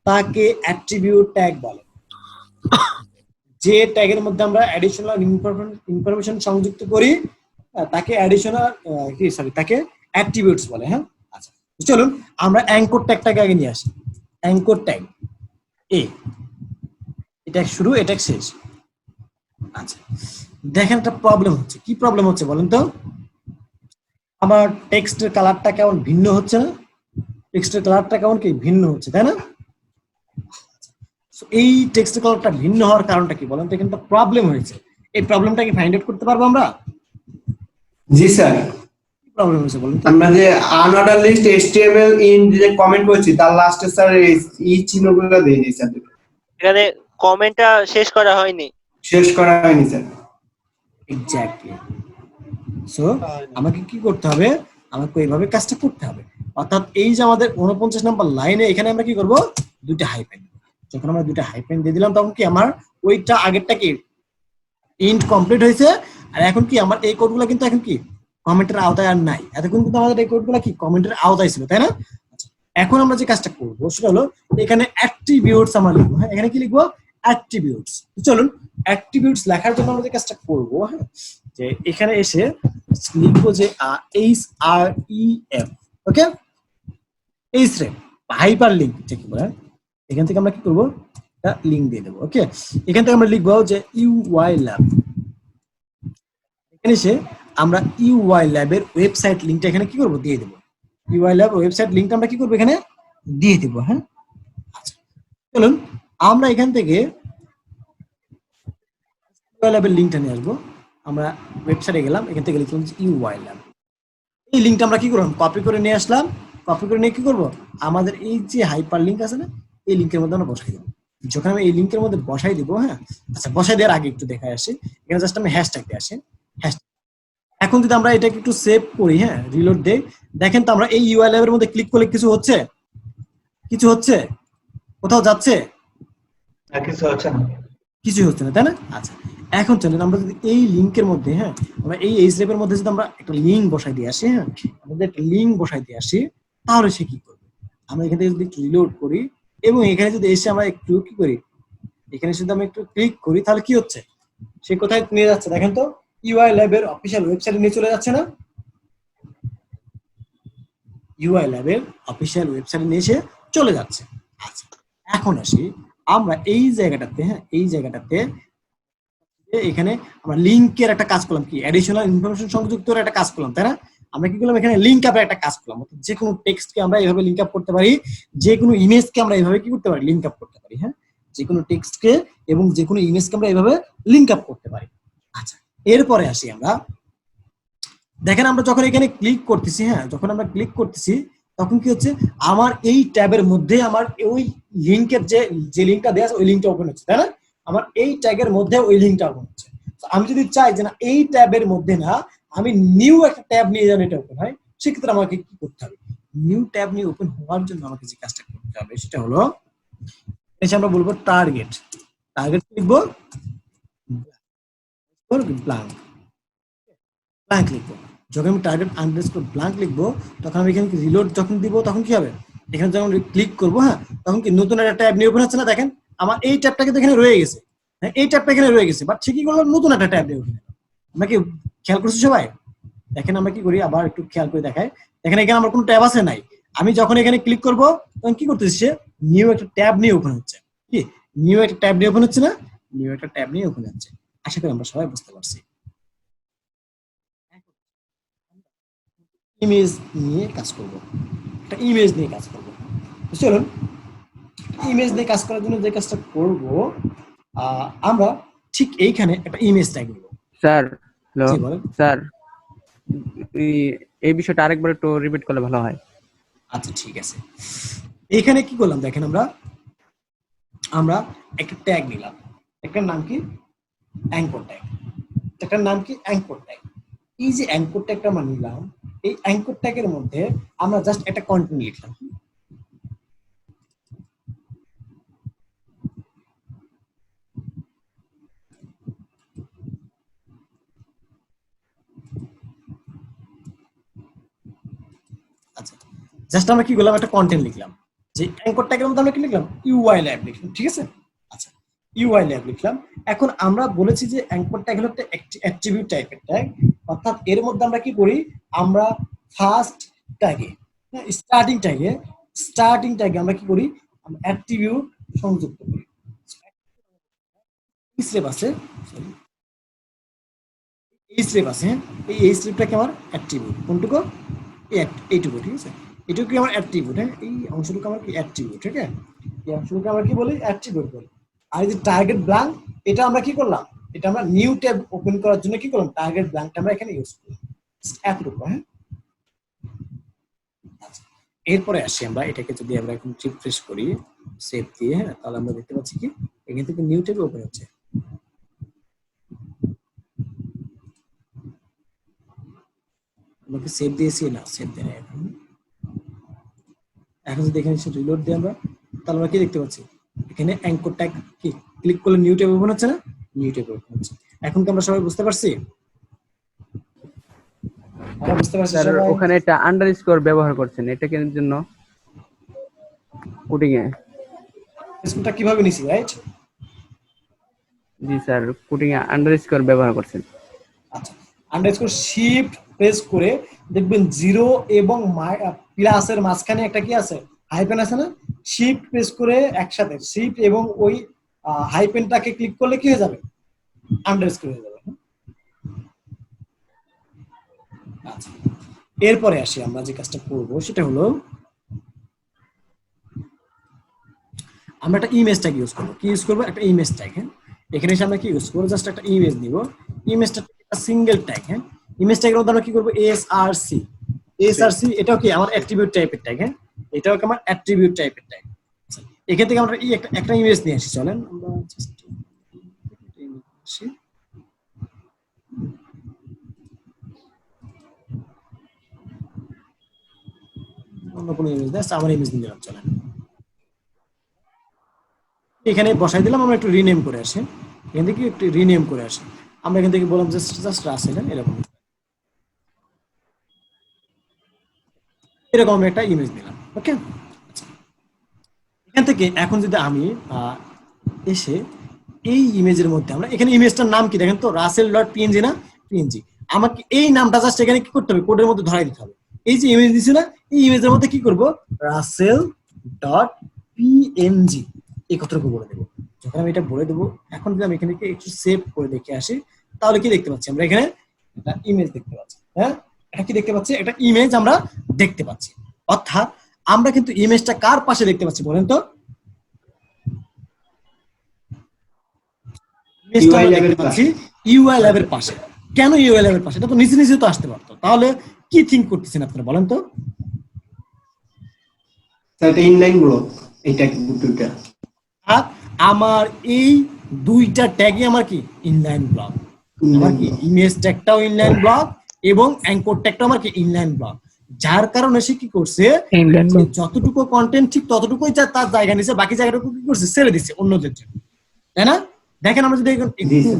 তাকে অ্যাট্রিবিউট ট্যাগ বলে। যে ট্যাগের মধ্যে আমরা অ্যাডিশনাল ইনফরমেশন সংযুক্ত করি তাকে তাকে অ্যাট্রিবিউটস বলে। হ্যাঁ, আচ্ছা, চলুন আমরা অ্যাঙ্কর ট্যাগটাকে আগে নিয়ে আসি। অ্যাঙ্কর ট্যাগ এটা শুরু, এটা শেষ। আচ্ছা, দেখেন একটা প্রবলেম হচ্ছে। কি প্রবলেম হচ্ছে বলেন তো? আমার টেক্সটের কালারটা কেমন ভিন্ন হচ্ছে না? টেক্সটের কালারটা কেমন কি ভিন্ন হচ্ছে, তাই না? এই টেক্সটের কালারটা ভিন্ন হওয়ার কারণটা কি বলেন তো? এখানে একটা প্রবলেম হয়েছে। এই প্রবলেমটা কি ফাইন্ড আউট করতে পারবো আমরা? জি স্যার। কি প্রবলেম হয়েছে বলেন তো? আমরা যে আনঅর্ডার লিস্ট HTML ইন যে কমেন্ট করছি তার লাস্টে স্যার এই চিহ্নগুলো দিয়ে দিই স্যার। এখানে কমেন্টটা শেষ করা হয়নি। শেষ করা হয়নি স্যার। এক্স্যাক্টলি। সো আমাকে কি করতে হবে? আমাকে এইভাবে কাজটা করতে হবে। অর্থাৎ এই যে আমাদের 49 নম্বর লাইনে এখানে আমরা কি করব? দুইটা হাইফেন। যখন আমরা দুইটা হাইফেন দিয়ে দিলাম তখন কি আমার ওইটা আগেরটা কি ইন্ট কমপ্লিট হয়েছে, আর এখন কি আমার এই কোডগুলো কিন্তু এখন কি কমেন্টের আওতায় আর নাই। এতক্ষণ কিন্তু আমাদের এই কোডগুলো কি কমেন্টের আওতায় ছিল, তাই না? এখন আমরা যে কাজটা করবো সেটা হলো এখানে অ্যাট্রিবিউটস আমরা লিখবো। হ্যাঁ, এখানে কি লিখবো? অ্যাট্রিবিউটস। চলুন অ্যাট্রিবিউটস লেখার জন্য আমরা যে কাজটা করবো, হ্যাঁ, যে এখানে এসে লিখবো যে HREF, ওকে, HREF হাইপার লিঙ্ক যেটা বলে। এখান থেকে আমরা কি করবো? একটা লিঙ্ক দিয়ে দেবো। ওকে, এখান থেকে আমরা লিখবো যে UI ল্যাব। এখানে এসে আমরা UI ল্যাবের ওয়েবসাইট লিঙ্কটা এখানে কি করবো? দিয়ে দেবো। UI ল্যাব ওয়েবসাইট লিঙ্কটা আমরা কি করবো? এখানে দিয়ে দেবো। হ্যাঁ, আচ্ছা, চলুন আমরা এখান থেকে UI ল্যাবের লিঙ্কটা নিয়ে আসবো। আমরা ওয়েবসাইটে গেলাম, এখান থেকে লিখলাম UI ল্যাব। এই লিঙ্কটা আমরা কি করলাম? কপি করে নিয়ে আসলাম। কপি করে নিয়ে কি করবো? আমাদের এই যে হাইপার লিঙ্ক আছে না, এই লিঙ্কের মধ্যে আমরা বসাই দেবো। যখন আমি এই লিঙ্কের মধ্যে বসাই দিব, হ্যাঁ, আচ্ছা, বসাই দেওয়ার আগে একটু দেখায় আসি। এখানে জাস্ট আমি হ্যাশট্যাগ দিয়ে আসি। এখন যদি আমরা এটাকে একটু সেভ করি, হ্যাঁ, রিলোড দেই, দেখেন তো আমরা এই UI ল্যাবের মধ্যে ক্লিক করলে কিছু হচ্ছে? কিছু হচ্ছে? কোথাও যাচ্ছে? কিছু হচ্ছে না, কিছু হচ্ছে না, তাই না? আচ্ছা, এখন চলেন আমরা যদি এই লিঙ্কের মধ্যে, হ্যাঁ, আমরা এই HREF এর মধ্যে যদি আমরা একটা লিঙ্ক বসাই দিয়ে আসি, হ্যাঁ, আমাদের একটা লিঙ্ক বসাই দিয়ে আসি, তাহলে সে কি করবে? আমরা এখান থেকে যদি একটু রিলোড করি এবং এখানে যদি এসে আমরা একটু কি করি, এখানে যদি আমরা একটু ক্লিক করি, তাহলে কি হচ্ছে? সে কোথায় নিয়ে যাচ্ছে দেখেন তো? UI ল্যাবের অফিসিয়াল ওয়েবসাইটে নিয়ে চলে যাচ্ছে না? UI ল্যাবের অফিসিয়াল ওয়েবসাইটে নিয়ে এসে চলে যাচ্ছে। আচ্ছা, এখন আসি আমরা এই জায়গাটাতে, হ্যাঁ, এই জায়গাটাতে এখানে আমরা লিঙ্কের একটা কাজ করলাম, কি অ্যাডিশনাল ইনফরমেশন সংযুক্তের একটা কাজ করলাম, তাই না? আমরা কি করলাম? এখানে লিঙ্ক আপের একটা কাজ করলাম। যে কোনো টেক্সটকে আমরা এইভাবে লিঙ্ক আপ করতে পারি, যে কোনো ইমেজকে আমরা এইভাবে কি করতে পারি? লিঙ্ক আপ করতে পারি। হ্যাঁ, যে কোনো টেক্সটকে এবং যে কোনো ইমেজকে আমরা এইভাবে লিঙ্ক আপ করতে পারি। আচ্ছা, এরপরে আসি আমরা, দেখেন আমরা যখন এখানে ক্লিক করতেছি, হ্যাঁ, যখন আমরা ক্লিক করতেছি তখন কি হচ্ছে? আমার এই ট্যাবের মধ্যে আমার ওই লিঙ্কের যে লিঙ্কটা দেওয়া আছে ওই লিঙ্কটা ওপেন হচ্ছে, তাই না? আমার এই ট্যাগের মধ্যে ওই লিঙ্কটা ওপেন হচ্ছে। আমি যদি চাই যে না এই ট্যাবের মধ্যে না, আমি নিউ একটা ট্যাব নিয়ে যেন এটা ওপেন হয়, সেক্ষেত্রে আমাকে কি করতে হবে? নিউ ট্যাব নিয়ে ওপেন হওয়ার জন্য আমাকে যে কাজটা করতে হবে সেটা হলো, এসে আমরা বলবো টার্গেট। টার্গেট লিখবো ব্ল্যাঙ্ক, ব্ল্যাঙ্ক লিখবো। যখন আমি টার্গেট আন্ডারস্কোর ব্ল্যাঙ্ক লিখবো তখন আমি এখানে রিলোড যখন দিব তখন কি হবে? এখানে যখন ক্লিক করবো, হ্যাঁ, তখন কি নতুন একটা ট্যাব নিয়ে ওপেন হচ্ছে না? দেখেন আমার এই ট্যাবটা কিন্তু এখানে রয়ে গেছে, হ্যাঁ, এই ট্যাবটা এখানে রয়ে গেছে, বাট সে কি করলো? নতুন একটা ট্যাব নিয়ে ওপেন হলো। আমরা কি খেয়াল করছি সবাই? দেখেন আমরা কি করি, আবার একটু খেয়াল করে দেখাই। দেখেন এখানে আমার কোনো ট্যাব আছে নাই, আমি যখন এখানে ক্লিক করব তখন কি করতেছি, সে নিউ একটা ট্যাব নিয়ে ওপেন হচ্ছে। কি নিউ একটা ট্যাব নিয়ে ওপেন হচ্ছে না, নিউ একটা ট্যাব নিয়ে ওপেন হচ্ছে। আশা করি আমরা সবাই বুঝতে পারছি। ইমেজ নিয়ে কাজ করব, একটা ইমেজ নিয়ে কাজ করব। চলুন ইমেজ নিয়ে কাজ করার জন্য যে কাজটা করব, আমরা ঠিক এইখানে একটা ইমেজ ট্যাগ নিব। স্যার হ্যালো জি বলেন। স্যার, এই বিষয়টা আরেকবার একটু রিপিট করলে ভালো হয়। আচ্ছা ঠিক আছে, এইখানে কি করলাম দেখেন, আমরা একটা ট্যাগ নিলাম, একটার নাম কি অ্যাঙ্কর ট্যাগ, একটার নাম কি অ্যাঙ্কর ট্যাগ। এই যে অ্যাঙ্কর ট্যাগটা আমরা নিলাম, এই অ্যাঙ্কর ট্যাগের মধ্যে আমরা জাস্ট একটা কন্টেন্ট লিখলাম। আচ্ছা জাস্ট আমরা কি করলাম, একটা কন্টেন্ট লিখলাম। যে অ্যাঙ্কর ট্যাগের মধ্যে আমরা কি লিখলাম, ইউআই ল্যাব লিখলাম, ঠিক আছে। আচ্ছা ইউআই ল্যাব লিখলাম। এখন আমরা বলেছি যে অ্যাঙ্কর ট্যাগ হলো একটা অ্যাট্রিবিউট টাইপের ট্যাগ, অর্থাৎ এর মধ্যে আমরা কি করি, আমরা ফার্স্ট ট্যাগে, স্টার্টিং ট্যাগে আমরা কি করি, আমরা অ্যাট্রিবিউট সংযুক্ত করি। এই স্টেপ আছে, এই স্টেপ আছে, এই স্টেপটা কি আমার অ্যাট্রিবিউট, কোনটুকু, এইটুকু, ঠিক আছে। এটুকু কি আমার অ্যাট্রিবিউট, হ্যাঁ এই অংশটুকু আমার কি অ্যাট্রিবিউট, ঠিক আছে। এই অংশটুকু আমরা কি বলি, অ্যাট্রিবিউট বলি। আর এই যে টার্গেট ব্ল্যাঙ্ক, এটা আমরা কি করলাম, এটা আমরা নিউ ট্যাব ওপেন করার জন্য কি করলাম, টার্গেট ব্ল্যাঙ্কটা আমরা এখানে ইউজ করলাম, এতটুকু, হ্যাঁ। আচ্ছা এরপরে আসি আমরা এটাকে, যদি আমরা এখন রিফ্রেশ করি সেভ দিয়ে, হ্যাঁ, তাহলে আমরা দেখতে পাচ্ছি কি এখান থেকে নিউ ট্যাব ওপেন হচ্ছে। আমাকে সেভ দিয়েছি না, সেভ দেয় না এখন। এখন যদি এখানে রিলোড দিই আমরা, তাহলে আমরা কি দেখতে পাচ্ছি, এখানে অ্যাঙ্কর ট্যাগ কি ক্লিক করলে নিউ ট্যাব ওপেন হচ্ছে না, নিউ ট্যাব ওপেন হচ্ছে। এখন কি আমরা সবাই বুঝতে পারছি, আমরা বুঝতে পারছি স্যার সবাই। ওখানে একটা আন্ডারস্কোর ব্যবহার করছেন, এটা কেন জন্য কোডিং এ? স্কুলটা কিভাবে নিছি, right? G sir, coding A underscore ব্যবহার করছেন। আচ্ছা আন্ডারস্কোর শিফট প্রেস করে দেখবেন জিরো এবং প্লাসের মাঝখানে একটা কি আছে, হাইপেন আছে না, শিফট প্রেস করে একসাথে শিফট এবং ওই হাইপেনটাকে ক্লিক করলে কি হয়ে যাবে, আন্ডারস্কোর হয়ে যাবে। আচ্ছা এরপরে আসি, আমরা যে কাজটা করব সেটা হলো, আমরা একটা ইমেজ ট্যাগ ইউজ করবো। কি ইউজ করবো, একটা ইমেজ ট্যাগ, হ্যাঁ। এখানে এসে আমরা কি ইউজ করবো, জাস্ট একটা ইমেজ নিব, ইমেজটা সিঙ্গেল ট্যাগ, হ্যাঁ। ইমেজ ট্যাগের মধ্যে আমরা কি করবো, এসআরসি, এটাও কি আমার অ্যাট্রিবিউট টাইপের ট্যাগ, হ্যাঁ, এটাও কি আমার অ্যাট্রিবিউট টাইপের ট্যাগ। এখান থেকে আমরা একটা ইমেজ নিয়ে আসি, চলেন আমরা জাস্ট আসি। অন্য কোনো ইমেজ না, আমার ইমেজ নিয়ে নিলাম, চলেন এখানে বসাই দিলাম। আমরা একটু রিনেম করে আসি, এখান থেকে একটু রিনেম করে আসি। আমরা এখান থেকে বললাম জাস্ট রাসেল, এরকম এরকম একটা ইমেজ দিলাম, ওকে। এখান থেকে এখন যদি আমি এসে এই ইমেজের মধ্যে, আমরা এখানে ইমেজটার নাম কি দেখেন তো, রাসেল.png না, পিএনজি। আমাকে এই নামটা জাস্ট এখানে কি করতে হবে, কোডের মধ্যে ধরাই দিতে হবে। এই যে ইমেজ দিছি না, এই ইমেজের মধ্যে কি করব, রাসেল.png এই কথাটুকু বলে দেবো। যখন আমি এটা বলে দেবো, এখন যদি আমি এখানে একটু সেভ করে দেখে আসি, তাহলে কি দেখতে পাচ্ছি, আমরা এখানে একটা ইমেজ দেখতে পাচ্ছি, হ্যাঁ। এটা কি দেখতে পাচ্ছি, একটা ইমেজ আমরা দেখতে পাচ্ছি। অর্থাৎ আমরা কিন্তু ইমেজটা কার পাশে দেখতে পাচ্ছি বলেন তো, ইউআই ল্যাবের পাশে। কেন ইউআই ল্যাবের পাশে, এটা তো নিচে নিচে তো আসতে পারতো। তাহলে কি থিঙ্ক করতেছেন আপনারা বলেন তো, এটা ইনলাইন ব্লক, এইটা দুটোটা আমার এই দুইটা ট্যাগই আমার কি ইনলাইন ব্লক। আমার কি ইমেজ ট্যাগটাও ইনলাইন ব্লক এবং অ্যাঙ্কর ট্যাগটাও আমার কি ইনলাইন ব্লক। যার কারণে সে কি করছে, যতটুকু কন্টেন্ট ঠিক ততটুকুই তার জায়গা নিছে, বাকি জায়গাটুকু কি করছে, ছেড়ে দিচ্ছে অন্যদের জন্য, তাই না? দেখেন আমরা যদি একটু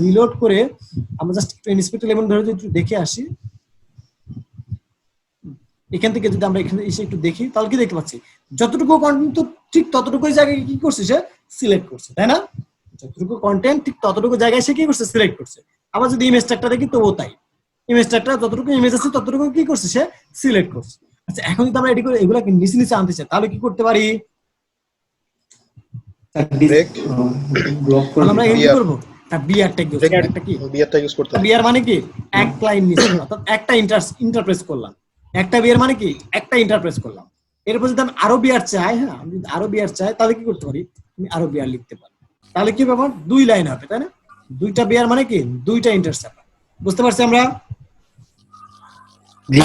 রিলোড করে আমরা জাস্ট একটু ইন্সপেক্টর লেভেল ধরে যদি একটু দেখে আসি, এখান থেকে যদি আমরা এখানে এসে একটু দেখি, তাহলে কি দেখতে পাচ্ছি, যতটুকু কন্টেন্ট ঠিক ততটুকুই জায়গায় কি করছে, সে সিলেক্ট করছে, তাই না? যতটুকু কন্টেন্ট ঠিক ততটুকু জায়গায় সে কি করছে, সিলেক্ট করছে। আবার যদি ইমেজ ট্যাগটা দেখি তবুও তাই। ইমেজটা যতটুকু ইমেজ আছে ততটুকু কি করছে সে সিলেক্ট করছে। আচ্ছা এখন যদি আমরা এগুলাকে নিচে নিচে আনতে চাই তাহলে কি করতে পারি? ব্লক করে আমরা কি করব? বিআর ট্যাগ ইউজ করব। একটা কি বিআর ট্যাগ ইউজ করতে হবে। বিআর মানে কি এক লাইন নিচে, অর্থাৎ একটা ইন্টারপ্রেস করলাম। একটা বিআর মানে কি একটা ইন্টারপ্রেস করলাম। এরপর যদি আমি আরো বিআর চাই, হ্যাঁ আমি যদি আরো বিআর চাই তাহলে কি করতে পারি? আমি আরো বিআর লিখতে পারি। তাহলে কি ব্যাপার? দুই লাইন হবে, তাই না? দুইটা বিআর মানে কি দুইটা ইন্টারসেপ্ট। বুঝতে পারছি আমরা? জি।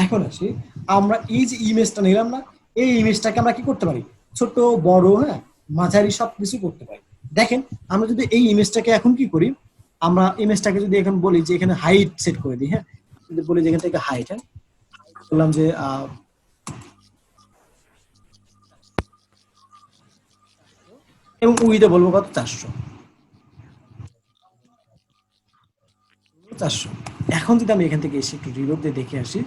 এখন আসি আমরা এই যে ইমেজটা নিলাম না, এই ইমেজটাকে আমরা কি করতে পারি? ছোট বড়, হ্যাঁ মাঝারি সবকিছু করতে পারি। দেখেন আমরা যদি এই ইমেজটাকে এখন কি করি, আমরা ইমেজটাকে যদি এখন বলি যে এখানে হাইট সেট করে দিই, হ্যাঁ যদি বলি যে এখান থেকে হাইট, হ্যাঁ বললাম যে এবং উইডে বলবো কত 400। এখন যদি আমি এখান থেকে এসে একটু রিলোড দিয়ে দেখে আসি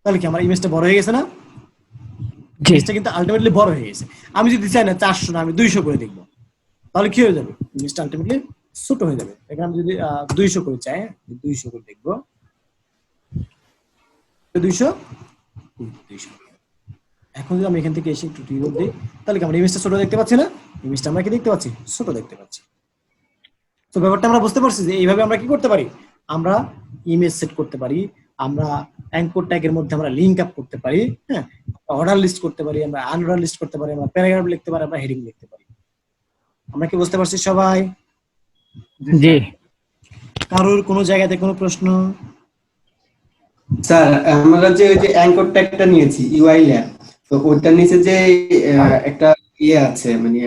তাহলে কি আমার ইমেজটা বড় হয়ে গেছে না? ইমেজটা কিন্তু আলটিমেটলি বড় হয়ে গেছে। আমি যদি চাই না 400 না আমি 200 করে দেখবো তাহলে কি হয়ে যাবে? ইমেজটা আলটিমেটলি ছোট হয়ে যাবে। এখানে আমি যদি 200 করে চাই, 200 করে দেখবো, 200। এখন যদি আমি এখান থেকে এসে একটু রিলোড দিই তাহলে কি আমরা ইমেজটা ছোট দেখতে পাচ্ছি না? ইমেজটা আমরা কি দেখতে পাচ্ছি? ছোট দেখতে পাচ্ছি। তো ব্যাপারটা আমরা বুঝতে পারছি যে এইভাবে আমরা কি করতে পারি? আমরা ইমেজ সেট করতে পারি, আমরা অ্যাঙ্কর ট্যাগের মধ্যে আমরা লিংক আপ করতে পারি, হ্যাঁ অর্ডার লিস্ট করতে পারি, আমরা আনঅর্ডার লিস্ট করতে পারি, আমরা প্যারাগ্রাফ লিখতে পারি, আমরা হেডিং লিখতে পারি। আমরা কি বুঝতে পারছি সবাই? জি। কারোর কোনো জায়গাতে কোনো প্রশ্ন? স্যার আমরা যে ওই যে অ্যাঙ্কর ট্যাগটা নিয়েছি ইউআই ল্যাব, তো ওটার নিচে যে একটা আছে মানে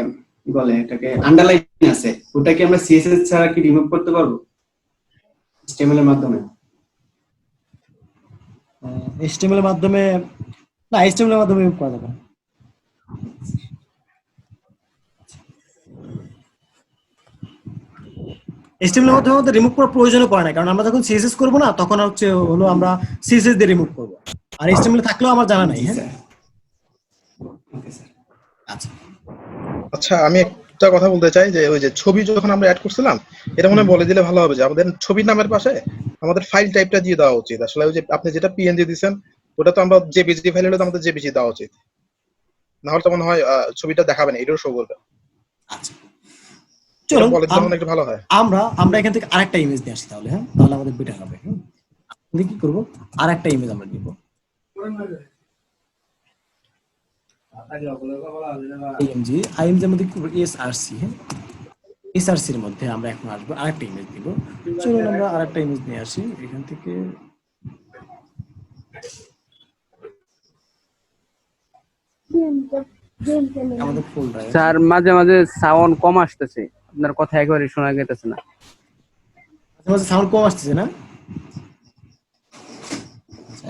কি বলে এটাকে আন্ডারলাইন আছে, ওটা কি আমরা সিএসএস ছাড়া কি রিমুভ করতে পারবো HTML এর মাধ্যমে? HTML এর মাধ্যমে না, HTML এর মাধ্যমে রিমুভ করা যাবে না। HTML এর মাধ্যমে আমাদের রিমুভ করার প্রয়োজন পড়ে না, কারণ আমরা যখন CSS করব না তখন হলো আমরা CSS দিয়ে রিমুভ করব। আর HTML থাকলেও আমার জানা নাই। হ্যাঁ আচ্ছা আচ্ছা আমি একটা কথা বলতে চাই যে ওই যে ছবি যখন আমরা অ্যাড করছিলাম এটা মনে হয় বলে দিলে ভালো হবে যে আমাদের ছবির নামের পাশে আমাদের ফাইল টাইপটা দিয়ে দেওয়া উচিত। আসলে ওই যে আপনি যেটা পিএনজি দিবেন ওটা তো আমরা জেপিজি ফাইল হলে তো আমাদের জেপিজি দেওয়া উচিত, না হলে তো মনে হয় ছবিটা দেখাবে না, এটাও শো করবে। আচ্ছা চলো বলে দিলে মনে একটু ভালো হয়। আমরা এখান থেকে আরেকটা ইমেজ নিয়ে আসি তাহলে, হ্যাঁ তাহলে আমাদের বেটার হবে। আমরা কি করব? আরেকটা ইমেজ আমরা নিব। IMG এর মধ্যে কি করব? SRC, হ্যাঁ SRC এর মধ্যে আমরা এখন আসবো আরেকটা ইমেজ দিব। চলুন আমরা আরেকটা ইমেজ নিয়ে আসি এখান থেকে। আমাদের ফোল্ডার স্যার মাঝে মাঝে সাউন্ড কম আসতেছে, আপনার কথা একেবারে শোনা যাইতেছে না। মাঝে সাউন্ড কম আসছে না?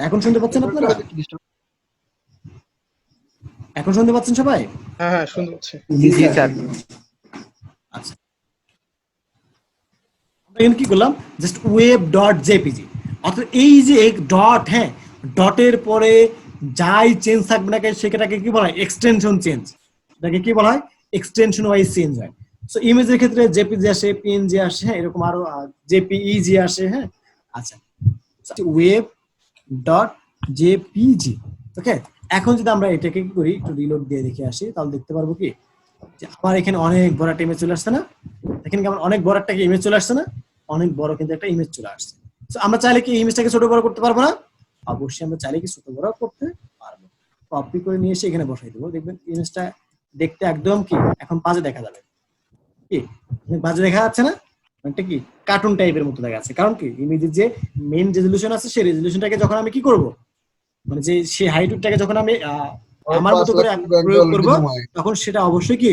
এখন শুনতে পাচ্ছেন আপনারা? এখন শুনতে পাচ্ছেন সবাই? হ্যাঁ হ্যাঁ শুনতে পাচ্ছি। জি স্যার। আচ্ছা আমরা এখানে কি করলাম? জাস্ট web.jpg, অর্থাৎ এই যে এক ডট, হ্যাঁ ডটের পরে যাই চেঞ্জ থাকবে না সেটাকে কি বলা হয়? Extension change. এটাকে কি বলা হয়? এক্সটেনশন ওয়াইজ চেঞ্জ হয়। সো ইমেজের ক্ষেত্রে জেপিজি আসে, পিএনজি আসে, হ্যাঁ এরকম আরো জেপিইজি আসে। হ্যাঁ আচ্ছা web.jpg। ওকে এখন যদি আমরা এটাকে কি করি একটু রিলোড দিয়ে দেখে আসি তাহলে দেখতে পারবো কি যে আমার এখানে অনেক বড় একটা ইমেজ চলে আসছে না? এখানে কি আমার অনেক বড় একটা ইমেজ চলে আসছে না? অনেক বড় কিন্তু একটা ইমেজ চলে আসছে। সো আমরা চাইলে কি ইমেজটাকে ছোট বড় করতে পারবো না? অবশ্যই আমরা চাইলে কি ছোট বড় করতে পারবো। কপি করে নিয়ে এসে এখানে বসাই দেবো, দেখবেন ইমেজটা দেখতে একদম কি এখন বাজে দেখা যাবে। কি বাজে দেখা যাচ্ছে না? এটা কি কার্টুন টাইপের মতো দেখা যাচ্ছে। কারণ কি ইমেজের যে মেইন রেজোলিউশন আছে সেই রেজোলিউশনটাকে যখন আমি কি করব, মানে যে সেই হাইটটাকে যখন আমি আমার মতো করে প্রয়োগ করব তখন সেটা অবশ্যই কি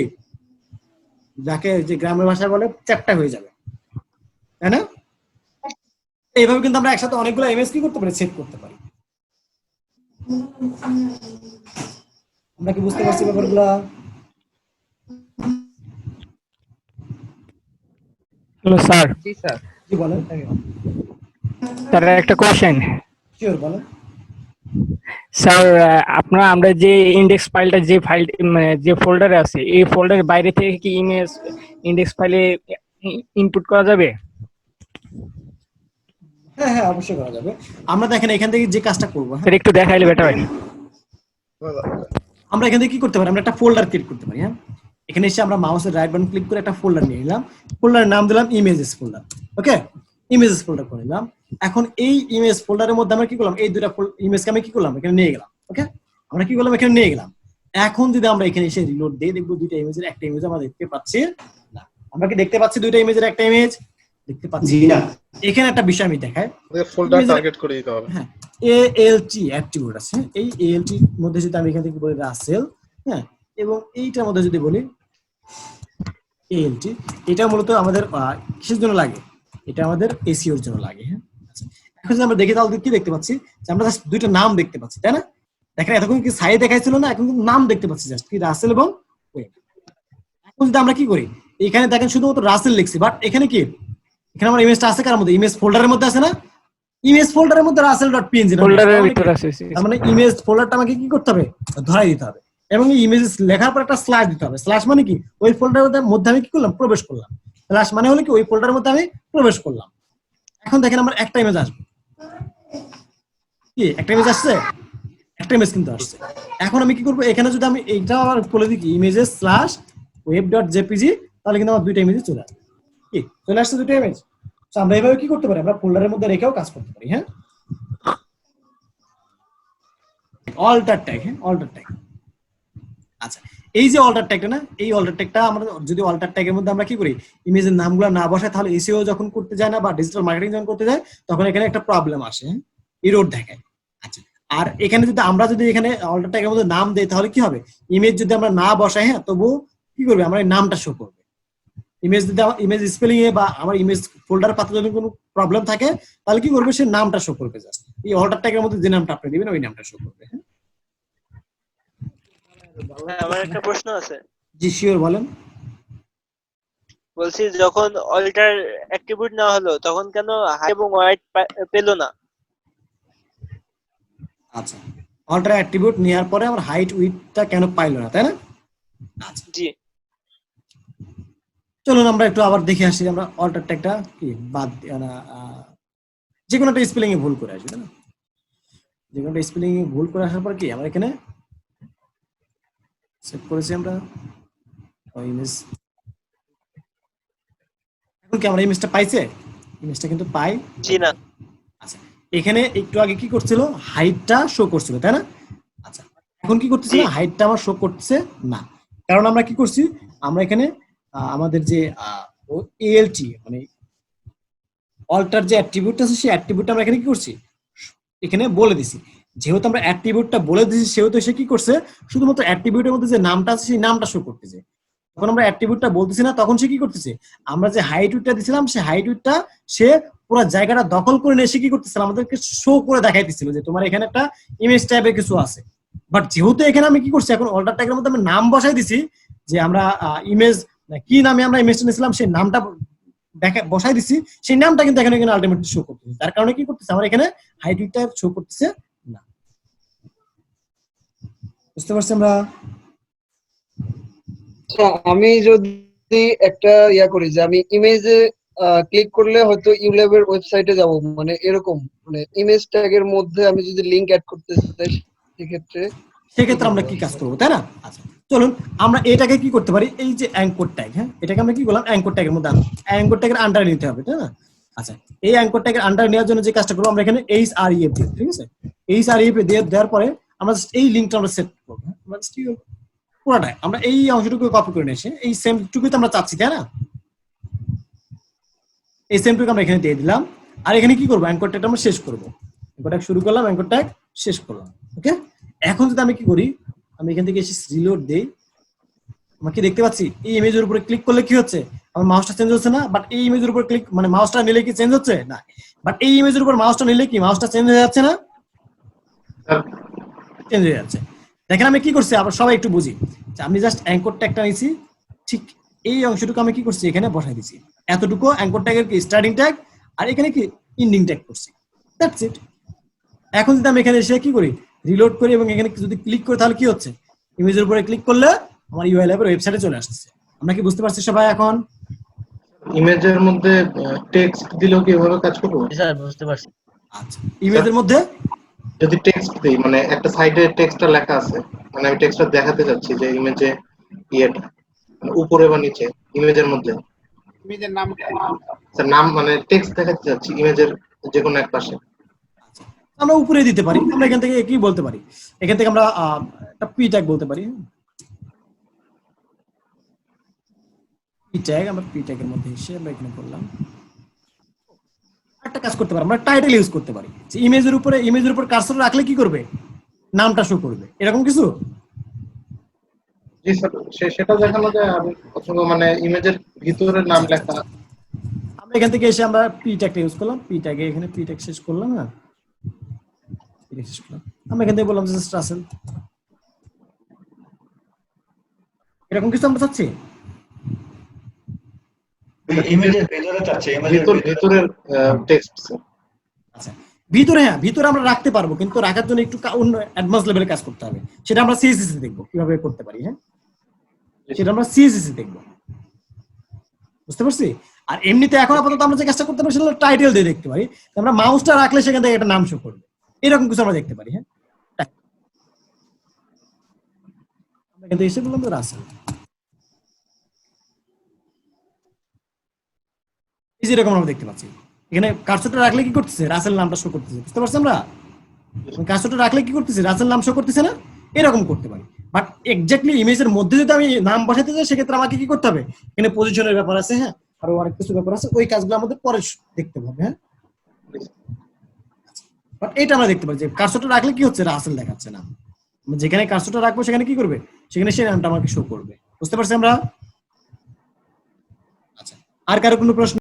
যাকে যে গ্রামের ভাষায় বলে চ্যাপ্টা হয়ে যাবে, তাই না? এইভাবে কিন্তু আমরা একসাথে অনেকগুলো ইমেজ কি করতে পারি? সেট করতে পারি। আমরা কি বুঝতে পারছি ব্যাপারগুলো? Hello sir. জি স্যার। কি বলেন? স্যার একটা কোশ্চেন। শিওর বলেন। স্যার আমরা যে ইন্ডেক্স ফাইলটা যে ফাইল মানে যে ফোল্ডারে আছে এই ফোল্ডারের বাইরে থেকে কি ইমেজ ইন্ডেক্স ফাইলে ইনপুট করা যাবে? হ্যাঁ হ্যাঁ অবশ্যই করা যাবে। আমরা দেখেন এখান থেকে যে কাজটা করবো, হ্যাঁ, স্যার একটু দেখাইলে বেটার হয়। আমরা এখান থেকে কি করতে পারি, আমরা একটা ফোল্ডার ক্রিয়েট করতে পারি। হ্যাঁ, এখানে এসে আমরা মাউসের রাইট বাটন ক্লিক করে একটা ফোল্ডার নিয়ে নিলাম, ফোল্ডারের নাম দিলাম ইমেজেস ফোল্ডার। ওকে, ইমেজেস ফোল্ডার করে নিলাম। এখন এই ইমেজ ফোল্ডারের মধ্যে আমরা কি করলাম, এই দুইটা ইমেজকে আমি কি করলাম এখানে নিয়ে গেলাম। ওকে, আমরা কি করলাম এখানে নিয়ে গেলাম। এখন যদি আমরা এখানে এসে রিলোড দিই, দেখবো দুইটা ইমেজের একটা ইমেজ আমরা দেখতে পাচ্ছি না। আমরা কি দেখতে পাচ্ছি দুইটা ইমেজের একটা ইমেজ দেখতে পাচ্ছি না। এখানে একটা বিষয় আমি দেখাই, ফোল্ডার টার্গেট করে দিতে হবে। হ্যাঁ, এএলটি অ্যাট্রিবিউট আছে, এই এএলটি মধ্যে যদি আমি এখান থেকে বলি রাসেল, হ্যাঁ, এবং এইটার মধ্যে যদি বলি এএলটি, এটা মূলত আমাদের কিসের জন্য লাগে, এটা আমাদের এসইওর জন্য লাগে। হ্যাঁ, আচ্ছা, এখন যদি আমরা দেখি তাহলে কি দেখতে পাচ্ছি যে আমরা জাস্ট দুইটা নাম দেখতে পাচ্ছি, তাই না? দেখেন এতক্ষণ কি সাইড দেখাইছিল না, এখন কিন্তু নাম দেখতে পাচ্ছি জাস্ট কি রাসেল এবং ওয়েব। এখন যদি আমরা কি করি, এখানে দেখেন শুধুমাত্র রাসেল লিখছি, বাট এখানে কি, এখানে আমার ইমেজটা আছে কার মধ্যে, ইমেজ ফোল্ডারের মধ্যে আছে না, ইমেজ ফোল্ডারের মধ্যে রাসেল.png ফোল্ডারের ভিতরে আছে। তার মানে ইমেজ ফোল্ডারটা আমাকে কি করতে হবে, ধরাই দিতে হবে, এবং এই ইমেজ লেখার পর একটা স্ল্যাশ দিতে হবে। স্ল্যাশ মানে কি, ওই ফোল্ডারের মধ্যে আমি কি করলাম, প্রবেশ করলাম। স্ল্যাশ মানে হলো কি, ওই ফোল্ডারের মধ্যে আমি প্রবেশ করলাম। এখন দেখেন আমার একটা ইমেজ আসবে, কি একটা ইমেজ আসছে, একটা ইমেজ কিন্তু আসছে। এখন আমি কি করবো, এখানে যদি আমি এইটা আবার বলে দিই কি ইমেজেস স্ল্যাশ web.jpg, তাহলে কিন্তু আমার দুইটা ইমেজ চলে আসবে। কি চলে আসছে দুটো ইমেজ। আমরা এইভাবে কি করতে পারি, আমরা ফোল্ডারের মধ্যে রেখেও কাজ করতে পারি। হ্যাঁ, অল্টার ট্যাগ, হ্যাঁ অল্টার ট্যাগ। আচ্ছা, এই যে অল্টার ট্যাগটা না, এই অল্টার ট্যাগটা আমরা যদি অল্টার ট্যাগের মধ্যে আমরা কি করি, ইমেজের নামগুলো না বসাই, তাহলে এসইও যখন করতে যায় না বা ডিজিটাল মার্কেটিং যখন করতে যায়, তখন এখানে একটা প্রবলেম আসে, এরর দেখায়। আচ্ছা, আর এখানে যদি আমরা যদি এখানে অল্টার ট্যাগের মধ্যে নাম দেই, তাহলে কি হবে, ইমেজ যদি আমরা না বসাই, হ্যাঁ, তবু কি করবে, আমার এই নামটা শো করবে। ইমেজ যদি ইমেজ স্পেলিং এ বা আমার ইমেজ ফোল্ডার পাতে যদি কোনো প্রবলেম থাকে, তাহলে কি করবে, সে নামটা শো করবে জাস্ট। এই অল্টার ট্যাগের মধ্যে যে নামটা আপনি দিবেন ওই নামটা শো করবে। হ্যাঁ, আমার একটা প্রশ্ন আছে। জি শিওর, বলেন। বলছি যখন অল্টার অ্যাট্রিবিউট না হলো তখন কেন হাইট এবং ওয়াইড পেলো না? আচ্ছা, অল্টার অ্যাট্রিবিউট নেওয়ার পরে আমার হাইট উইডথটা কেন পাইলো না, তাই না? আচ্ছা, জি, চলুন আমরা একটু আবার দেখে আসি, আমরা অল্টার ট্যাগটা কি বাদ যে কোনো একটা স্পেলিং এ ভুল করে আসবে, তাই না? যে কোনো একটা স্পেলিং এ ভুল করে আসার পর কি আমরা এখানে সেভ করেছি আমরা ইমেজ। এখন কি আমরা ইমেজটা পাইছে, ইমেজটা কিন্তু পাই। জি না। আচ্ছা, এখানে একটু আগে কি করছিল, হাইটটা শো করছিল, তাই না? আচ্ছা, এখন কি করতেছে, হাইটটা আমার শো করতেছে না, কারণ আমরা কি করছি, আমরা এখানে আমাদের যে এএলটি মানে অল্টার যে অ্যাট্রিবিউট আছে, সেই অ্যাট্রিবিউটটা আমরা এখানে কি করছি, এখানে বলে দিছি। যেহেতু আমরা অ্যাট্রিবিউটটা বলে দিছি, সেহেতু সে কি করছে, শুধুমাত্র অ্যাট্রিবিউটের মধ্যে যে নামটা আছে সেই নামটা শো করতেছে। যখন আমরা অ্যাট্রিবিউটটা বলতেছি না, তখন সে কি করতেছে, আমরা যে হাইট উইডটা দিছিলাম, সেই হাইট উইডটা সে পুরো জায়গাটা দখল করে নিয়ে সে কি করতেছিল, আমাদেরকে শো করে দেখাইতেছিল যে তোমার এখানে একটা ইমেজ টাইপের কিছু আছে। বাট যেহেতু এখানে আমি কি করছি, এখন অল্টার ট্যাগের মধ্যে আমি নাম বসাই দিছি, যে আমরা ইমেজ কি নামে আমরা ইমেজটা নিয়েছিলাম সেই নামটা বসাই দিছি, সেই নামটা কিন্তু এখানে আলটিমেটলি শো করতেছে। তার কারণে কি করতেছে, আমার এখানে হাইট উইডটা শো করতেছে না। বুঝতে পারছি আমরা? আমি যদি একটা করি যে আমি ইমেজে ক্লিক করলে হয়তো ইউল্যাবের ওয়েবসাইটে যাব, মানে এরকম, মানে ইমেজ ট্যাগের মধ্যে আমি যদি লিংক অ্যাড করতে চাই, সেক্ষেত্রে আমরা কি কাজ করবো, তাই না? আচ্ছা, চলুন আমরা এটাকে কি করতে পারি, এই যে অ্যাঙ্কর ট্যাগ, হ্যাঁ, এটাকে আমরা কি করলাম, অ্যাঙ্কর ট্যাগের মধ্যে অ্যাঙ্কর ট্যাগের আন্ডারে নিতে হবে, তাই না? আচ্ছা, এই অ্যাঙ্কর ট্যাগের আন্ডারে নেওয়ার জন্য যে কাজটা করবো, আমরা এখানে HREF দিই, ঠিক আছে? HREF দেওয়ার পরে আমরা এই লিঙ্কটা আমরা সেট করবো, আমরা পুরোটাই আমরা এই অংশটুকু কপি করে নিয়েছি, এই সেম টুকুই তো আমরা চাচ্ছি, তাই না? এই সেম টুকু আমরা এখানে দিয়ে দিলাম। আর এখানে কি করবো, অ্যাঙ্কর ট্যাগটা আমরা শেষ করবো। অ্যাঙ্কর ট্যাগ শুরু করলাম, অ্যাঙ্কর ট্যাগ শেষ করলাম। ওকে, এখন যদি আমি কি করি, আমি এখান থেকে এসে রিলোড দেই, আমরা কি দেখতে পাচ্ছি, এই ইমেজের উপরে ক্লিক করলে কি হচ্ছে, আমার মাউসটা চেঞ্জ হচ্ছে না। বাট এই ইমেজের উপর ক্লিক মানে মাউসটা নিলে কি চেঞ্জ হচ্ছে না, বাট এই ইমেজের উপর মাউসটা নিলে কি মাউসটা চেঞ্জ হয়ে যাচ্ছে না, চেঞ্জ হয়ে যাচ্ছে। দেখেন আমি কি করছি, আবার সবাই একটু বুঝি, আমি জাস্ট অ্যাঙ্কর ট্যাগটা নিয়েছি, ঠিক এই অংশটুকু আমি কি করছি, এখানে বসাই দিছি। এতটুকু অ্যাঙ্কর ট্যাগের কি স্টার্টিং ট্যাগ, আর এখানে কি এন্ডিং ট্যাগ করছি, দ্যাটস ইট। এখন যদি আমি এখানে এসে কি করি, রিলোড করি এবং এখানে যদি ক্লিক করি, তাহলে কি হচ্ছে, ইমেজের উপরে ক্লিক করলে আমার ইউআইল্যাবের ওয়েবসাইটে চলে আসছে। আমরা কি বুঝতে পারছি সবাই এখন? ইমেজের মধ্যে টেক্সট দিলেও কি এভাবে কাজ করবো? স্যার বুঝতে পারছি। আচ্ছা ইমেজের মধ্যে যদি টেক্সট দিই মানে একটা সাইডে টেক্সটটা লেখা আছে, মানে আমি টেক্সটটা দেখাতে চাচ্ছি যে ইমেজে ইয়েটা মানে উপরে বা নিচে ইমেজের মধ্যে ইমেজের নাম স্যার নাম মানে টেক্সট দেখাতে চাচ্ছি ইমেজের যে কোনো এক পাশে। আমরা উপরে দিতে পারি, আমরা এখান থেকে কি বলতে পারি, এখান থেকে আমরা একটা পি ট্যাগ বলতে পারি। পি ট্যাগ, আমরা পি ট্যাগের মধ্যে এসে আমরা এখানে করলাম একটা কাজ করতে পারি, আমরা টাইটেল ইউজ করতে পারি যে ইমেজের উপর কার্সর রাখলে কি করবে, নামটা শো করবে, এরকম কিছু। জি স্যার, সেটা দেখানো যায়। আমি অথবা মানে ইমেজের ভিতরে নাম লেখা। আমরা এখান থেকে এসে আমরা পি ট্যাগটা ইউজ করলাম, পি ট্যাগে এখানে পি ট্যাগ শেষ করলাম। হ্যাঁ শেষ করলাম, আমরা এখান থেকে বললাম জাস্ট রাসেল, এরকম কিছু আমরা চাচ্ছি। ইমেজের ভেতরে চাচ্ছে, ইমেজের ভিতরের টেক্সট। আচ্ছা ভিতরে, হ্যাঁ ভিতরে আমরা রাখতে পারবো, কিন্তু রাখার জন্য একটু অন্য অ্যাডভান্স লেভেলের কাজ করতে হবে, সেটা আমরা সিএসএস দেখবো কিভাবে করতে পারি। হ্যাঁ সেটা আমরা সিএসএস দেখবো, বুঝতে পারছি। আর এমনিতে এখন আপাতত আমরা যে কাজটা করতে পারি সেটা টাইটেল দিয়ে দেখতে পারি, আমরা মাউসটা রাখলে সেখান থেকে একটা নাম শো করবে, এরকম কিছু আমরা দেখতে পারি। হ্যাঁ আমরা কিন্তু এসে বললাম তো রাসেল, এই যেরকম আমরা দেখতে পাচ্ছি এখানে কার্সরটা রাখলে কি করতেছে, রাসেল নামটা শো করতেছে, বুঝতে পারছি। আমরা কার্সরটা রাখলে কি করতেছে, রাসেল নাম শো করতেছে না, এরকম করতে পারি। বাট এক্স্যাক্টলি ইমেজের মধ্যে যদি আমি নাম বসাতে চাই সেক্ষেত্রে আমাকে কি করতে হবে, এখানে পজিশনের ব্যাপার আছে, হ্যাঁ আরো অনেক কিছু ব্যাপার আছে, ওই কাজগুলো আমাদের পরে দেখতে হবে। হ্যাঁ বাট এটা আমরা দেখতে পারি যে কার্সরটা রাখলে কি হচ্ছে, রাসেল দেখাচ্ছে নাম, যেখানে কার্সরটা রাখবো সেখানে কি করবে, সেখানে সেই নামটা আমাকে শো করবে, বুঝতে পারছি আমরা। আচ্ছা আর কারো কোনো প্রশ্ন?